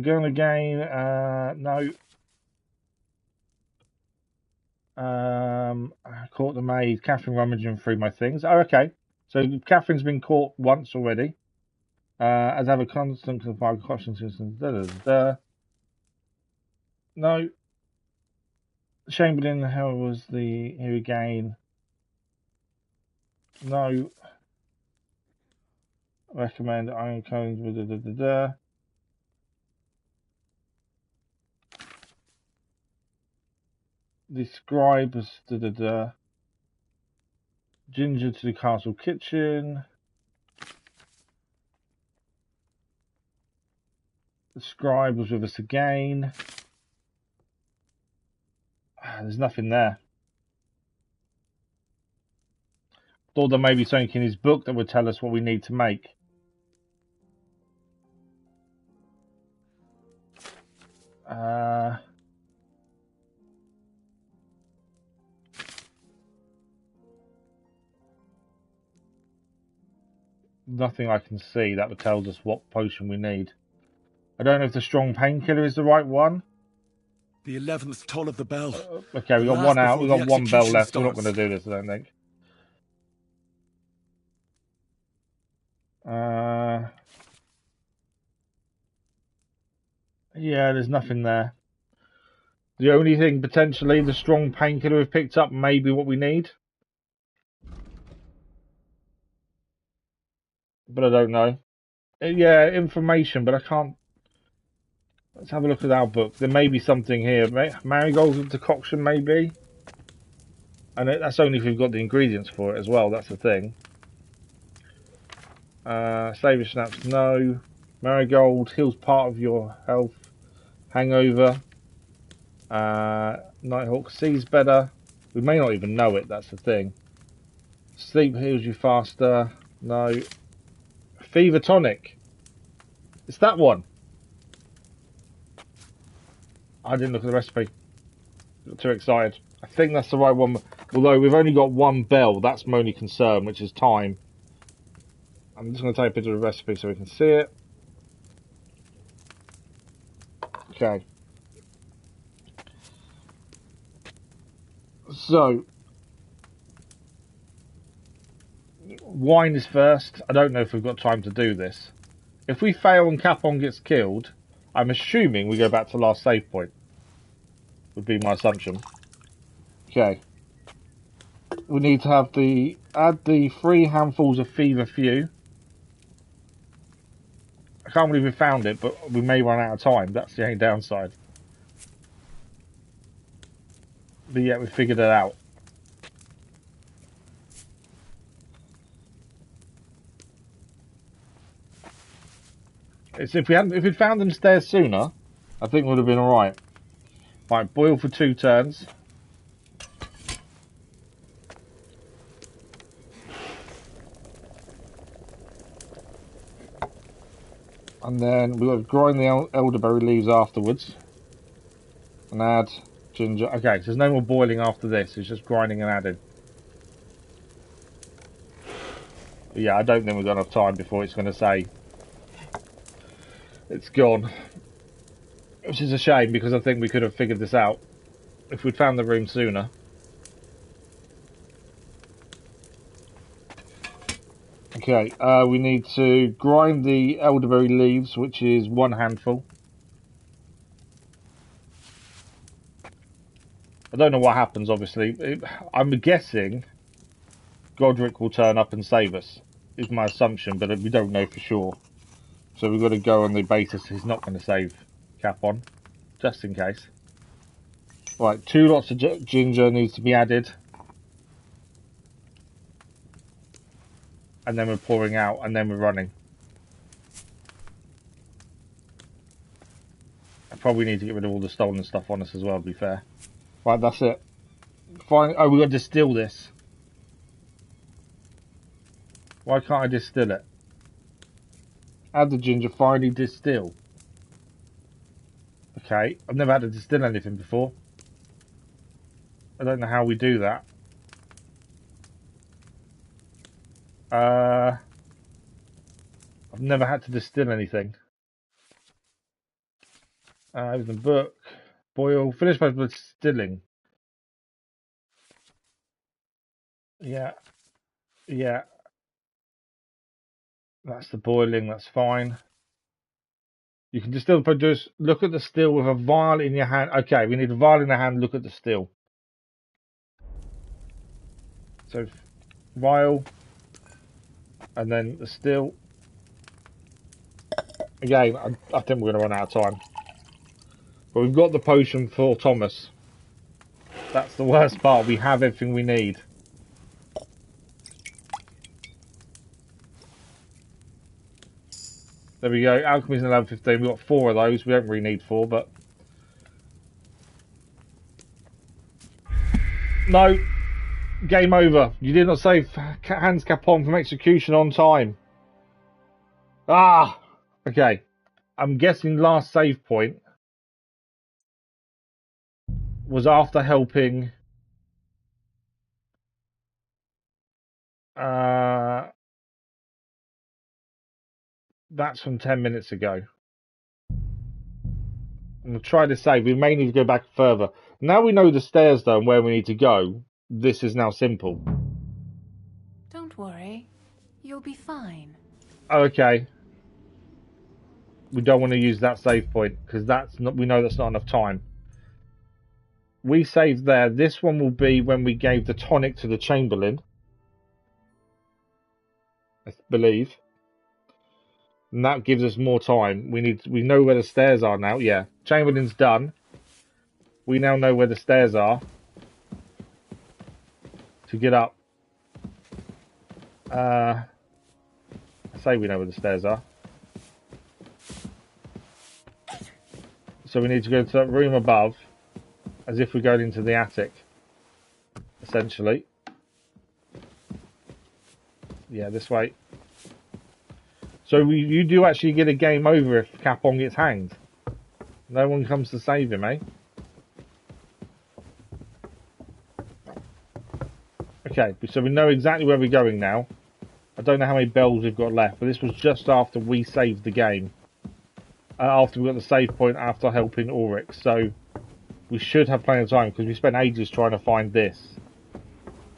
going again. No. I caught the maid. Catherine rummaging through my things. Oh, okay. So Catherine's been caught once already. As I have a constant caution system. No. Chamberlain, how was the here again? No. Recommend iron cones. Describe as ginger to the castle kitchen. The scribe was with us again. There's nothing there. Thought there may be something in his book that would tell us what we need to make. Nothing I can see that would tell us what potion we need. I don't know if the strong painkiller is the right one. The 11th toll of the bell. Okay, we got one out. We got one bell left. We're not going to do this, I don't think. Yeah, there's nothing there. The only thing potentially the strong painkiller we've picked up may be what we need. But I don't know. Yeah, information, but I can't. Let's have a look at our book. There may be something here. Marigold decoction, maybe. And that's only if we've got the ingredients for it as well. That's the thing. Saviour snaps, no. Marigold heals part of your health. Hangover. Nighthawk sees better. We may not even know it. That's the thing. Sleep heals you faster. No. Fever tonic. It's that one. I didn't look at the recipe. Got too excited. I think that's the right one. Although we've only got one bell. That's my only concern, which is time. I'm just going to take a picture of the recipe so we can see it. Okay. So, wine is first. I don't know if we've got time to do this. If we fail and Capon gets killed, I'm assuming we go back to last save point. Would be my assumption. Okay. We need to have add the 3 handfuls of fever few. I can't believe we found it, but we may run out of time. That's the only downside. But yeah, we figured it out. It's if we'd found them stairs sooner, I think we would have been alright. Right, boil for 2 turns. And then we've got to grind the elderberry leaves afterwards. And add ginger. Okay, so there's no more boiling after this. It's just grinding and adding. But yeah, I don't think we've got enough time before it's going to say it's gone. Which is a shame, because I think we could have figured this out if we'd found the room sooner. Okay, we need to grind the elderberry leaves, which is 1 handful. I don't know what happens, obviously. I'm guessing Godric will turn up and save us, is my assumption, but we don't know for sure. So we've got to go on the basis he's not going to save Capon, just in case. Right, 2 lots of ginger needs to be added. And then we're pouring out, and then we're running. I probably need to get rid of all the stolen stuff on us as well, to be fair. Right, that's it. Fine. Oh, we've got to distill this. Why can't I distill it? Add the ginger, finally distill. Okay, I've never had to distill anything before. I don't know how we do that. I've never had to distill anything. Open the book. Boil. Finish by distilling. Yeah. Yeah. That's the boiling, that's fine. You can distill, produce. Look at the still with a vial in your hand. Okay, we need a vial in the hand, look at the still. So, vial. And then the still. Again, I think we're going to run out of time. But we've got the potion for Thomas. That's the worst part. We have everything we need. There we go. Alchemy's in level 15. We've got 4 of those. We don't really need 4, but... No. Game over. You did not save Hans Capon from execution on time. Ah! Okay. I'm guessing last save point was after helping... That's from 10 minutes ago. I'm going to try to save. We may need to go back further. Now we know the stairs, though, and where we need to go. This is now simple. Don't worry. You'll be fine. Oh, okay. We don't want to use that save point, because that's not. We know that's not enough time. We saved there. This one will be when we gave the tonic to the Chamberlain. I believe. And that gives us more time. We know where the stairs are now. Yeah. Chamberlain's done. We now know where the stairs are. To get up. I say we know where the stairs are. So we need to go to that room above. As if we're going into the attic. Essentially. Yeah, this way. So you do actually get a game over if Capon gets hanged. No one comes to save him, eh? Okay, so we know exactly where we're going now. I don't know how many bells we've got left, but this was just after we saved the game. After we got the save point after helping Ulrich, so... we should have plenty of time because we spent ages trying to find this.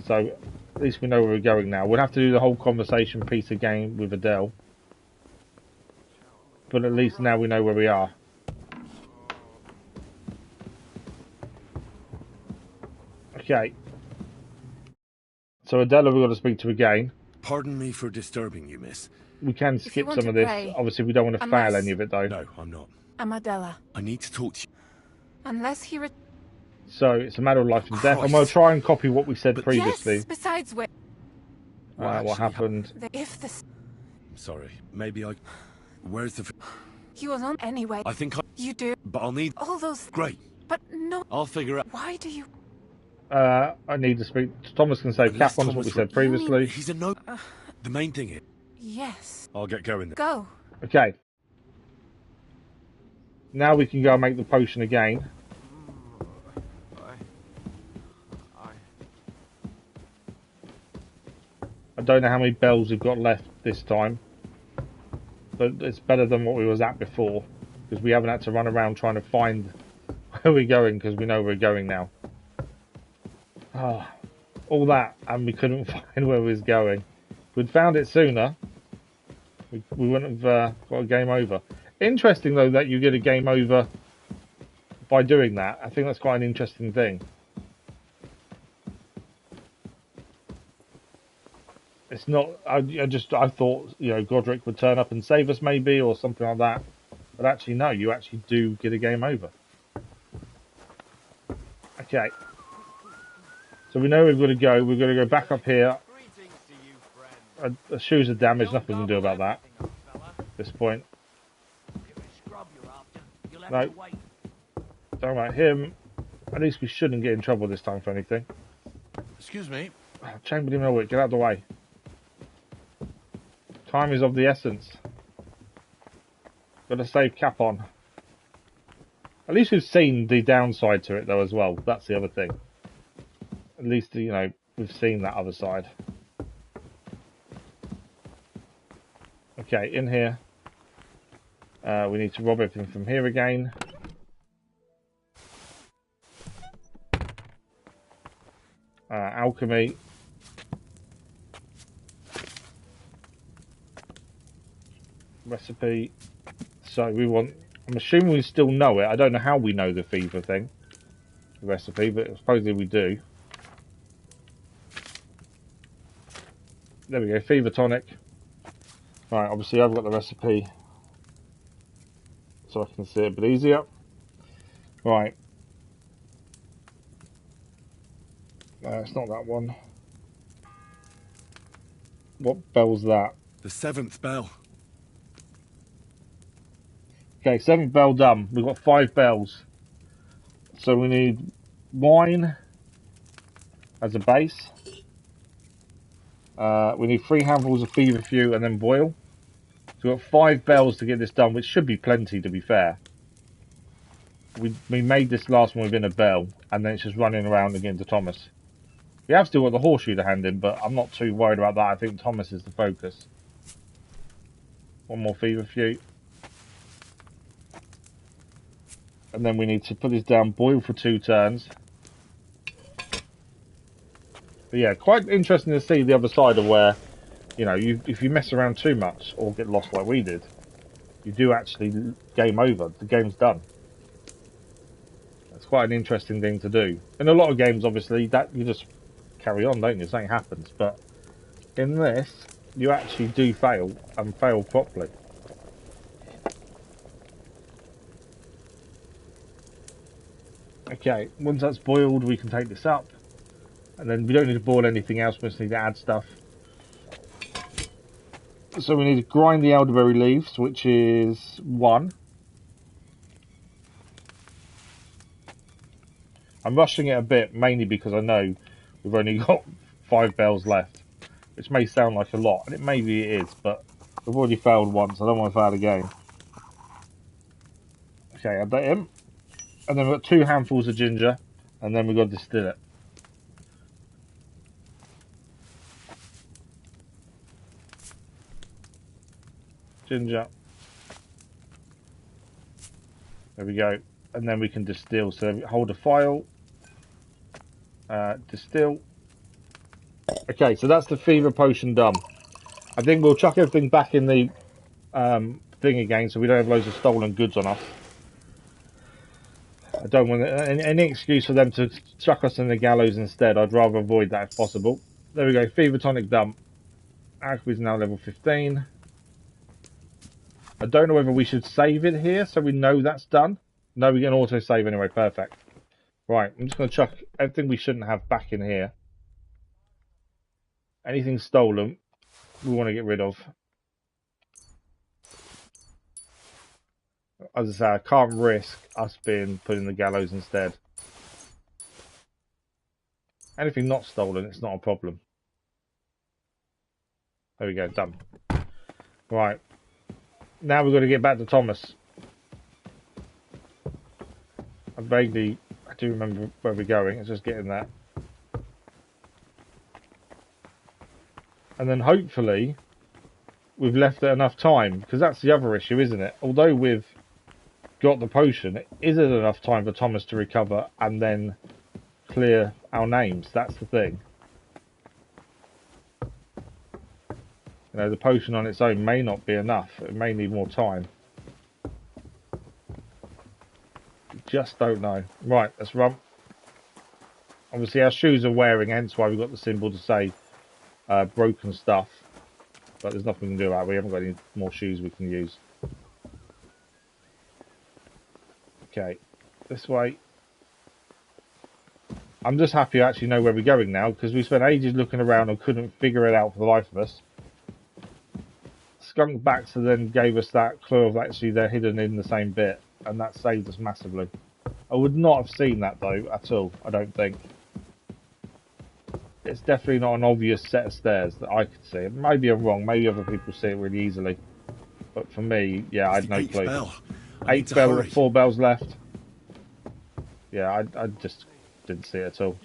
So at least we know where we're going now. We'll have to do the whole conversation piece again with Adele. But at least now we know where we are. Okay. So Adela we've got to speak to again. Pardon me for disturbing you, miss. We can skip some of this. Obviously we don't want to fail any of it though. No, I'm not. I'm Adela. I need to talk to you. Unless he So it's a matter of life and death. I'm going to try and copy what we said previously. Yes, besides where... what happened? If the... Sorry, maybe I... Where's the... He was on anyway. I think I... You do. But I'll need... All those... Great. But no... I'll figure out... Why do you... I need to speak... Thomas can save Capon, what we said previously. He's a no... The main thing is... Yes. I'll get going then. Go. Okay. Now we can go and make the potion again. I don't know how many bells we've got left this time. But it's better than what we was at before. Because we haven't had to run around trying to find where we're going because we know we're going now. Oh, all that and we couldn't find where we was going. If we'd found it sooner, we wouldn't have got a game over. Interesting though that you get a game over by doing that. I think that's quite an interesting thing. It's not. I thought Godric would turn up and save us maybe or something like that, but actually no. You actually do get a game over. Okay. So we know we've got to go. We've got to go back up here. The shoes are damaged. Nothing we can do about that at this point. No. Don't worry about him. At least we shouldn't get in trouble this time for anything. Excuse me. Oh, Chamberlain Milwick, get out of the way. Time is of the essence. Got to save Capon. At least we've seen the downside to it though as well. That's the other thing. At least, we've seen that other side. Okay, in here. We need to rob everything from here again. Alchemy. Recipe. So we want... I'm assuming we still know it. I don't know how we know the fever thing. The recipe, but supposedly we do. There we go, fever tonic. Right, obviously I've got the recipe. So I can see it a bit easier. Right. It's not that one. What bell's that? The 7th bell. Okay, 7th bell done. We've got 5 bells. So we need wine as a base. We need 3 handfuls of feverfew and then boil. So we've got 5 bells to get this done, which should be plenty to be fair. We made this last one within a bell, and then it's just running around again to Thomas. We have still got the horseshoe to hand in, but I'm not too worried about that. I think Thomas is the focus. 1 more feverfew. And then we need to put this down, boil for 2 turns. But yeah, quite interesting to see the other side of where, if you mess around too much or get lost like we did, you do actually game over. The game's done. That's quite an interesting thing to do. In a lot of games, obviously, that you just carry on, don't you? Something happens. But in this, you actually do fail and fail properly. Okay, once that's boiled, we can take this up. And then we don't need to boil anything else, we just need to add stuff. So we need to grind the elderberry leaves, which is 1. I'm rushing it a bit, mainly because I know we've only got 5 bells left. Which may sound like a lot, and maybe it is, but we've already failed once, I don't want to fail again. Okay, add that in. And then we've got 2 handfuls of ginger, and then we've got to distill it. Ginger. There we go. and then we can distill. So hold a file, distill. Okay, so that's the fever potion done. I think we'll chuck everything back in the thing again, so we don't have loads of stolen goods on us. I don't want any excuse for them to chuck us in the gallows instead. I'd rather avoid that if possible. There we go, fever tonic done. Alchemy's now level 15. I don't know whether we should save it here so we know that's done. No, we can auto save anyway, perfect. Right, I'm just going to chuck everything we shouldn't have back in here. Anything stolen, we want to get rid of. As I say, I can't risk us being put in the gallows instead. Anything not stolen, it's not a problem. There we go, done. Right. Now we've got to get back to Thomas. I do remember where we're going. It's just getting that. And then hopefully we've left it enough time, because that's the other issue, isn't it? Although we've got the potion, is it enough time for Thomas to recover and then clear our names? That's the thing. You know, the potion on its own may not be enough. It may need more time. Just don't know. Right, let's run. Obviously our shoes are wearing, hence why we've got the symbol to say broken stuff. But there's nothing we can do about it. We haven't got any more shoes we can use. Okay, this way. I'm just happy I actually know where we're going now, because we spent ages looking around and couldn't figure it out for the life of us. Skunk Backs then gave us that clue of actually they're hidden in the same bit, and that saved us massively. I would not have seen that though at all, I don't think. It's definitely not an obvious set of stairs that I could see. Maybe I'm wrong, maybe other people see it really easily. But for me, yeah, I had no clue. Bell. 8 bells, 4 bells left. Yeah, I just didn't see it at all.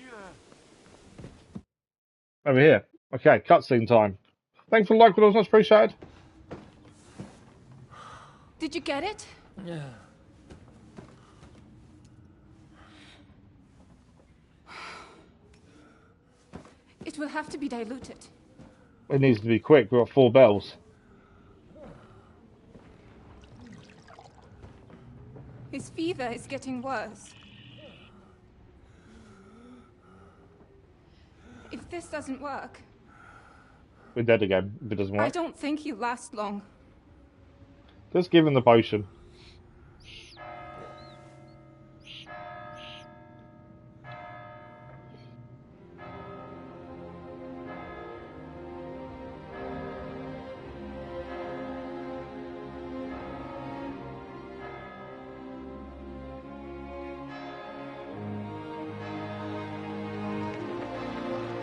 Over here. Okay, cutscene time. Thanks for the like, but it was much appreciated. Did you get it? Yeah. It will have to be diluted. It needs to be quick, we've got 4 bells. His fever is getting worse. If this doesn't work... We're dead again, if it doesn't work. I don't think he'll last long. Just give him the potion.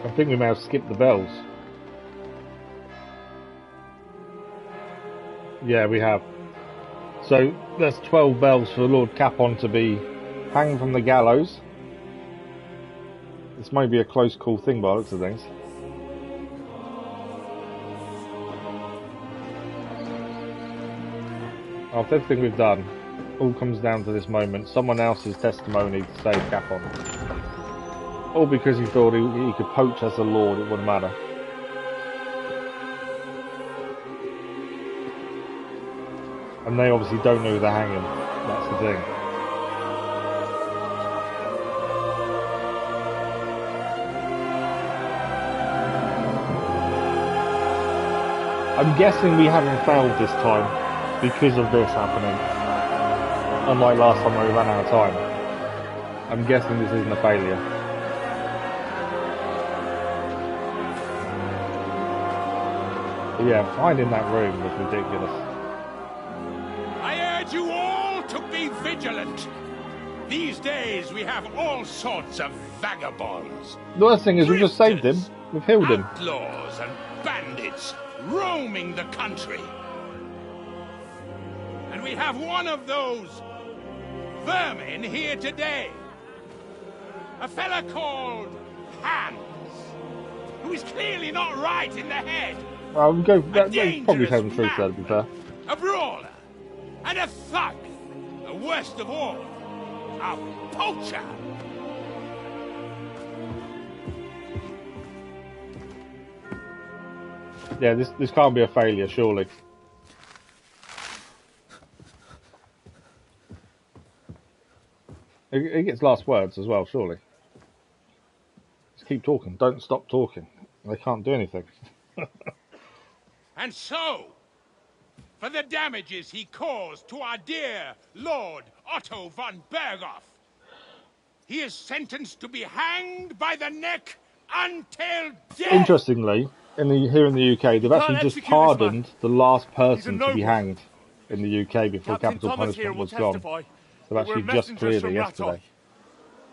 I think we may have skipped the bells. Yeah, we have. So there's 12 bells for Lord Capon to be hanged from the gallows. This may be a close call thing by the looks of things. After everything we've done, all comes down to this moment. Someone else's testimony to save Capon. All because he thought he could poach as a lord, it wouldn't matter. And they obviously don't know who they're hanging. That's the thing. I'm guessing we haven't failed this time because of this happening. Unlike last time where we ran out of time. I'm guessing this isn't a failure. But yeah, finding that room was ridiculous. I urge you all to be vigilant. These days we have all sorts of vagabonds. The worst thing is we just saved him. We've healed him. Outlaws and bandits roaming the country. And we have one of those vermin here today. A fella called Hans, who is clearly not right in the head. We'll go. That's probably telling the truth there, to be fair. A brawler and a thug. The worst of all, A poacher! Yeah, this can't be a failure, surely. He gets last words as well, surely. Just keep talking. Don't stop talking. They can't do anything. And so, for the damages he caused to our dear Lord Otto von Berghoff, he is sentenced to be hanged by the neck until death! Interestingly, here in the UK, they've actually just pardoned the last person to be hanged in the UK before capital punishment was gone. They've actually just cleared it yesterday.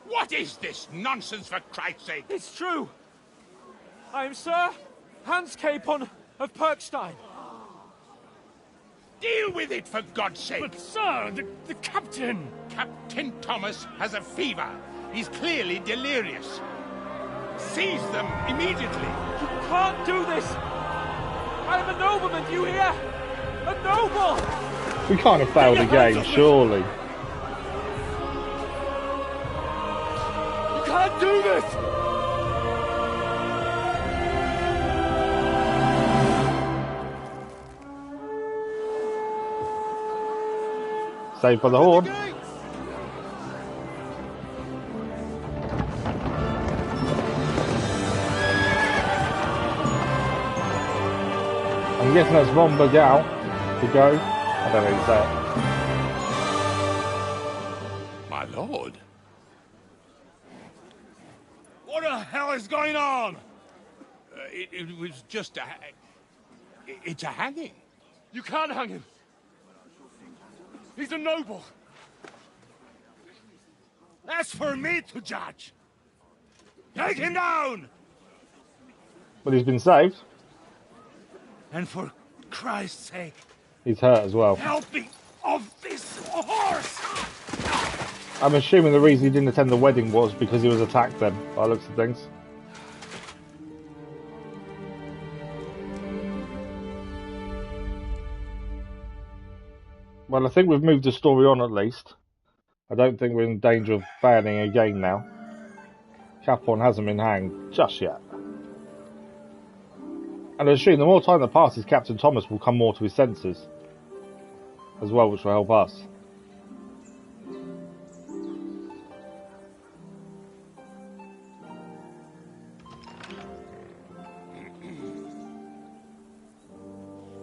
What is this nonsense, for Christ's sake? It's true. I am Sir Hans Capon of Perkstein. Deal with it, for God's sake! But, sir, the captain... Captain Thomas has a fever. He's clearly delirious. Seize them immediately. You can't do this. I am a nobleman, do you hear? A noble! We can't have failed the game, surely. You can't do this! Save for the horde. I'm guessing that's Von Bergau to go. I don't know how you say it. My lord. What the hell is going on? It was just it's a hanging. You can't hang him. He's a noble. That's for me to judge. Take him down! But he's been saved. And for Christ's sake, he's hurt as well. Help me off this horse! I'm assuming the reason he didn't attend the wedding was because he was attacked then, by the looks of things. Well, I think we've moved the story on at least. I don't think we're in danger of failing again now. Capon hasn't been hanged just yet. And I assume the more time that passes, Captain Thomas will come more to his senses as well, which will help us.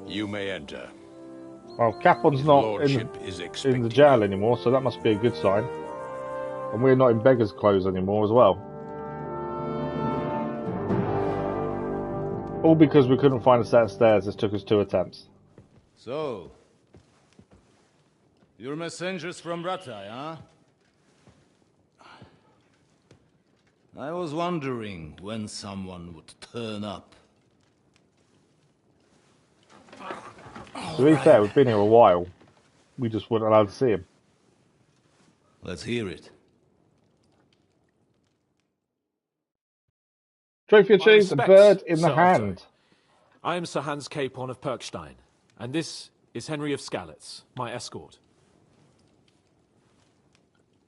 You may enter. Well, Capon's not in the jail anymore, so that must be a good sign. And we're not in beggar's clothes anymore as well. All because we couldn't find a set of stairs. This took us 2 attempts. So, you're messengers from Ratai, huh? I was wondering when someone would turn up. To be fair, we've been here a while. We just weren't allowed to see him. Let's hear it. Trophy achieved, a bird in the hand. I am Sir Hans Capon of Perkstein, and this is Henry of Skalitz, my escort.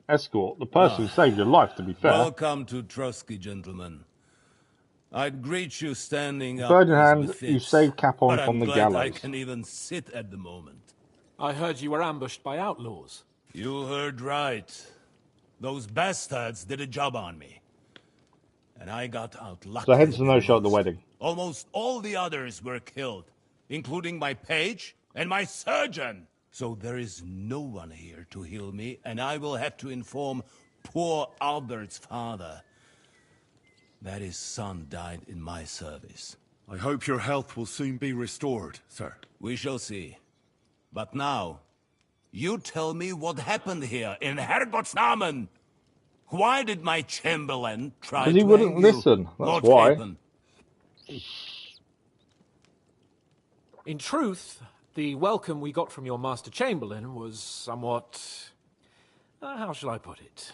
Escort? The person who saved your life, to be fair. Welcome to Trosky, gentlemen. I'd greet you standing up. Bird in hand, you saved Capon from the gallows. I can even sit at the moment. I heard you were ambushed by outlaws. You heard right. Those bastards did a job on me. And I got out lucky. So hence the no-show at the wedding. Almost all the others were killed, including my page and my surgeon. So there is no one here to heal me, and I will have to inform poor Albert's father that his son died in my service. I hope your health will soon be restored, sir. We shall see. But now, you tell me what happened here in Herrgottsnamen. Why did my chamberlain try to Because he wouldn't listen, that's Lord why. Capon? In truth, the welcome we got from your Master Chamberlain was somewhat... how shall I put it?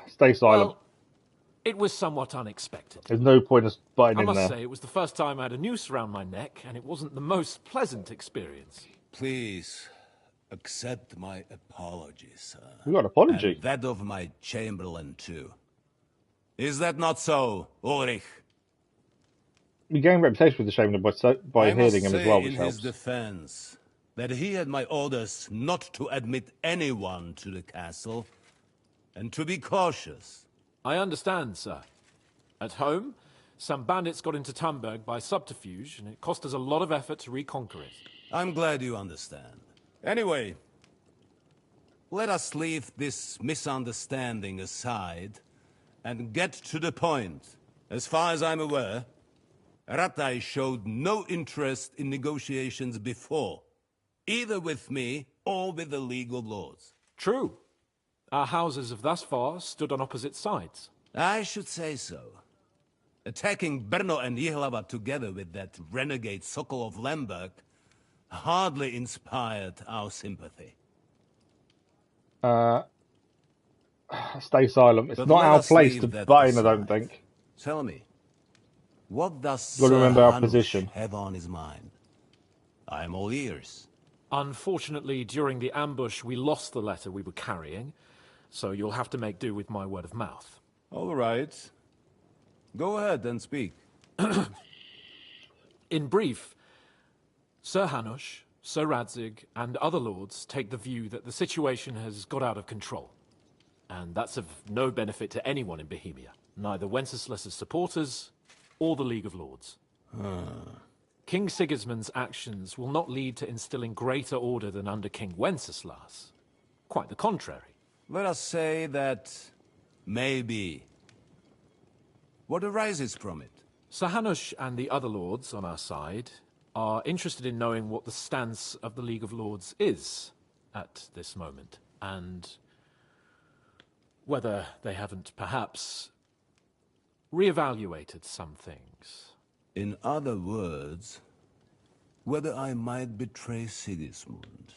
Stay silent. Well, it was somewhat unexpected. There's no point of biting I in must there. say, it was the first time I had a noose around my neck, and it wasn't the most pleasant experience. Please, Accept my apologies, sir. You got an apology? And that of my chamberlain, too. Is that not so, Ulrich? We gained reputation with the Shaman by healing him as well, which in helps. His defense, that he had my orders not to admit anyone to the castle, and to be cautious. I understand, sir. At home, some bandits got into Tamberg by subterfuge, and it cost us a lot of effort to reconquer it. I'm glad you understand. Anyway, let us leave this misunderstanding aside and get to the point. As far as I'm aware, Ratai showed no interest in negotiations before, either with me or with the League of Lords. True. Our houses have thus far stood on opposite sides. I should say so. Attacking Brno and Jihlava together with that renegade Sokol of Lemberg hardly inspired our sympathy. Stay silent. It's But not let our us place leave to that butt in, I aside. don't think. Tell me, what does Gotta Sir remember our Hanush position. have on his mind? I am all ears. Unfortunately, during the ambush, we lost the letter we were carrying, so you'll have to make do with my word of mouth. All right. Go ahead and speak. In brief, Sir Hanush, Sir Radzig, and other lords take the view that the situation has got out of control. And that's of no benefit to anyone in Bohemia, neither Wenceslas's supporters or the League of Lords. King Sigismund's actions will not lead to instilling greater order than under King Wenceslas. Quite the contrary. Let us say that maybe. What arises from it? Sir Hanush and the other lords on our side are interested in knowing what the stance of the League of Lords is at this moment, and whether they haven't perhaps reevaluated some things. In other words, whether I might betray Sigismund.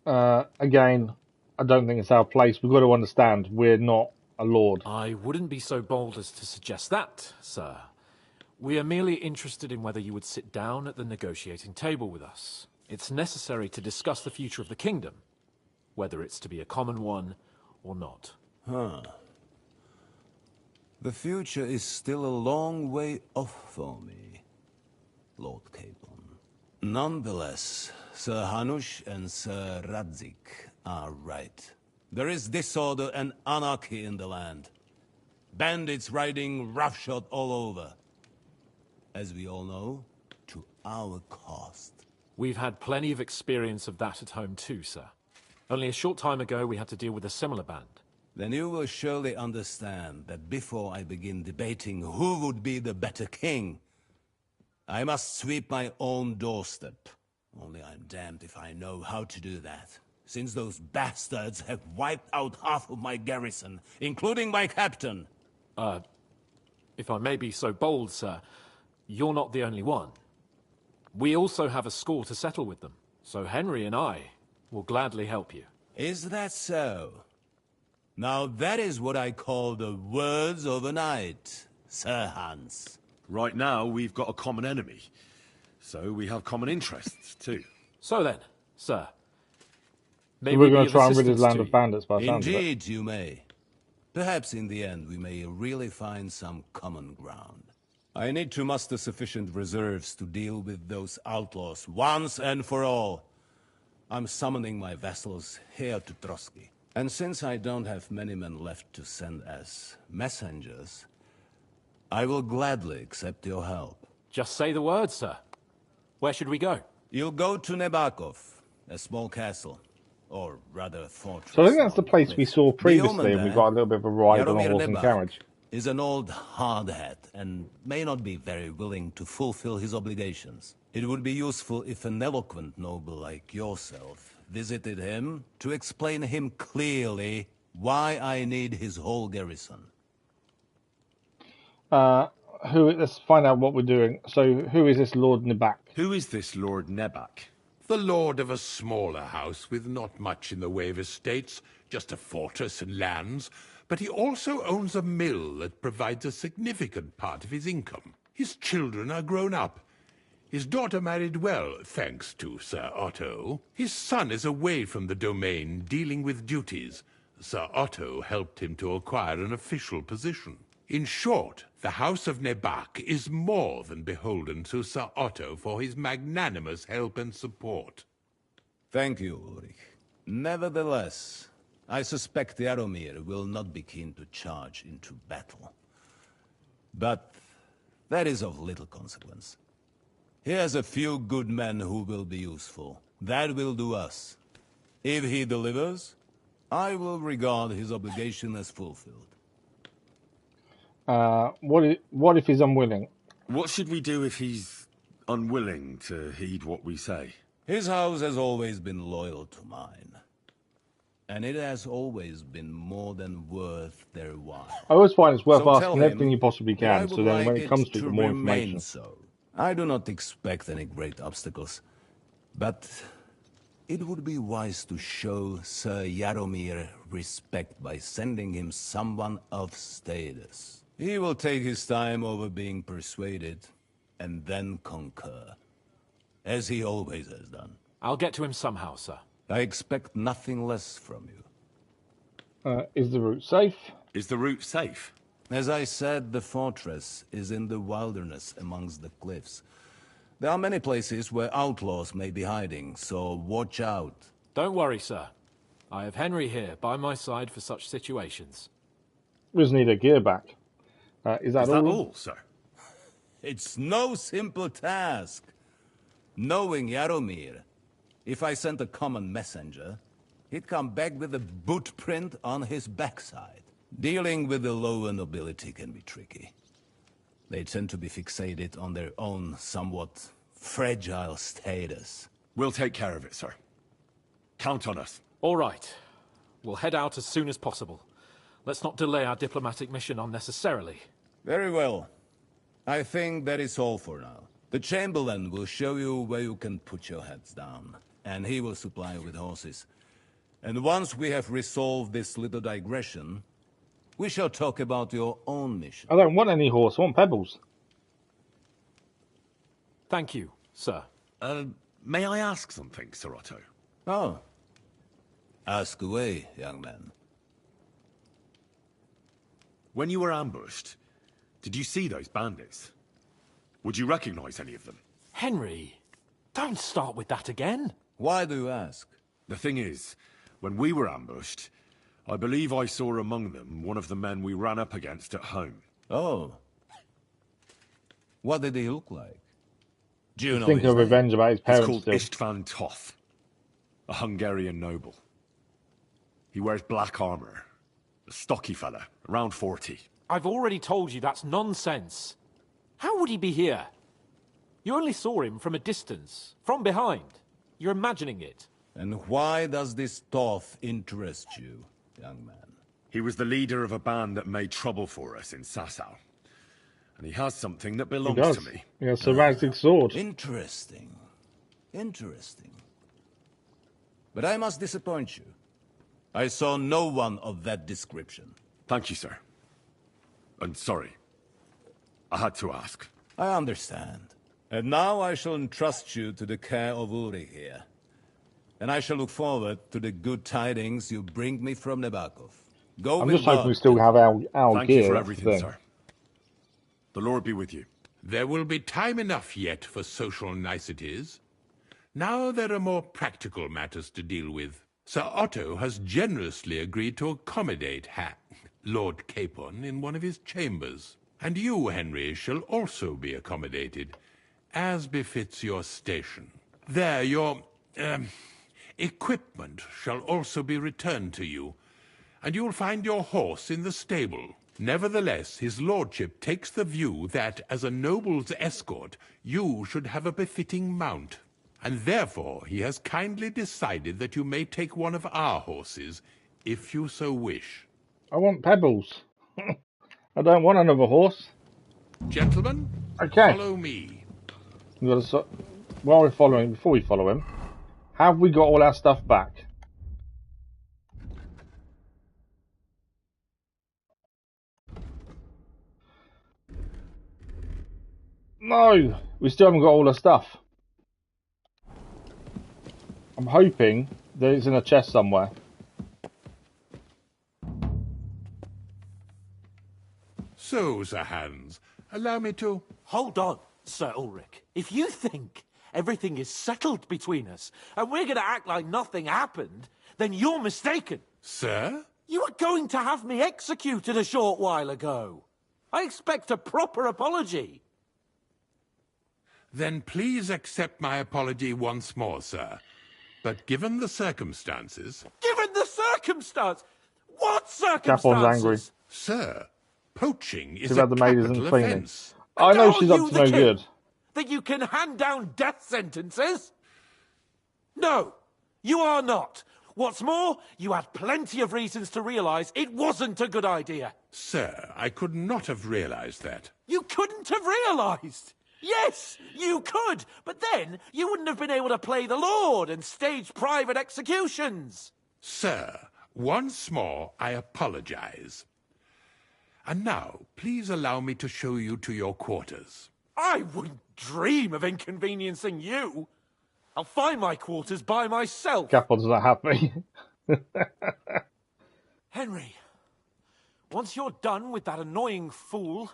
Again, I don't think it's our place. We've got to understand we're not a lord. I wouldn't be so bold as to suggest that, sir. We are merely interested in whether you would sit down at the negotiating table with us. It's necessary to discuss the future of the kingdom, whether it's to be a common one or not. The future is still a long way off for me, Lord Capon. Nonetheless, Sir Hanush and Sir Radzig are right. There is disorder and anarchy in the land. Bandits riding roughshod all over. As we all know, to our cost. We've had plenty of experience of that at home too, sir. Only a short time ago we had to deal with a similar band. Then you will surely understand that before I begin debating who would be the better king, I must sweep my own doorstep. Only I'm damned if I know how to do that, since those bastards have wiped out half of my garrison, including my captain. If I may be so bold, sir, you're not the only one. We also have a score to settle with them, so Henry and I will gladly help you. Is that so? Now that is what I call the words of a knight, Sir Hans. Right now, we've got a common enemy, so we have common interests, too. So then, sir, So we're going to try and rid his land of bandits by the sounds of it. Indeed, you may. Perhaps in the end we may really find some common ground. I need to muster sufficient reserves to deal with those outlaws once and for all. I'm summoning my vassals here to Trosky. And since I don't have many men left to send as messengers, I will gladly accept your help. Just say the word, sir. Where should we go? You'll go to Nebakov, a small castle. Or rather, fortress. So I think that's the place we saw previously, and we got a little bit of a ride on a horse and carriage. Is an old hardhat and may not be very willing to fulfill his obligations. It would be useful if an eloquent noble like yourself visited him to explain him clearly why I need his whole garrison. Let's find out what we're doing. So, who is this Lord Nebak? Who is this Lord Nebak? The lord of a smaller house with not much in the way of estates, just a fortress and lands, but he also owns a mill that provides a significant part of his income. His children are grown up. His daughter married well, thanks to Sir Otto. His son is away from the domain, dealing with duties. Sir Otto helped him to acquire an official position. In short, the House of Nebak is more than beholden to Sir Otto for his magnanimous help and support. Thank you, Ulrich. Nevertheless, I suspect Jaromir will not be keen to charge into battle. But that is of little consequence. He has a few good men who will be useful. That will do us. If he delivers, I will regard his obligation as fulfilled. What if he's unwilling? What should we do if he's unwilling to heed what we say? His house has always been loyal to mine. And it has always been more than worth their while. I always find it's worth So asking everything you possibly can, so then when it comes to more information. So. I do not expect any great obstacles, but it would be wise to show Sir Jaromir respect by sending him someone of status. He will take his time over being persuaded, and then concur, as he always has done. I'll get to him somehow, sir. I expect nothing less from you. Is the route safe? Is the route safe? As I said, the fortress is in the wilderness amongst the cliffs. There are many places where outlaws may be hiding, so watch out. Don't worry, sir. I have Henry here by my side for such situations. We just need a gear back. Is that all, sir? It's no simple task. Knowing Jaromir, if I sent a common messenger, he'd come back with a boot print on his backside. Dealing with the lower nobility can be tricky. They tend to be fixated on their own somewhat fragile status. We'll take care of it, sir. Count on us. All right. We'll head out as soon as possible. Let's not delay our diplomatic mission unnecessarily. Very well. I think that is all for now. The Chamberlain will show you where you can put your heads down, and he will supply you with horses. And once we have resolved this little digression, we shall talk about your own mission. I don't want any horse, I want pebbles. Thank you, sir. May I ask something, Sir Otto? Oh. Ask away, young man. When you were ambushed, did you see those bandits? Would you recognize any of them? Henry, don't start with that again. Why do you ask? The thing is, when we were ambushed, I believe I saw among them one of the men we ran up against at home. Oh. What did he look like? Do you know thinking of revenge about his parents? He's called Istvan Toth, a Hungarian noble. He wears black armor. A stocky fella, around 40. I've already told you that's nonsense. How would he be here? You only saw him from a distance, from behind. You're imagining it. And why does this Toth interest you, young man? He was the leader of a band that made trouble for us in Sasau. And he has something that belongs to me. He has a Razig sword. Interesting. Interesting. But I must disappoint you. I saw no one of that description. Thank you, sir. And sorry. I had to ask. I understand. And now I shall entrust you to the care of Ulrich here. And I shall look forward to the good tidings you bring me from Nebakov. Go I'm with just hoping luck. we still have our Thank gear. you for everything, sir. The Lord be with you. There will be time enough yet for social niceties. Now there are more practical matters to deal with. Sir Otto has generously agreed to accommodate Lord Capon in one of his chambers. And you, Henry, shall also be accommodated, as befits your station. There, your, equipment shall also be returned to you, and you'll find your horse in the stable. Nevertheless, his lordship takes the view that, as a noble's escort, you should have a befitting mount. And therefore he has kindly decided that you may take one of our horses, if you so wish. I want pebbles. I don't want another horse. Gentlemen, follow me. While we're following, before we follow him, have we got all our stuff back? No, We still haven't got all the stuff. I'm hoping that it's in a chest somewhere. So, Sir Hans, allow me to... Hold on, Sir Ulrich. If you think everything is settled between us, and we're going to act like nothing happened, then you're mistaken. Sir? You were going to have me executed a short while ago. I expect a proper apology. Then please accept my apology once more, sir. But given the circumstances... Given the circumstance? What Capon's circumstances? angry. Sir, poaching is Too a bad the maid isn't capital cleaning. offence. I know And she's are up you to the no king? good. That you can hand down death sentences? No, you are not. What's more, you had plenty of reasons to realise it wasn't a good idea. Sir, I could not have realised that. You couldn't have realised. Yes, you could, but then you wouldn't have been able to play the Lord and stage private executions. Sir, once more I apologise. And now, please allow me to show you to your quarters. I wouldn't dream of inconveniencing you. I'll find my quarters by myself. Capon's not happy. Henry, once you're done with that annoying fool,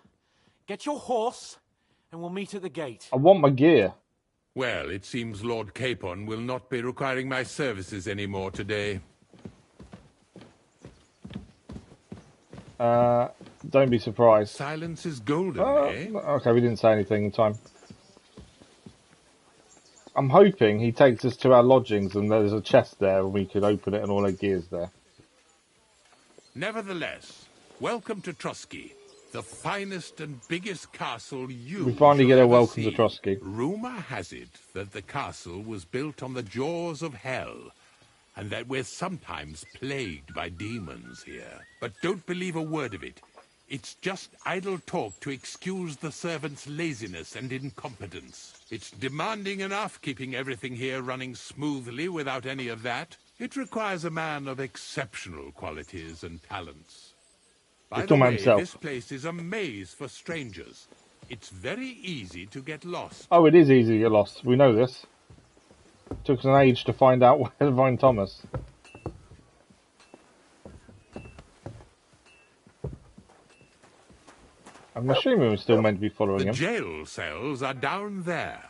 get your horse and we'll meet at the gate. I want my gear. Well, it seems Lord Capon will not be requiring my services anymore today. Don't be surprised. Silence is golden, eh? Okay, we didn't say anything in time. I'm hoping he takes us to our lodgings and there's a chest there and we could open it and all our gear's there. Nevertheless, welcome to Trosky, the finest and biggest castle you We finally get a shall ever welcome see. to Trosky. Rumour has it that the castle was built on the jaws of hell, and that we're sometimes plagued by demons here. But don't believe a word of it. It's just idle talk to excuse the servants' laziness and incompetence. It's demanding enough keeping everything here running smoothly without any of that. It requires a man of exceptional qualities and talents. By the way, this place is a maze for strangers. It's very easy to get lost. Oh, it is easy to get lost. We know this. Took us an age to find out where to find Thomas. I'm assuming we're still meant to be following him. The jail cells are down there.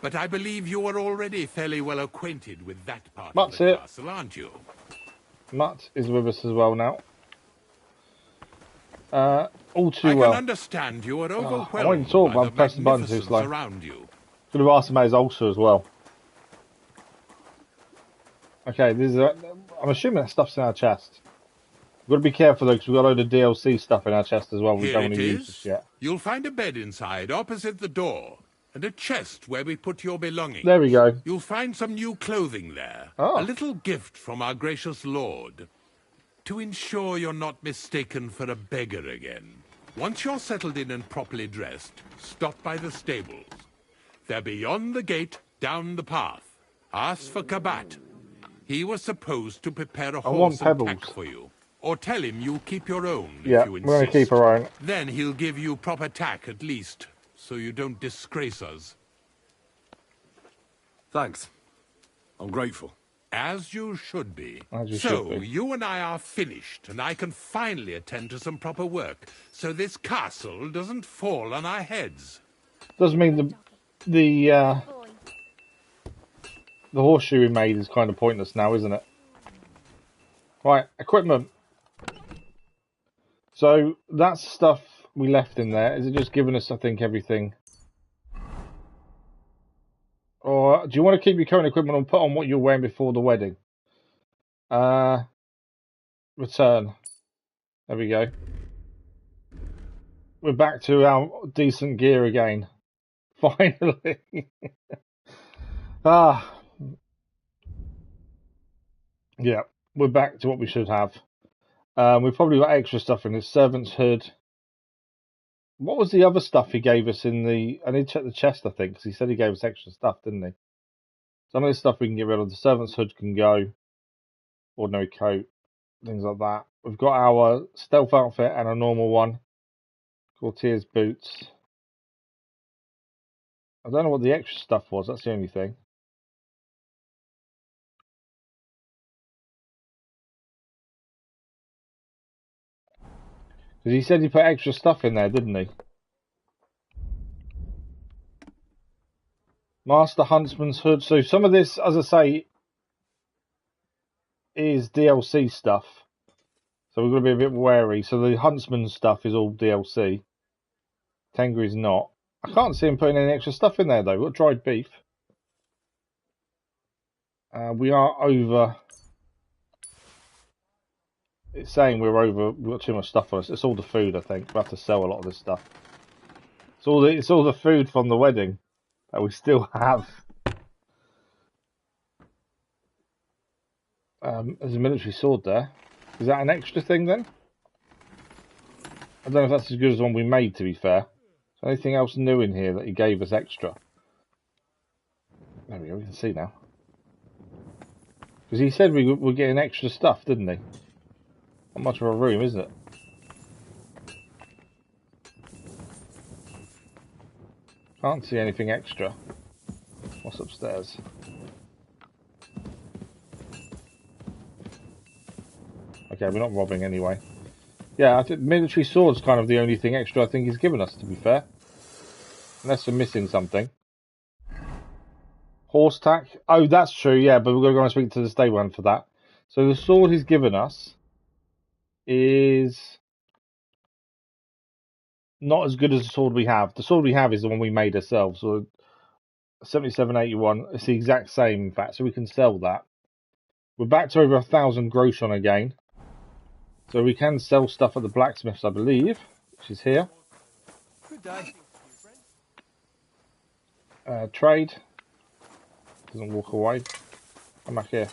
But I believe you are already fairly well acquainted with that part of the castle, aren't you? Mutt is with us as well now. All too I well. can understand you are overwhelmed I want to talk, but by I'm pressing the button too magnificence slow. around you. Could have asked him about his ulcer as well. Okay, I'm assuming that stuff's in our chest. We've got to be careful though, because we've got a load of DLC stuff in our chest as well. We Here don't want it to use is. this yet. You'll find a bed inside, opposite the door, and a chest where we put your belongings. There we go. You'll find some new clothing there. Oh. A little gift from our gracious lord, to ensure you're not mistaken for a beggar again. Once you're settled in and properly dressed, stop by the stables. They're beyond the gate, down the path. Ask for Kabat. He was supposed to prepare a horse and tack for you. Or tell him you'll keep your own Yeah, if you insist. we're going to keep our own. Then he'll give you proper tack at least, so you don't disgrace us. Thanks. I'm grateful. As you should be. As you So, should be. you and I are finished, and I can finally attend to some proper work, so this castle doesn't fall on our heads. Doesn't mean the horseshoe we made is kind of pointless now, isn't it? Right, equipment. So that's stuff we left in there. Is it just giving us, I think, everything? Or do you want to keep your current equipment and put on what you're wearing before the wedding? Return. There we go. We're back to our decent gear again. Finally. Yeah, we're back to what we should have. We've probably got extra stuff in this. Servant's hood. What was the other stuff he gave us in the... I need to check the chest, I think, because he said he gave us extra stuff, didn't he? Some of this stuff we can get rid of. The servant's hood can go. Ordinary coat. Things like that. We've got our stealth outfit and a normal one. Courtier's boots. I don't know what the extra stuff was, that's the only thing. Because he said he put extra stuff in there, didn't he? Master Huntsman's Hood. So some of this, as I say, is DLC stuff. So we've got to be a bit wary. So the Huntsman stuff is all DLC. Tengri's not. I can't see him putting any extra stuff in there, though. We've got dried beef. We are over... It's saying we're over... We've got too much stuff on us. It's all the food, I think. We have to sell a lot of this stuff. It's all the food from the wedding that we still have. There's a military sword there. Is that an extra thing, then? I don't know if that's as good as the one we made, to be fair. Is there anything else new in here that he gave us extra? There we go, we can see now. Because he said we were getting extra stuff, didn't he? Not much of a room, isn't it? Can't see anything extra. What's upstairs? Okay, we're not robbing anyway. Yeah, I think military sword's kind of the only thing extra I think he's given us, to be fair. Unless we're missing something. Horse tack. Oh, that's true, yeah, but we're going to go and speak to the stable hand for that. So the sword he's given us is not as good as the sword we have. The sword we have is the one we made ourselves. So 7781, it's the exact same, in fact, so we can sell that. We're back to over 1,000 gross on again. So we can sell stuff at the blacksmiths, I believe, which is here. Good day. Trade. Doesn't walk away. Come back here.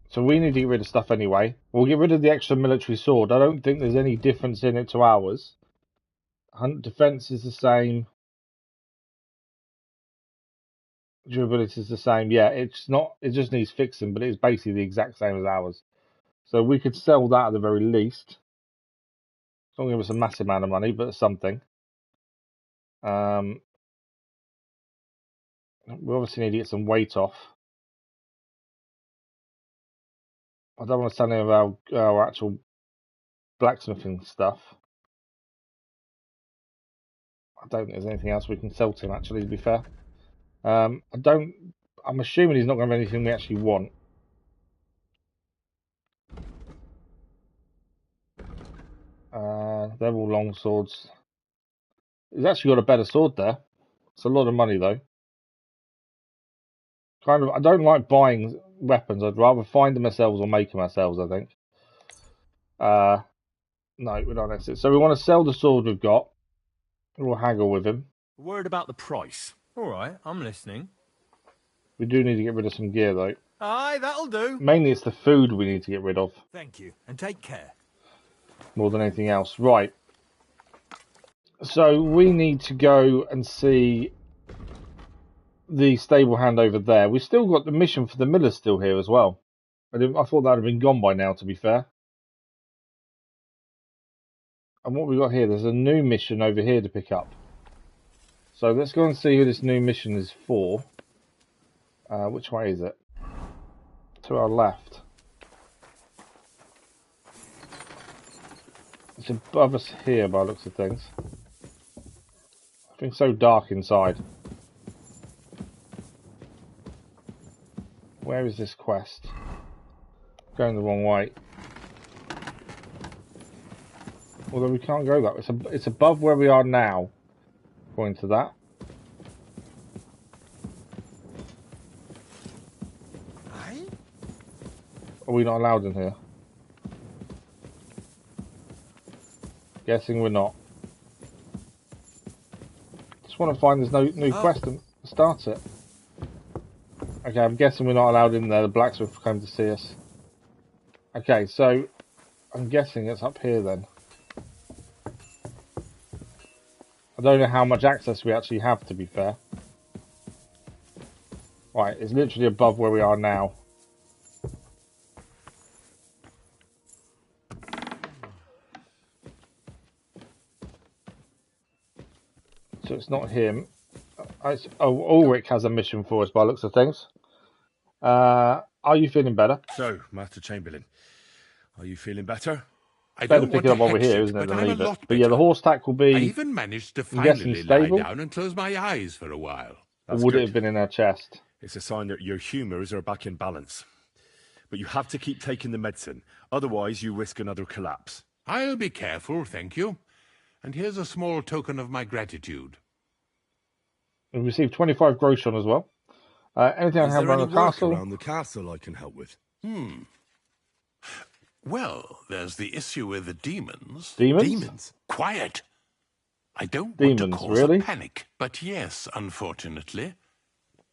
So we need to get rid of stuff anyway. We'll get rid of the extra military sword. I don't think there's any difference in it to ours. Defense is the same. Durability is the same. Yeah, it's not. It just needs fixing, but it's basically the exact same as ours. So we could sell that at the very least. It's not give us a massive amount of money, but something. We obviously need to get some weight off. I don't want to sell any of our actual blacksmithing stuff. I don't think there's anything else we can sell to him, actually, to be fair. I'm assuming he's not going to have anything we actually want. They're all long swords. He's actually got a better sword there. It's a lot of money, though. I don't like buying weapons. I'd rather find them ourselves or make them ourselves, I think. No, we're not necessarily. So we want to sell the sword we've got. We'll haggle with him. A word about the price. All right, I'm listening. We do need to get rid of some gear, though. Aye, that'll do. Mainly it's the food we need to get rid of. Thank you, and take care. More than anything else. Right. So we need to go and see the stable hand over there. We've still got the mission for the miller still here as well. I thought that would have been gone by now, to be fair. And what we got here, there's a new mission over here to pick up. So let's go and see who this new mission is for. Which way is it? To our left. It's above us here by the looks of things. It's so dark inside. Where is this quest? Going the wrong way. Although we can't go that way. It's above where we are now. According to that. Are we not allowed in here? Guessing we're not. Just want to find this new quest and start it. Okay, I'm guessing we're not allowed in there. The blacksmith came to see us. Okay, so I'm guessing it's up here then. I don't know how much access we actually have, to be fair. Right, it's literally above where we are now. it's not him. Ulrich has a mission for us by the looks of things. Are you feeling better? So, Master Chamberlain, are you feeling better? I Better don't pick want it to up while we're hex here, it, isn't it, but than I'm a leave it. lot But yeah, the better. horse tack will I be, even managed to I'm guessing, finally lie stable? down and close my eyes for a while. Or would it have been in her chest? It's a sign that your humours are back in balance. But you have to keep taking the medicine, otherwise you risk another collapse. I'll be careful, thank you. And here's a small token of my gratitude. We received 25 groschen as well. Anything I can Is help there any around the work castle? around the castle I can help with? Well, there's the issue with the demons. Demons? Quiet! I don't Demons, want to cause really? a panic. But yes, unfortunately,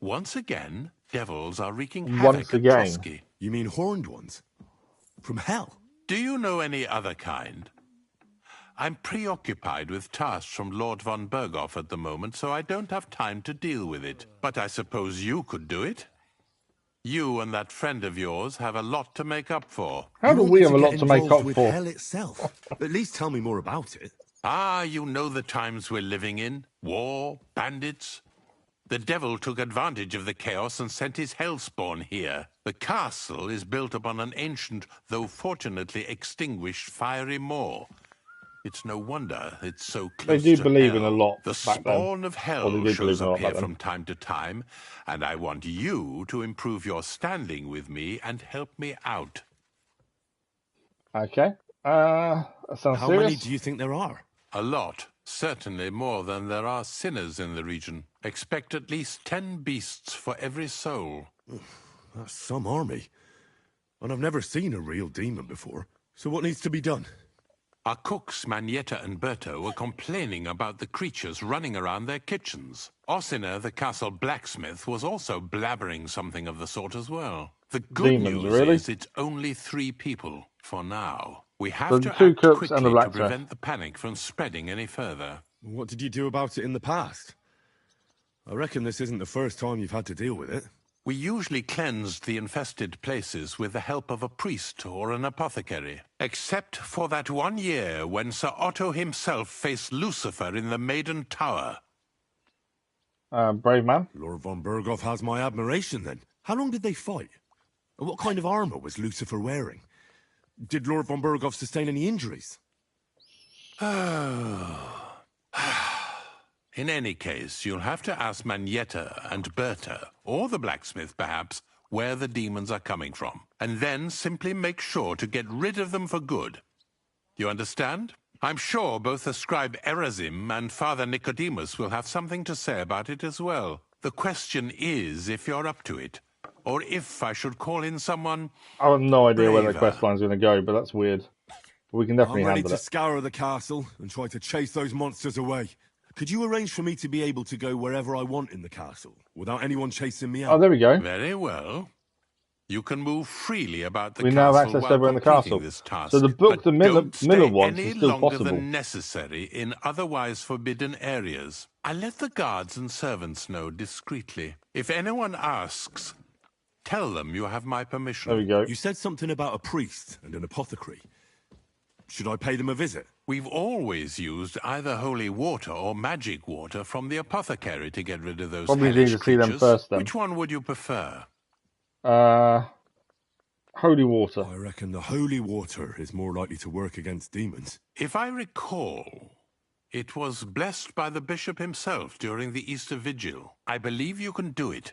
once again, devils are wreaking havoc at Trosky. You mean horned ones? From hell? Do you know any other kind? I'm preoccupied with tasks from Lord von Berghoff at the moment, so I don't have time to deal with it. But I suppose you could do it. You and that friend of yours have a lot to make up for. How do we have a lot to make up with for? hell itself? At least tell me more about it. Ah, you know the times we're living in. War, bandits. The devil took advantage of the chaos and sent his hellspawn here. The castle is built upon an ancient, though fortunately extinguished, fiery moor. It's no wonder it's so close They do to believe hell. in a lot The back then. spawn of Or hell they did shows believe in a up lot here back then. from time to time, and I want you to improve your standing with me and help me out. Okay. That sounds How serious. many do you think there are? A lot. Certainly more than there are sinners in the region. Expect at least 10 beasts for every soul. That's some army. And I've never seen a real demon before. So what needs to be done? Our cooks, Manietta and Berto, were complaining about the creatures running around their kitchens. Ossina, the castle blacksmith, was also blabbering something of the sort as well. The good Demons, news really? is it's only 3 people, for now. We have So to the two act cooks and the quickly to blacksmith. prevent the panic from spreading any further. What did you do about it in the past? I reckon this isn't the first time you've had to deal with it. We usually cleansed the infested places with the help of a priest or an apothecary. Except for that one year when Sir Otto himself faced Lucifer in the Maiden Tower. Brave man. Lord von Berghoff has my admiration then. How long did they fight? And what kind of armour was Lucifer wearing? Did Lord von Berghoff sustain any injuries? In any case, you'll have to ask Manietta and Berta, or the blacksmith perhaps, where the demons are coming from. And then simply make sure to get rid of them for good. You understand? I'm sure both the scribe Erazim and Father Nicodemus will have something to say about it as well. The question is if you're up to it, or if I should call in someone I have no idea where the braver. quest line's going to go, but that's weird. We can definitely I'm ready handle to it. scour the castle and try to chase those monsters away. Could you arrange for me to be able to go wherever I want in the castle, without anyone chasing me out? Oh, there we go. Very well. You can move freely about the We now castle have access while everywhere in the completing castle. this task. So the book but the Miller don't stay wants any is still longer possible. than necessary in otherwise forbidden areas. I let the guards and servants know discreetly. If anyone asks, tell them you have my permission. There we go. You said something about a priest and an apothecary. Should I pay them a visit? We've always used either holy water or magic water from the apothecary to get rid of those Probably need hellish to see them creatures. first, then. Which one would you prefer? Holy water. I reckon the holy water is more likely to work against demons. If I recall, it was blessed by the bishop himself during the Easter Vigil. I believe you can do it.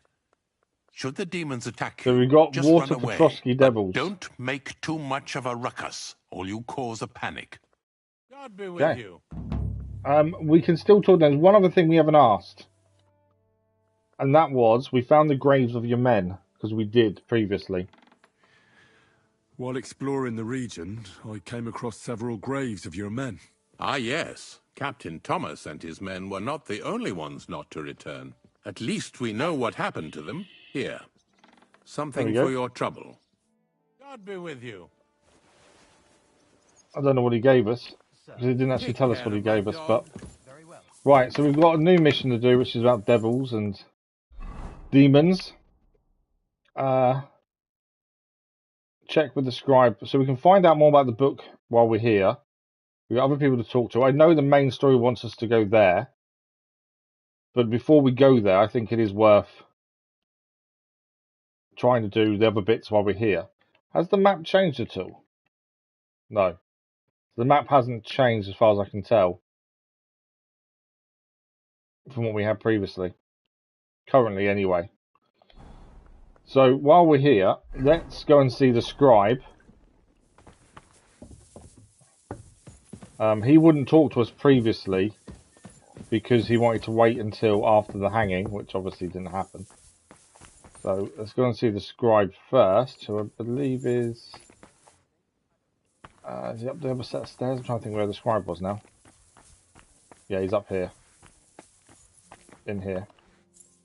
Should the demons attack you, So we got just water run for away. Trosky But devils. don't make too much of a ruckus, or you cause a panic. God be with Okay. you. We can still talk. There's one other thing we haven't asked, and that was we found the graves of your men because we did previously. While exploring the region, I came across several graves of your men. Ah, yes. Captain Thomas and his men were not the only ones not to return. At least we know what happened to them. Here. Something There we go. for your trouble. God be with you. I don't know what he gave us because he didn't actually tell us what he gave us. But right, so we've got a new mission to do, which is about devils and demons. Check with the scribe, so we can find out more about the book while we're here. We've got other people to talk to. I know the main story wants us to go there. But before we go there, I think it is worth trying to do the other bits while we're here. Has the map changed at all? No. The map hasn't changed as far as I can tell from what we had previously. Currently, anyway. So while we're here, let's go and see the scribe. He wouldn't talk to us previously because he wanted to wait until after the hanging, which obviously didn't happen. So let's go and see the scribe first, who I believe is he up the other set of stairs? I'm trying to think where the scribe was now. Yeah, he's up here. In here.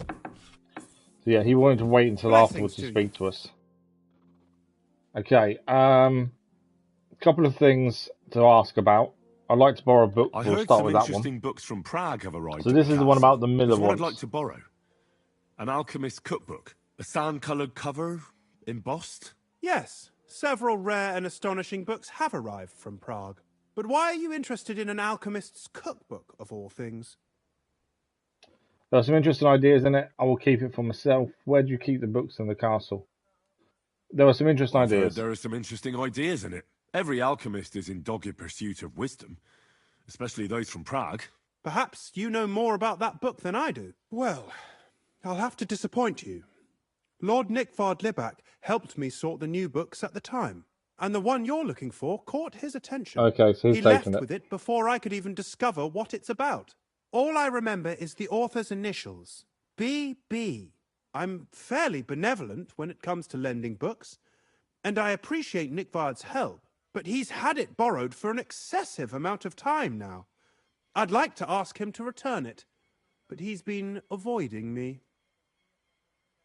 So yeah, he wanted to wait until afterwards to speak to us. Okay, a couple of things to ask about. I'd like to borrow a book. We'll start with that one. Interesting books from Prague have arrived. So this is the one about the miller There's one once. I'd like to borrow. An alchemist's cookbook. A sand-coloured cover, embossed. Yes, several rare and astonishing books have arrived from Prague. But why are you interested in an alchemist's cookbook, of all things? There are some interesting ideas in it. I will keep it for myself. Where do you keep the books in the castle? There are some interesting ideas. There are some interesting ideas in it. Every alchemist is in dogged pursuit of wisdom, especially those from Prague. Perhaps you know more about that book than I do. Well, I'll have to disappoint you. Lord Nickvard Libak helped me sort the new books at the time, and the one you're looking for caught his attention. Okay, so he's taken it. With it before I could even discover what it's about. All I remember is the author's initials, B.B. I'm fairly benevolent when it comes to lending books, and I appreciate Nickvard's help, but he's had it borrowed for an excessive amount of time now. I'd like to ask him to return it, but he's been avoiding me.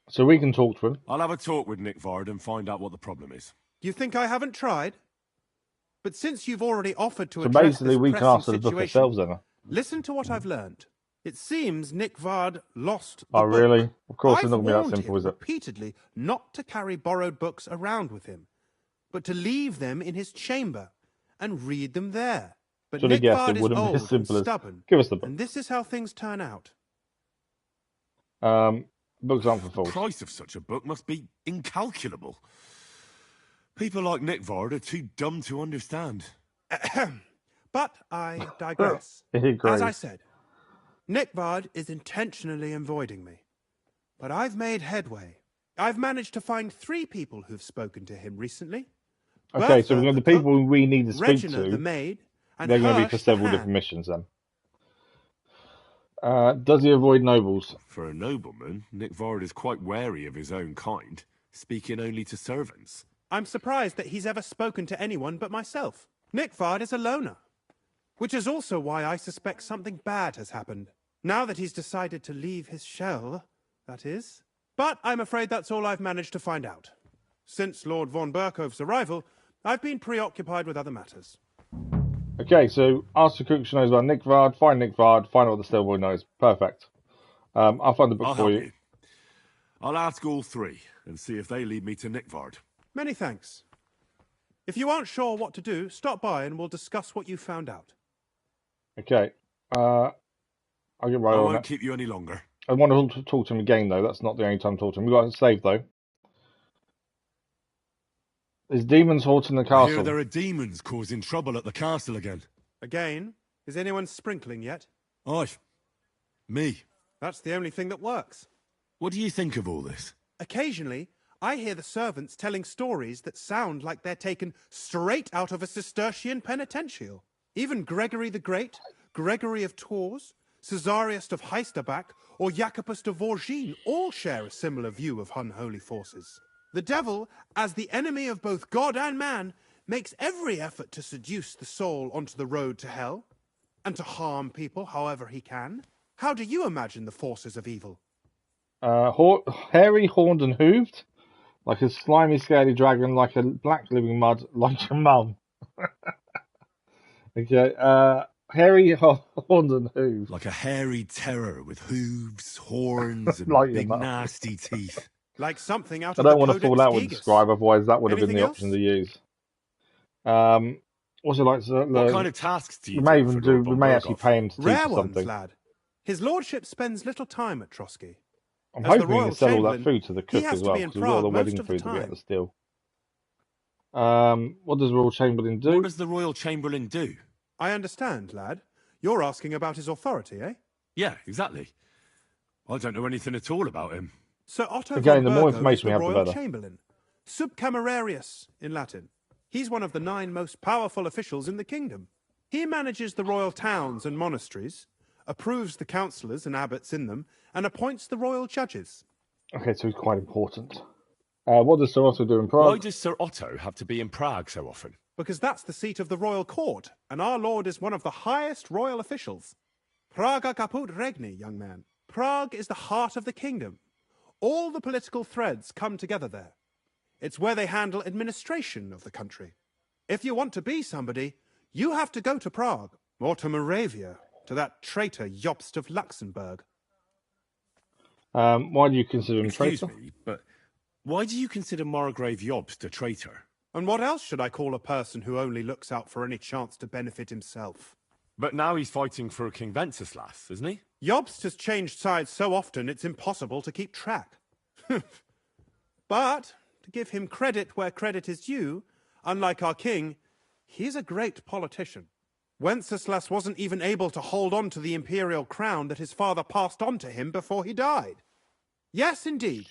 So we can talk to him. I'll have a talk with Nickvard and find out what the problem is. You think I haven't tried? But since you've already offered to So address basically, this we can ask for the book ourselves, then. Listen to what I've learned. It seems Nickvard lost the Oh, book. really? Of course, it's I've not going to be that warned simple, him is it? repeatedly not to carry borrowed books around with him, but to leave them in his chamber and read them there. But Should have guessed Nickvard it is wouldn't be old as simple and as stubborn, give us the book. and this is how things turn out. Books aren't for fools. The price of such a book must be incalculable. People like Nickvard are too dumb to understand. But I digress. As I said, Nickvard is intentionally avoiding me. But I've made headway. I've managed to find 3 people who've spoken to him recently. Okay, Bertha, so we've got the people we need to speak Regina, to. the maid, and They're going to be Hirsch, for the several hand. different missions, then. Does he avoid nobles? For a nobleman, Nickvard is quite wary of his own kind, speaking only to servants. I'm surprised that he's ever spoken to anyone but myself. Nickvard is a loner, which is also why I suspect something bad has happened. Now that he's decided to leave his shell, that is. But I'm afraid that's all I've managed to find out. Since Lord von Berkove's arrival, I've been preoccupied with other matters. Okay, so ask the cook she knows about Nickvard, find out what the stillboy knows. Perfect. I'll find the book I'll for help you. I'll ask all 3 and see if they lead me to Nickvard. Many thanks. If you aren't sure what to do, stop by and we'll discuss what you found out. Okay. I'll get right I on won't it. keep you any longer. I want to talk to him again, though. That's not the only time to talk to him. We've got to save, though. There's demons haunting the I castle. hear there are demons causing trouble at the castle again. Again? Is anyone sprinkling yet? Me. That's the only thing that works. What do you think of all this? Occasionally, I hear the servants telling stories that sound like they're taken straight out of a Cistercian penitential. Even Gregory the Great, Gregory of Tours, Caesarius of Heisterbach, or Jacobus de Vorgine all share a similar view of unholy forces. The devil, as the enemy of both God and man, makes every effort to seduce the soul onto the road to hell, and to harm people however he can. How do you imagine the forces of evil? Hairy, horned and hooved, like a slimy, scaly dragon, like a black living mud, like your mum. Okay, hairy, horned and hooved. Like a hairy terror with hooves, horns, and Like big your mum. nasty teeth. Like something out I of the don't want to Codex fall out with the Gigas. scribe, otherwise that would have been Anything the option else? to use. What's it like? What kind of tasks do you We may do even for Lord we von may actually Berkoff? pay him to teach Rare us ones, something. lad. His lordship spends little time at Trosky. I'm As the hoping we royal can sell all that chamberlain, food to the he cook has as to well, be in because we've got all the Prague most wedding of the food that we had time. to steal. What does the Royal Chamberlain do? What does the Royal Chamberlain do? I understand, lad. You're asking about his authority, eh? Yeah, exactly. I don't know anything at all about him. Sir Otto Again, von the more Burgo is information we the have, the royal better. chamberlain. Subcamerarius in Latin. He's one of the 9 most powerful officials in the kingdom. He manages the royal towns and monasteries, approves the councillors and abbots in them, and appoints the royal judges. Okay, so he's quite important. What does Sir Otto do in Prague? Why does Sir Otto have to be in Prague so often? Because that's the seat of the royal court, and our lord is one of the highest royal officials. Praga caput regni, young man. Prague is the heart of the kingdom. All the political threads come together there. It's where they handle administration of the country. If you want to be somebody, you have to go to Prague, or to Moravia, to that traitor Jobst of Luxembourg. Why do you consider him Excuse traitor? me, but why do you consider Margrave Jobst a traitor? And what else should I call a person who only looks out for any chance to benefit himself? But now he's fighting for King Wenceslas, isn't he? Jobst has changed sides so often it's impossible to keep track. But, to give him credit where credit is due, unlike our king, he's a great politician. Wenceslas wasn't even able to hold on to the imperial crown that his father passed on to him before he died. Yes, indeed.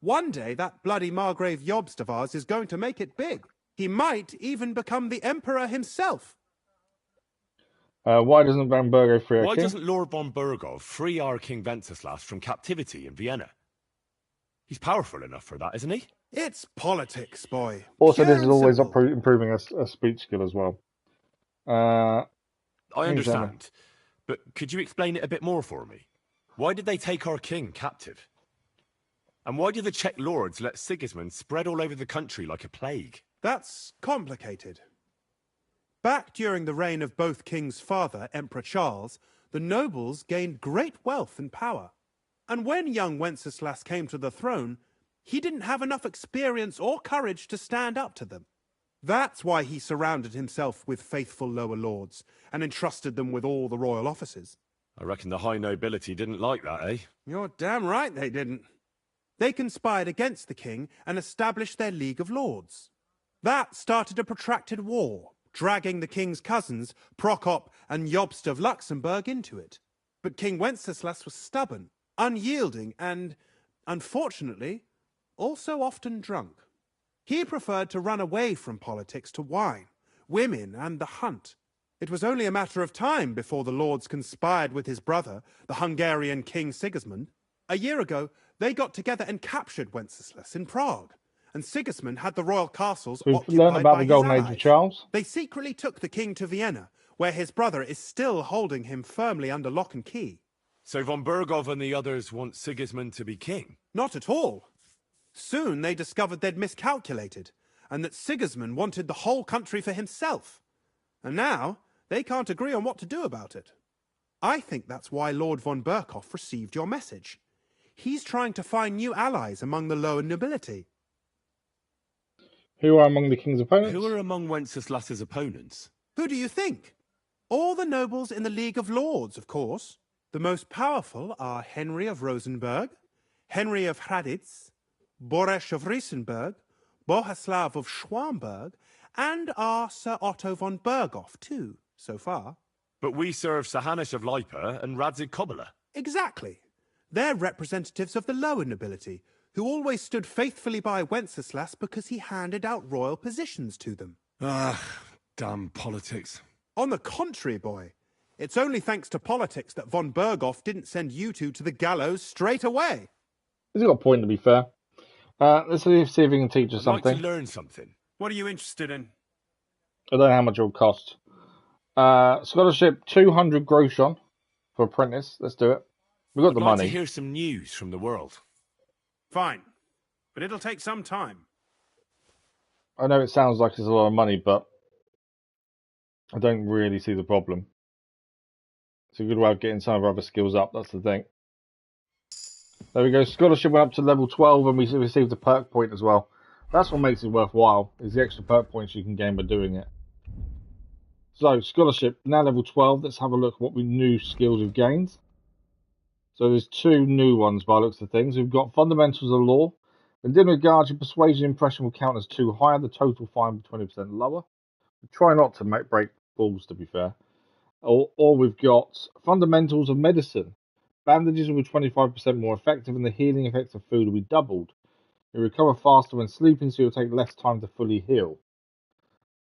One day that bloody Margrave Jobst of ours is going to make it big. He might even become the emperor himself. Why doesn't Van Burgo free our Why king? doesn't Lord von Burgov free our King Wenceslas from captivity in Vienna? He's powerful enough for that, isn't he? It's politics, boy. Also, Pure this is and always simple. improving a speech skill as well. I King's Emma. understand. But could you explain it a bit more for me? Why did they take our king captive? And why did the Czech lords let Sigismund spread all over the country like a plague? That's complicated. Back during the reign of both King's father, Emperor Charles, the nobles gained great wealth and power. And when young Wenceslas came to the throne, he didn't have enough experience or courage to stand up to them. That's why he surrounded himself with faithful lower lords and entrusted them with all the royal offices. I reckon the high nobility didn't like that, eh? You're damn right they didn't. They conspired against the king and established their League of Lords. That started a protracted war, dragging the king's cousins, Prokop and Jobst of Luxembourg, into it. But King Wenceslas was stubborn, unyielding, and, unfortunately, also often drunk. He preferred to run away from politics to wine, women, and the hunt. It was only a matter of time before the lords conspired with his brother, the Hungarian King Sigismund. A year ago, they got together and captured Wenceslas in Prague, and Sigismund had the royal castles We've occupied learned about by the his Golden Age allies. of Charles. They secretly took the king to Vienna, where his brother is still holding him firmly under lock and key. So von Burgov and the others want Sigismund to be king? Not at all. Soon they discovered they'd miscalculated, and that Sigismund wanted the whole country for himself. And now they can't agree on what to do about it. I think that's why Lord von Burkhoff received your message. He's trying to find new allies among the lower nobility. Who are among the king's opponents? Who are among Wenceslas's opponents? Who do you think? All the nobles in the League of Lords, of course. The most powerful are Henry of Rosenberg, Henry of Hraditz, Boresh of Riesenberg, Bohuslav of Schwamberg, and our Sir Otto von Burghoff, too, so far. But we serve Sahanish of Lipa and Radzig Kobyla. Exactly. They're representatives of the lower nobility, who always stood faithfully by Wenceslas because he handed out royal positions to them. Ah, damn politics. On the contrary, boy. It's only thanks to politics that von Burghoff didn't send you two to the gallows straight away. He's got a point, to be fair. Let's see if we can teach us I'd something. like to learn something. What are you interested in? I don't know how much it will cost. Scholarship 200 groschen for apprentice. Let's do it. We've got I'd the like money. to hear some news from the world. Fine. But it'll take some time. I know it sounds like it's a lot of money, but I don't really see the problem. It's a good way of getting some of our other skills up, that's the thing. There we go. Scholarship went up to level 12 and we received a perk point as well. That's what makes it worthwhile, is the extra perk points you can gain by doing it. So, scholarship, now level 12. Let's have a look at what new skills we've gained. So there's 2 new ones by the looks of things. We've got Fundamentals of Law. When dealing with guards, your persuasion impression will count as 2 higher. The total fine will be 20% lower. Try not to break balls, to be fair. Or we've got Fundamentals of Medicine. Bandages will be 25% more effective, and the healing effects of food will be doubled. You recover faster when sleeping, so you'll take less time to fully heal.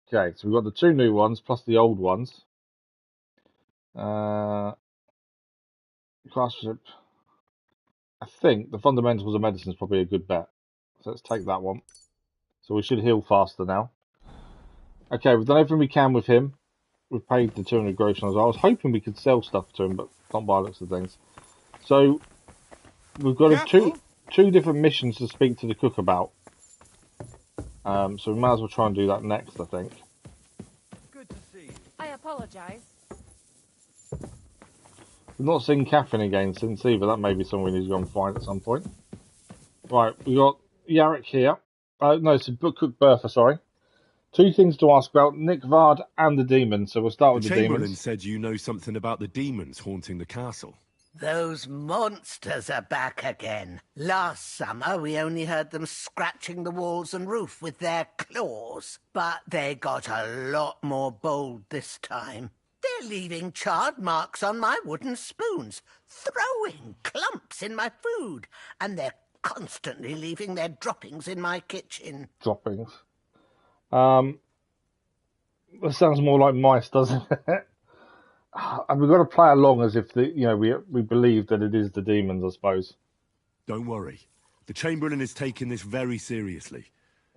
Okay, so we've got the 2 new ones plus the old ones. Classship. I think the Fundamentals of Medicine is probably a good bet. So let's take that one. So we should heal faster now. Okay, we've done everything we can with him. We've paid the 200 gross on us. I was hoping we could sell stuff to him, but not by the looks of things. So we've got two different missions to speak to the cook about. So we might as well try and do that next, I think. Good to see you. I apologize. We've not seen Catherine again since either. That may be someone we need to go and find at some point. Right, we got Yarrick here. No, it's Cook Bertha, sorry. 2 things to ask about, Nick Vard and the demons. So we'll start with the Chamberlain demons. said you know something about the demons haunting the castle. Those monsters are back again. Last summer, we only heard them scratching the walls and roof with their claws. But they got a lot more bold this time. They're leaving charred marks on my wooden spoons, throwing clumps in my food, and they're constantly leaving their droppings in my kitchen. Droppings. That sounds more like mice, doesn't it? And we've got to play along as if we believe that it is the demons, I suppose. Don't worry. The Chamberlain is taking this very seriously.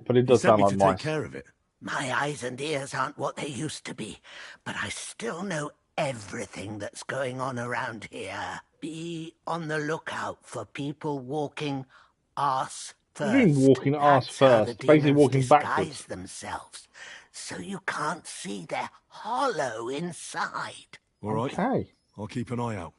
But it does sound like mice. Take care of it. My eyes and ears aren't what they used to be, but I still know everything that's going on around here. Be on the lookout for people walking arse first. What do you mean walking arse first? Basically walking backwards. Themselves, so you can't see they're hollow inside. All right. Okay. I'll keep an eye out.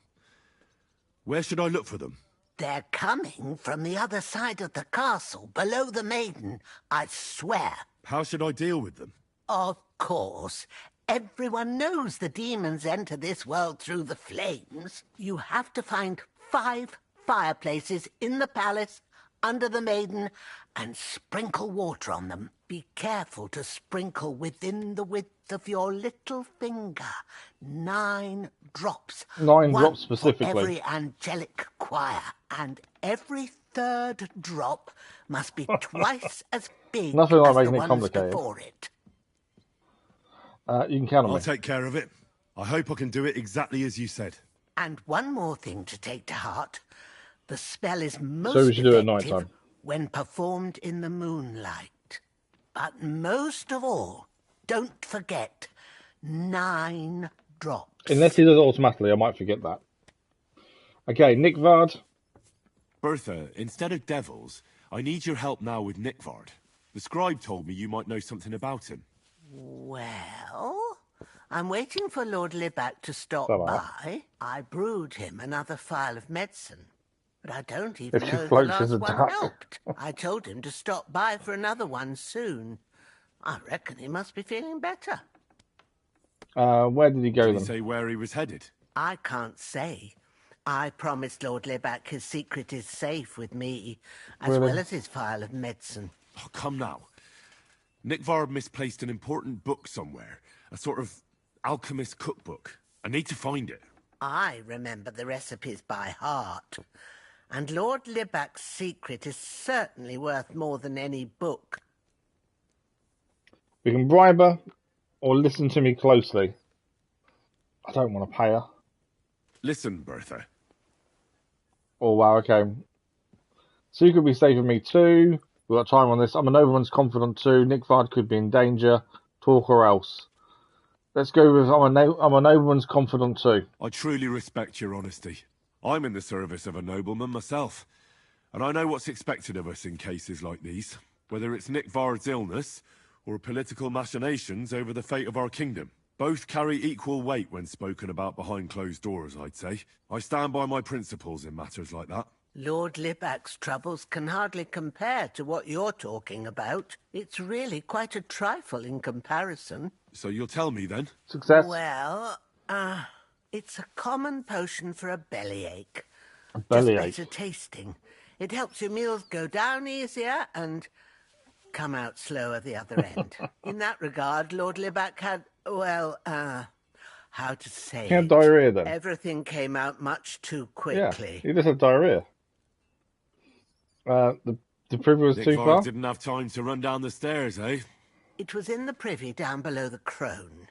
Where should I look for them? They're coming from the other side of the castle, below the maiden, I swear. How should I deal with them? Of course. Everyone knows the demons enter this world through the flames. You have to find 5 fireplaces in the palace, under the maiden, and sprinkle water on them. Be careful to sprinkle within the width of your little finger. 9 drops. 9 drops specifically. For every angelic choir, and every 3rd drop must be twice as big Nothing like as making the it ones complicated. before it. You can count on me. I'll take care of it. I hope I can do it exactly as you said. And one more thing to take to heart. The spell is most So we should do it at effective night time. when performed in the moonlight. But most of all, don't forget 9 drops. Unless he does it automatically, I might forget that. Okay, Nick Vard. Bertha, instead of devils, I need your help now with Nickvard. The scribe told me you might know something about him. Well, I'm waiting for Lord Libac to stop Hello. by. I brewed him another phial of medicine. But I don't even If she know if the floats as last a one duck. helped. I told him to stop by for another one soon. I reckon he must be feeling better. Where did he go Did then? he say where he was headed? I can't say. I promised Lord Libac his secret is safe with me, as Really? well as his phial of medicine. Oh, come now. Nickvard misplaced an important book somewhere. A sort of alchemist cookbook. I need to find it. I remember the recipes by heart. And Lord Libac's secret is certainly worth more than any book. We can bribe her or listen to me closely. I don't want to pay her. Listen, Bertha. Oh, wow, okay. So you could be safe with me too. We've got time on this. I'm a nobleman's confidant too. Nick Vard could be in danger. Talk or else. Let's go with I'm a nobleman's confidant too. I truly respect your honesty. I'm in the service of a nobleman myself. And I know what's expected of us in cases like these. Whether it's Nickvard's illness or political machinations over the fate of our kingdom. Both carry equal weight when spoken about behind closed doors, I'd say. I stand by my principles in matters like that. Lord Libac's troubles can hardly compare to what you're talking about. It's really quite a trifle in comparison. So you'll tell me then? Success. Well, it's a common potion for a bellyache. just bellyache. better tasting. It helps your meals go down easier and come out slower the other end. In that regard, Lord Libac had, well, how to say He had it? diarrhea then. Everything came out much too Yeah, quickly. he just had diarrhea. The privy was too far? Didn't have time to run down the stairs, eh? It was in the privy down below the crone,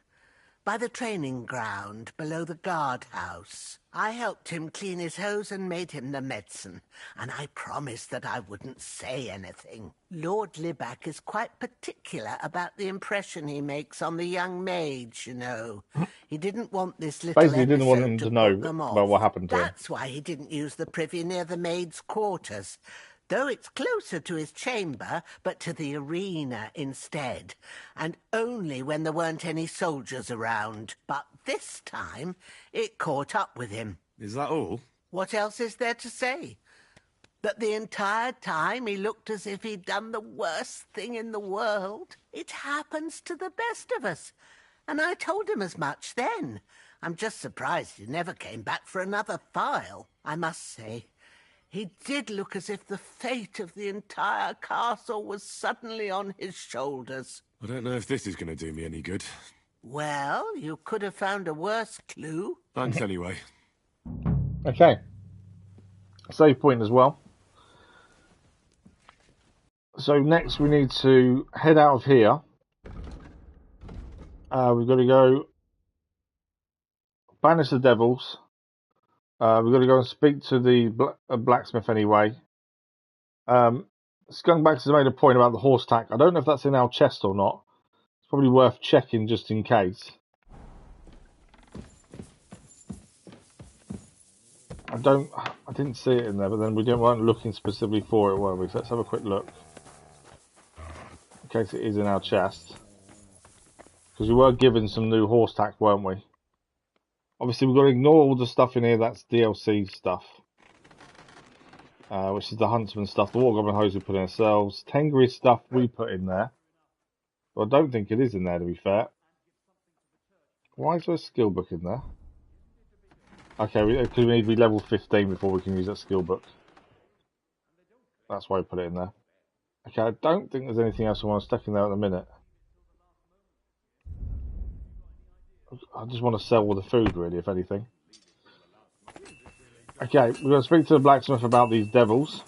by the training ground below the guardhouse. I helped him clean his hose and made him the medicine, and I promised that I wouldn't say anything. Lord Libac is quite particular about the impression he makes on the young maids, you know. He didn't want this little Basically, he didn't want episode him to put know them off. about what happened to him. That's why he didn't use the privy near the maids' quarters, though it's closer to his chamber, but to the arena instead, and only when there weren't any soldiers around. But this time, it caught up with him. Is that all? What else is there to say? That the entire time he looked as if he'd done the worst thing in the world. It happens to the best of us, and I told him as much then. I'm just surprised he never came back for another file. I must say, he did look as if the fate of the entire castle was suddenly on his shoulders. I don't know if this is going to do me any good. Well, you could have found a worse clue. Thanks anyway. Okay. Save point as well. So next we need to head out of here. We've got to go banish the devils. We've got to go and speak to the blacksmith anyway. Skunkbacks has made a point about the horse tack. I don't know if that's in our chest or not. It's probably worth checking just in case. I didn't see it in there, but then we weren't looking specifically for it, were we? So let's have a quick look. In case it is in our chest. Because we were given some new horse tack, weren't we? Obviously, we've got to ignore all the stuff in here. That's DLC stuff. Which is the huntsman stuff. The water goblin hose we put in ourselves. Tengri stuff we put in there. But I don't think it is in there, to be fair. Why is there a skill book in there? Okay, we need to be level 15 before we can use that skill book. That's why I put it in there. Okay, I don't think there's anything else I want to stick in there at the minute. I just want to sell all the food, really, if anything. Okay, we're going to speak to the blacksmith about these devils.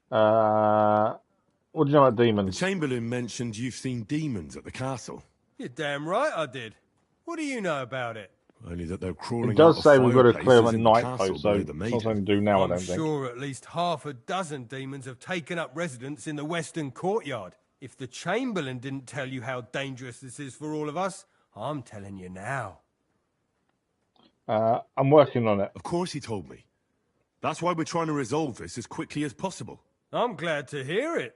What do you know about demons? The Chamberlain mentioned you've seen demons at the castle. You're damn right I did. What do you know about it? Only that they're crawling It does out say of we've got to clear them at fireplaces in the night, castle though, so below it's the not maiden. something to do now, I don't I'm think. sure at least half a dozen demons have taken up residence in the western courtyard. If the Chamberlain didn't tell you how dangerous this is for all of us, I'm telling you now. I'm working on it. Of course he told me. That's why we're trying to resolve this as quickly as possible. I'm glad to hear it.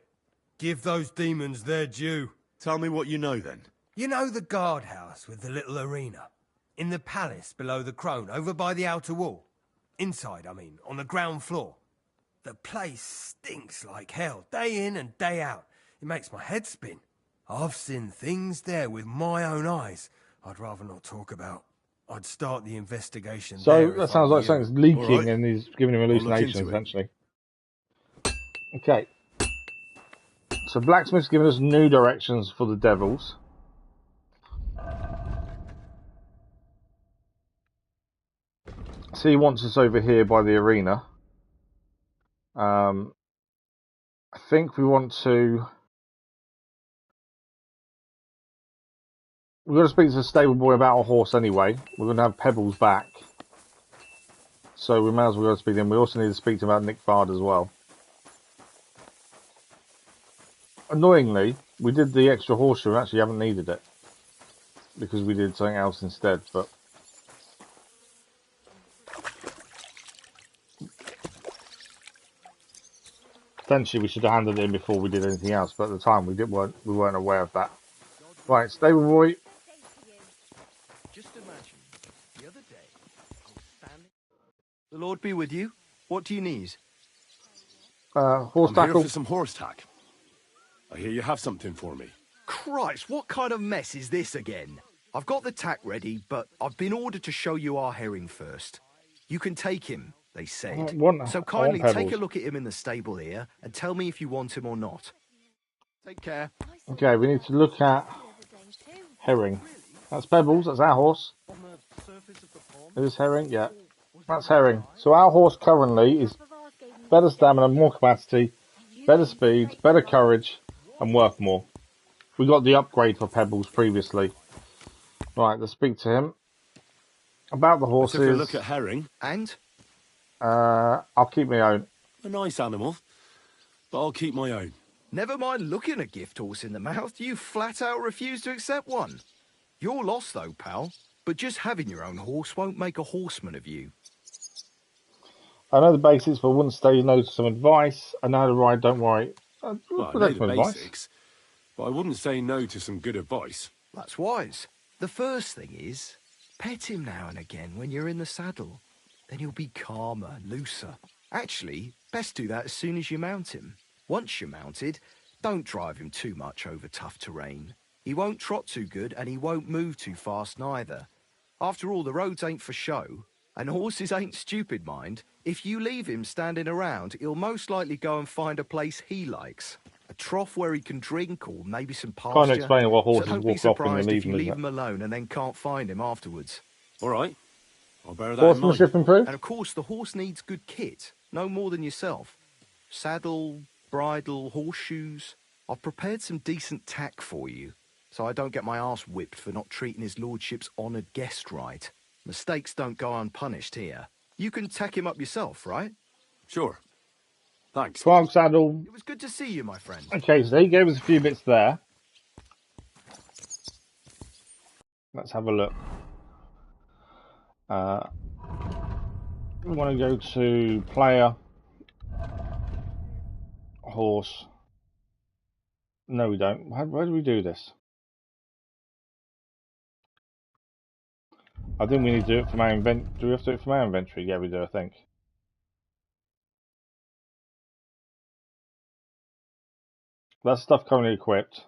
Give those demons their due. Tell me what you know, then. You know the guardhouse with the little arena? In the palace below the crone, over by the outer wall? Inside, I mean, on the ground floor. The place stinks like hell, day in and day out. It makes my head spin. I've seen things there with my own eyes I'd rather not talk about. I'd start the investigation So there that sounds like something's leaking right. and he's giving him hallucinations, essentially. Okay. So blacksmith's giving us new directions for the devils. So he wants us over here by the arena. I think we want to... We've got to speak to the stable boy about our horse anyway. We're going to have Pebbles back. So we may as well go speak to him. We also need to speak to him about Nick Bard as well. Annoyingly, we did the extra horseshoe and actually haven't needed it. Because we did something else instead, but... Potentially we should have handed it in before we did anything else, but at the time we weren't aware of that. Right, stable boy. Just imagine, the other day, I was standing... The Lord be with you. What do you need? Horse I'm tackle. here for some horse tack. I hear you have something for me. Christ, what kind of mess is this again? I've got the tack ready, but I've been ordered to show you our herring first. You can take him, they said. So kindly take a look at him in the stable here and tell me if you want him or not. Take care. Okay, we need to look at herring. That's Pebbles, that's our horse. Is herring? Yeah. That's herring. So our horse currently is better stamina, more capacity, better speed, better courage, and worth more. We got the upgrade for Pebbles previously. Right, let's speak to him. About the horses. I took a look at herring. And? I'll keep my own. A nice animal, but I'll keep my own. Never mind looking a gift horse in the mouth, you flat out refuse to accept one. You're lost though, pal. But just having your own horse won't make a horseman of you. I know the basics, but I wouldn't say no to some advice. I know how to ride, don't worry. Well, I know the basics, but I wouldn't say no to some good advice. That's wise. The first thing is, pet him now and again when you're in the saddle. Then he'll be calmer, looser. Actually, best do that as soon as you mount him. Once you're mounted, don't drive him too much over tough terrain. He won't trot too good and he won't move too fast neither. After all, the roads ain't for show, and horses ain't stupid, mind. If you leave him standing around, he'll most likely go and find a place he likes. A trough where he can drink or maybe some pasture. Can't explain what horses so don't walk be surprised off if you leave him alone and then can't find him afterwards. All right. I'll bear that in mind. Horsemanship improved? And of course, the horse needs good kit, no more than yourself. Saddle, bridle, horseshoes. I've prepared some decent tack for you, so I don't get my arse whipped for not treating his lordship's honoured guest right. Mistakes don't go unpunished here. You can tack him up yourself, right? Sure. Thanks. Frog saddle. It was good to see you, my friend. Okay, so he gave us a few bits there. Let's have a look. We want to go to player, horse. No, we don't. Where do we do this? I think we need to do it from our inventory. Do we have to do it from our inventory? Yeah, we do, I think. That stuff currently equipped.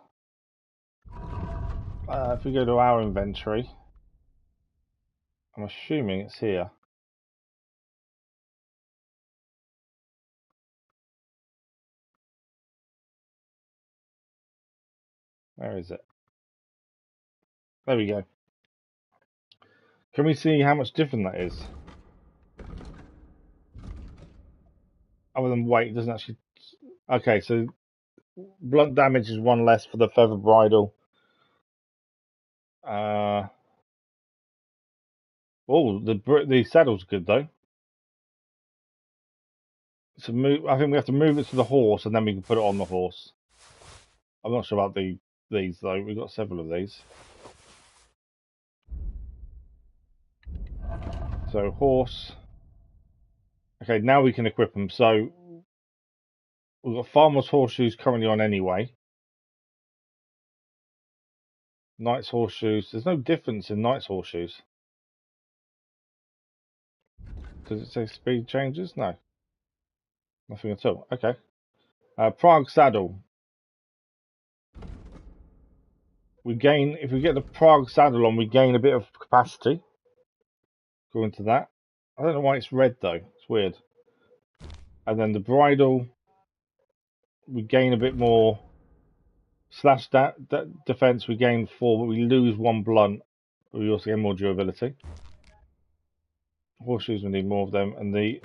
If we go to our inventory, I'm assuming it's here. Where is it? There we go. Can we see how much different that is? Other than weight, it doesn't actually... Okay, so blunt damage is one less for the feather bridle. Oh, the saddle's good though. So I think we have to move it to the horse and then we can put it on the horse. I'm not sure about these though. We've got several of these. So horse. Okay, now we can equip them. So we've got farmer's horseshoes currently on anyway. Knight's horseshoes. There's no difference in knight's horseshoes. Does it say speed changes? No. Nothing at all. Okay. Prague saddle. We gain, if we get the Prague saddle on, we gain a bit of capacity. Go into that. I don't know why it's red though. It's weird. And then the bridle, we gain a bit more. Slash that defense, we gain 4, but we lose 1 blunt. But we also gain more durability. Horseshoes, we need more of them. And the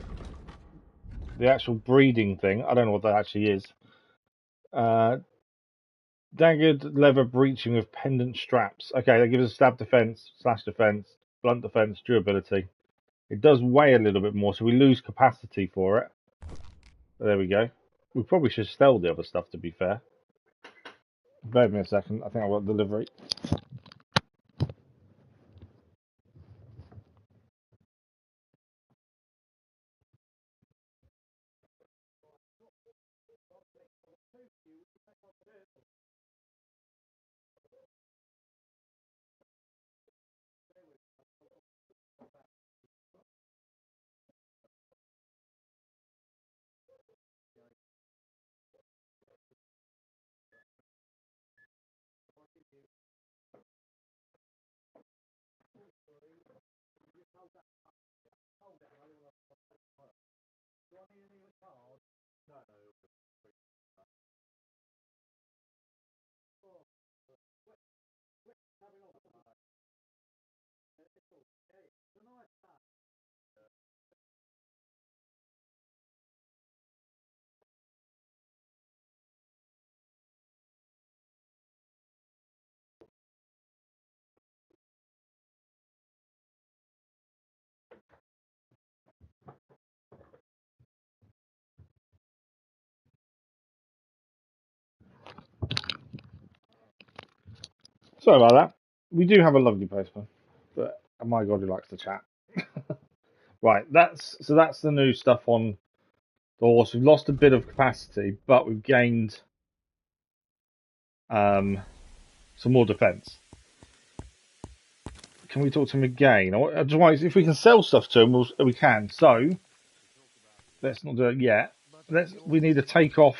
actual breeding thing, I don't know what that actually is. Daggered leather breeching with pendant straps. Okay, that gives us stab defense, slash defense, blunt defense, durability. It does weigh a little bit more, so we lose capacity for it. There we go. We probably should sell the other stuff, to be fair. Bear with me a second. I think I've got delivery. Sorry about that. We do have a lovely postman, but oh my god, he likes to chat. Right, that's the new stuff on the horse. We've lost a bit of capacity, but we've gained some more defense. Can we talk to him again? Otherwise, if we can sell stuff to him, we can. So let's not do it yet. We need to take off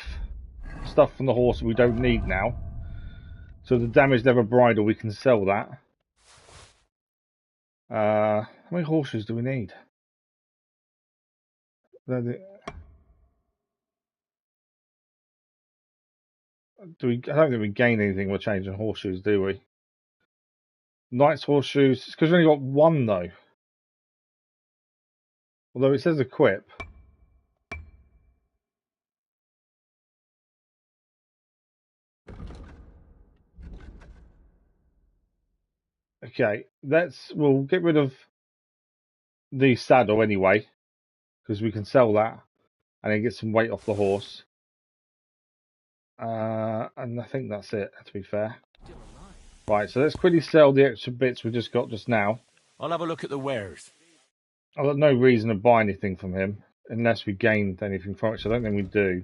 stuff from the horse that we don't need now. So the damaged leather bridle, we can sell that. How many horseshoes do we need? I don't think we gain anything by changing horseshoes, do we? Knight's horseshoes. It's because we only got one though. Although it says equip. Okay, we'll get rid of the saddle anyway, because we can sell that and then get some weight off the horse. And I think that's it, to be fair. Right, so let's quickly sell the extra bits we just got just now. I'll have a look at the wares. I've got no reason to buy anything from him, unless we gained anything from it, so I don't think we do.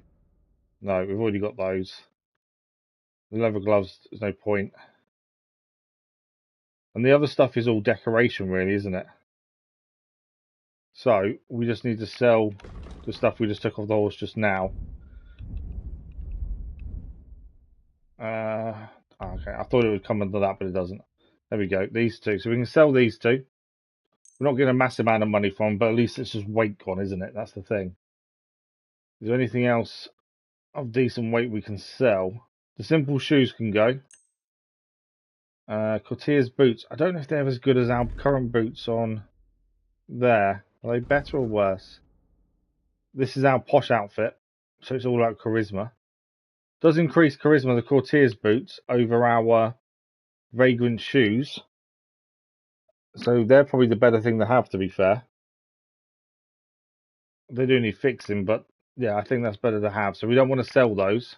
No, we've already got those. The leather gloves, there's no point. And the other stuff is all decoration, really, isn't it? So, we just need to sell the stuff we just took off the horse just now. Okay, I thought it would come under that, but it doesn't. There we go, these two. So we can sell these two. We're not getting a massive amount of money from them, but at least it's just weight gone, isn't it? That's the thing. Is there anything else of decent weight we can sell? The simple shoes can go. Courtier's boots. I don't know if they're as good as our current boots on there. Are they better or worse? This is our posh outfit, so it's all about charisma. Does increase charisma, the Courtier's boots, over our vagrant shoes. So they're probably the better thing to have, to be fair. They do need fixing, but yeah, I think that's better to have. So we don't want to sell those.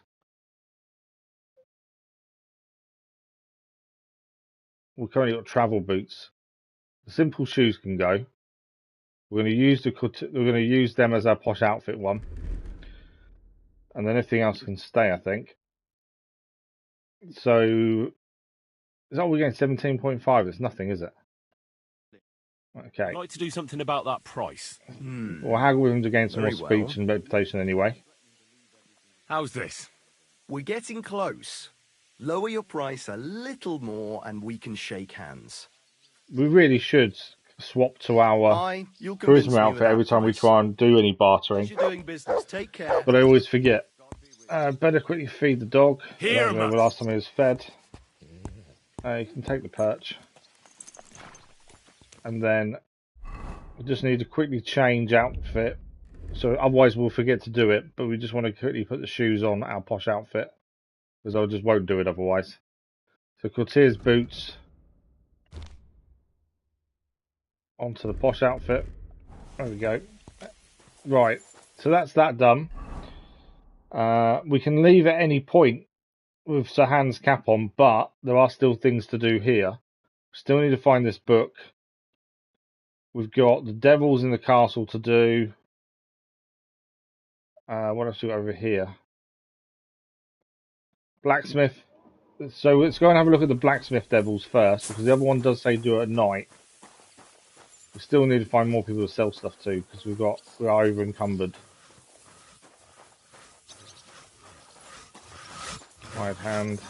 We've currently got travel boots. The simple shoes can go. We're going to use them as our posh outfit one, and then everything else can stay, I think. So is that we're getting 17.5? It's nothing, is it? Okay. I'd like to do something about that price. We'll haggle with him to gain some more speech and reputation anyway. How's this? We're getting close. Lower your price a little more and we can shake hands. We really should swap to our charisma outfit every time we try and do any bartering. You're doing business. Take care. But I always forget. Better quickly feed the dog. I don't know the last time he was fed. You can take the perch. And then we just need to quickly change outfit. So otherwise we'll forget to do it. But we just want to quickly put the shoes on our posh outfit. Because I just won't do it otherwise. So Courtier's boots. Onto the posh outfit. There we go. Right. So that's that done. We can leave at any point with Sir Hans Capon, but there are still things to do here. We still need to find this book. We've got the devils in the castle to do. What else do we got over here? Blacksmith. So let's go and have a look at the blacksmith devils first, because the other one does say do it at night. We still need to find more people to sell stuff to, because we are over encumbered. Right hand.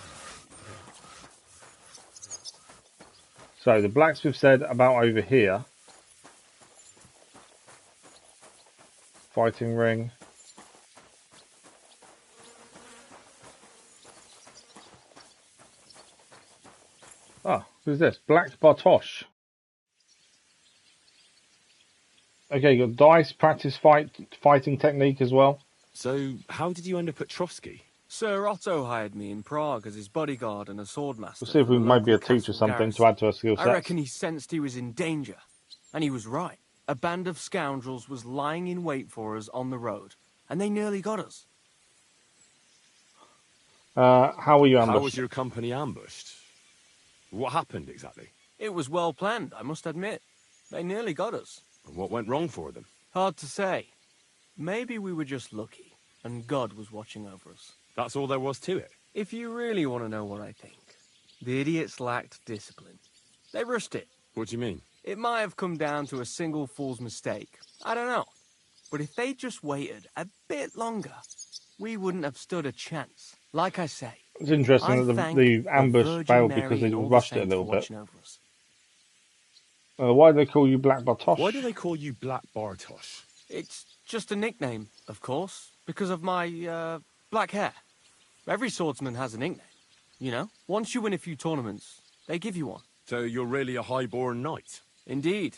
So the blacksmith said about over here. Fighting ring. Who's this? Black Bartosz. Okay, you got dice, practice fighting technique as well. So, how did you end up at Trosky? Sir Otto hired me in Prague as his bodyguard and a swordmaster. We'll see if we can maybe teach or something to add to our skill I sets. reckon he sensed he was in danger. And he was right. A band of scoundrels was lying in wait for us on the road. And they nearly got us. How were you ambushed? How was your company ambushed? What happened exactly? It was well planned, I must admit. They nearly got us. And what went wrong for them? Hard to say. Maybe we were just lucky, and God was watching over us. That's all there was to it? If you really want to know what I think, the idiots lacked discipline. They rushed it. What do you mean? It might have come down to a single fool's mistake. I don't know. But if they just waited a bit longer, we wouldn't have stood a chance. Like I say, it's interesting that the ambush failed because they rushed it a little bit. Why do they call you Black Bartosz? Why do they call you Black Bartosz? It's just a nickname, of course, because of my, black hair. Every swordsman has a nickname, you know? Once you win a few tournaments, they give you one. So you're really a high-born knight? Indeed.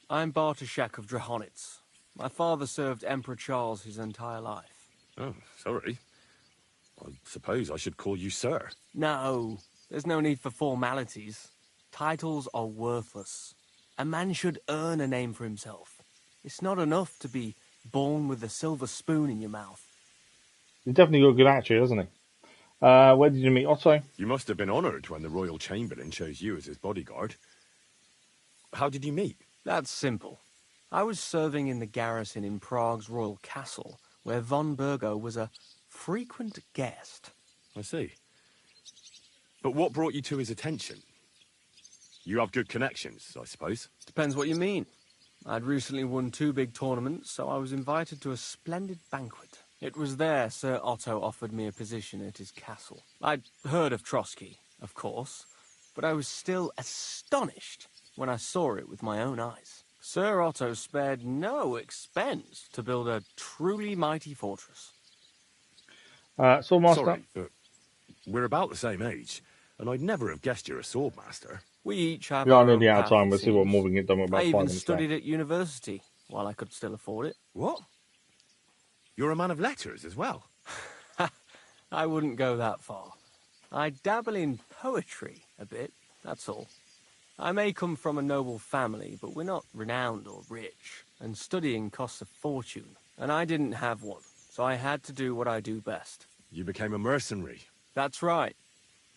I'm Bartoszek of Drahonitz. My father served Emperor Charles his entire life. Oh, sorry. I suppose I should call you Sir. No, there's no need for formalities. Titles are worthless. A man should earn a name for himself. It's not enough to be born with a silver spoon in your mouth. He's definitely got a good attitude, hasn't he? Where did you meet Otto? You must have been honoured when the Royal Chamberlain chose you as his bodyguard. How did you meet? That's simple. I was serving in the garrison in Prague's royal castle, where von Burgo was a frequent guest. I see. But what brought you to his attention? You have good connections, I suppose. Depends what you mean. I'd recently won 2 big tournaments, so I was invited to a splendid banquet. It was there Sir Otto offered me a position at his castle. I'd heard of Trosky, of course, but I was still astonished when I saw it with my own eyes. Sir Otto spared no expense to build a truly mighty fortress. Swordmaster? Sorry, but we're about the same age, and I'd never have guessed you're a swordmaster. We each have We are our nearly own out of path, time. it We'll see what seems. more we can get done with about I 5 even minutes. studied at university while I could still afford it. What? You're a man of letters as well? I wouldn't go that far. I dabble in poetry a bit, that's all. I may come from a noble family, but we're not renowned or rich, and studying costs a fortune, and I didn't have one, so I had to do what I do best. You became a mercenary. That's right.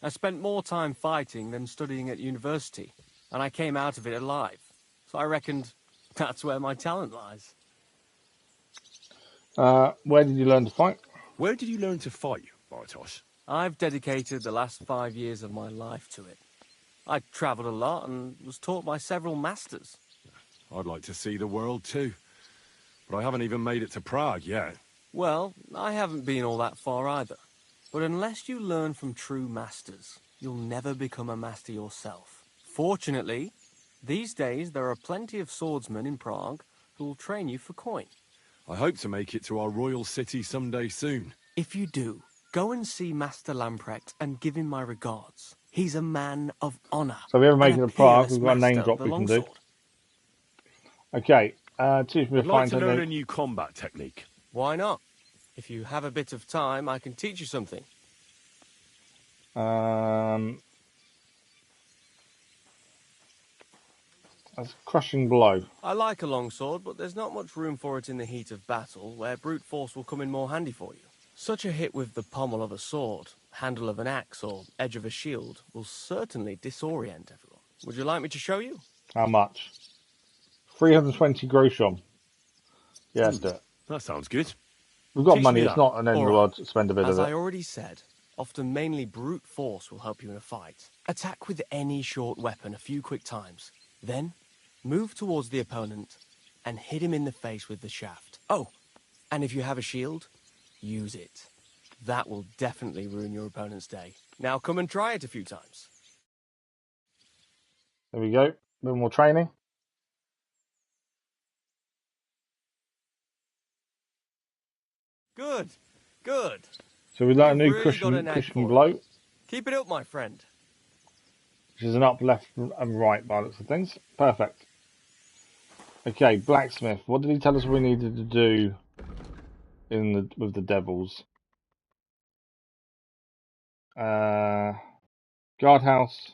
I spent more time fighting than studying at university, and I came out of it alive, so I reckoned that's where my talent lies. Where did you learn to fight? Where did you learn to fight, Bartosz? I've dedicated the last 5 years of my life to it. I travelled a lot and was taught by several masters. I'd like to see the world too, but I haven't even made it to Prague yet. Well, I haven't been all that far either. But unless you learn from true masters, you'll never become a master yourself. Fortunately, these days there are plenty of swordsmen in Prague who will train you for coin. I hope to make it to our royal city someday soon. If you do, go and see Master Lamprecht and give him my regards. He's a man of honour. So if we ever make it to Prague, we've got a name master drop of the we can do. longsword. Okay, teach me I'd to like find to learn a technique. new combat technique. Why not? If you have a bit of time, I can teach you something. That's crushing blow. I like a longsword, but there's not much room for it in the heat of battle, where brute force will come in more handy for you. Such a hit with the pommel of a sword, handle of an axe, or edge of a shield will certainly disorient everyone. Would you like me to show you? How much? 320 groschen. Yeah, let's do it. That sounds good. We've got Teach money. me It's that. not an end of the world to spend a bit As of I it. already said, often mainly brute force will help you in a fight. Attack with any short weapon a few quick times. Then, move towards the opponent and hit him in the face with the shaft. Oh, and if you have a shield, use it. That will definitely ruin your opponent's day. Now come and try it a few times. There we go. A bit more training. Good, so So we learn a new You've really got a cushion, knack cushion for it. blow. Keep it up, my friend. which is an up, left, and right by the looks of things. Perfect. Okay, blacksmith. What did he tell us we needed to do with the devils? Guardhouse.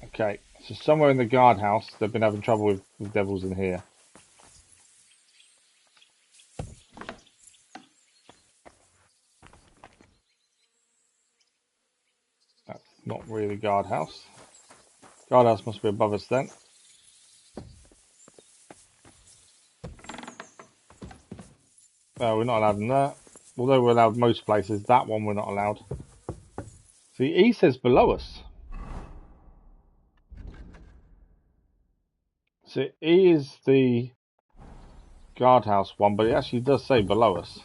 Okay, so somewhere in the guardhouse, they've been having trouble with devils in here. That's not really guardhouse. Guardhouse must be above us then. We're not allowed in there. Although we're allowed most places, that one we're not allowed. See, E says below us. So E is the guardhouse one, but it actually does say below us.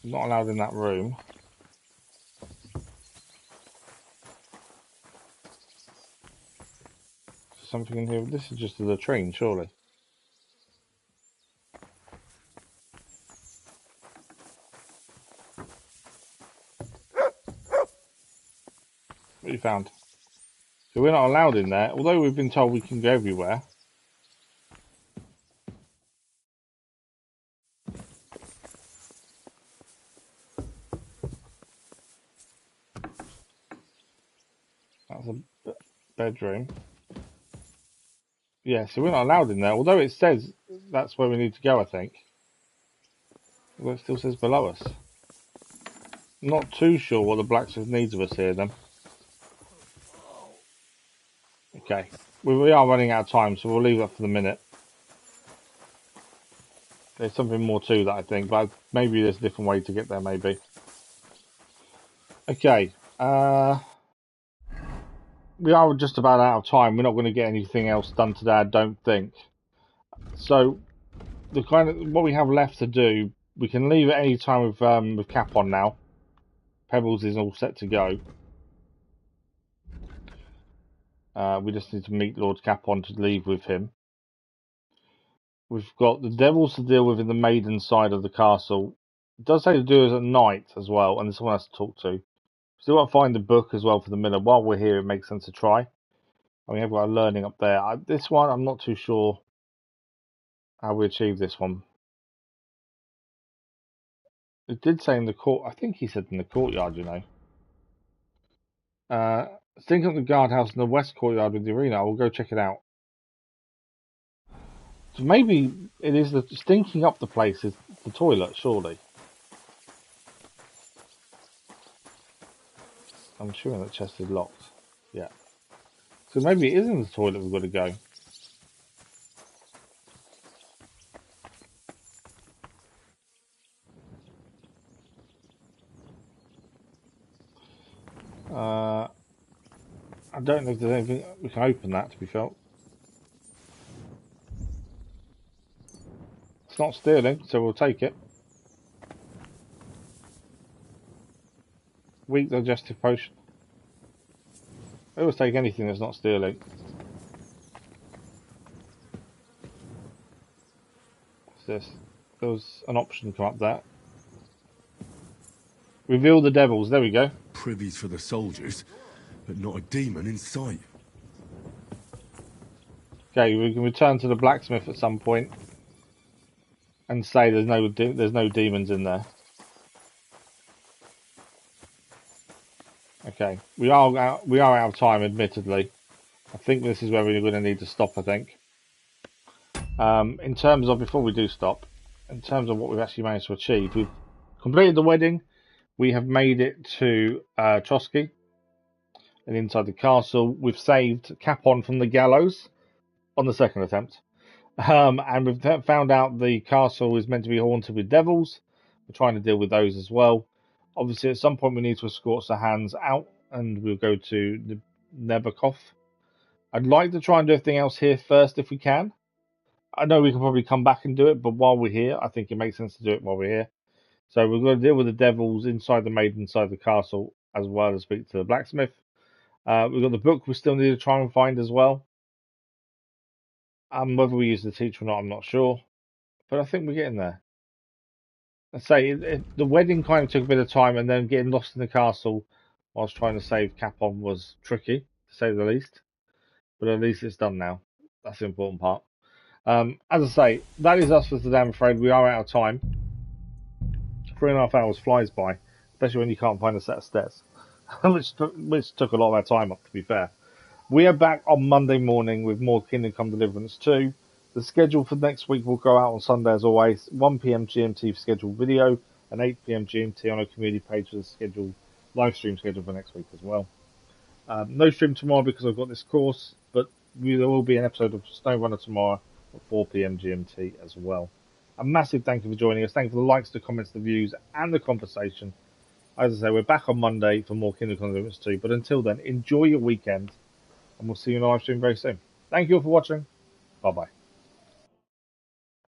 Not allowed in that room. Something in here. This is just a latrine, surely. What you found? So we're not allowed in there, although we've been told we can go everywhere. That's a bedroom. Yeah, so we're not allowed in there, although it says that's where we need to go, I think. Well, it still says below us. Not too sure what the blacksmith needs of us here, then. Okay. We are running out of time, so we'll leave that for the minute. There's something more to that, I think, but maybe there's a different way to get there, maybe. Okay. We are just about out of time. We're not going to get anything else done today, I don't think. So, the kind of what we have left to do, we can leave at any time with Capon now. Pebbles is all set to go. We just need to meet Lord Capon to leave with him. We've got the devils to deal with in the maiden side of the castle. It does say to do it at night as well, and there's someone else to talk to. Still got to find the book as well for the miller. While we're here, it makes sense to try. And we have got a learning up there. This one, I'm not too sure how we achieve this one. It did say in the court. I think he said in the courtyard, you know. Think of the guardhouse in the west courtyard with the arena. We'll go check it out. So maybe it is the stinking up the place is the toilet, surely. I'm sure that chest is locked. Yeah. So maybe it isn't the toilet we've got to go. I don't know if there's anything we can open that to be felt. It's not stealing, so we'll take it. Weak digestive potion. I always take anything that's not stealing. What's this? There was an option come up there. Reveal the devils. There we go. Privies for the soldiers, but not a demon in sight. Okay, we can return to the blacksmith at some point and say there's no demons in there. Okay, we are out of time, admittedly. I think this is where we're going to need to stop. I think. In terms of before we do stop, in terms of what we've actually managed to achieve, we've completed the wedding. We have made it to Trosky and inside the castle. We've saved Capon from the gallows on the second attempt. And we've found out the castle is meant to be haunted with devils. We're trying to deal with those as well. Obviously, at some point we need to escort the hands out, and we'll go to the Nebakov. I'd like to try and do everything else here first if we can. I know we can probably come back and do it, but while we're here, I think it makes sense to do it while we're here. So we're going to deal with the devils inside the maiden side of the castle, as well as speak to the blacksmith. We've got the book we still need to try and find as well. Whether we use the teacher or not, I'm not sure. But I think we're getting there. I say the wedding kind of took a bit of time, and then getting lost in the castle whilst trying to save Capon was tricky, to say the least. But at least it's done now. That's the important part. As I say, that is us for today. I'm afraid we are out of time. 3.5 hours flies by, especially when you can't find a set of stairs, which took a lot of our time up, to be fair. We are back on Monday morning with more Kingdom Come Deliverance 2. The schedule for next week will go out on Sunday as always. 1 PM GMT for scheduled video and 8 PM GMT on our community page for the scheduled live stream schedule for next week as well. No stream tomorrow because I've got this course, but there will be an episode of SnowRunner tomorrow at 4 PM GMT as well. A massive thank you for joining us. Thank you for the likes, the comments, the views, and the conversation. As I say, we're back on Monday for more Kingdom Come Deliverance 2. But until then, enjoy your weekend, and we'll see you in the live stream very soon. Thank you all for watching. Bye-bye.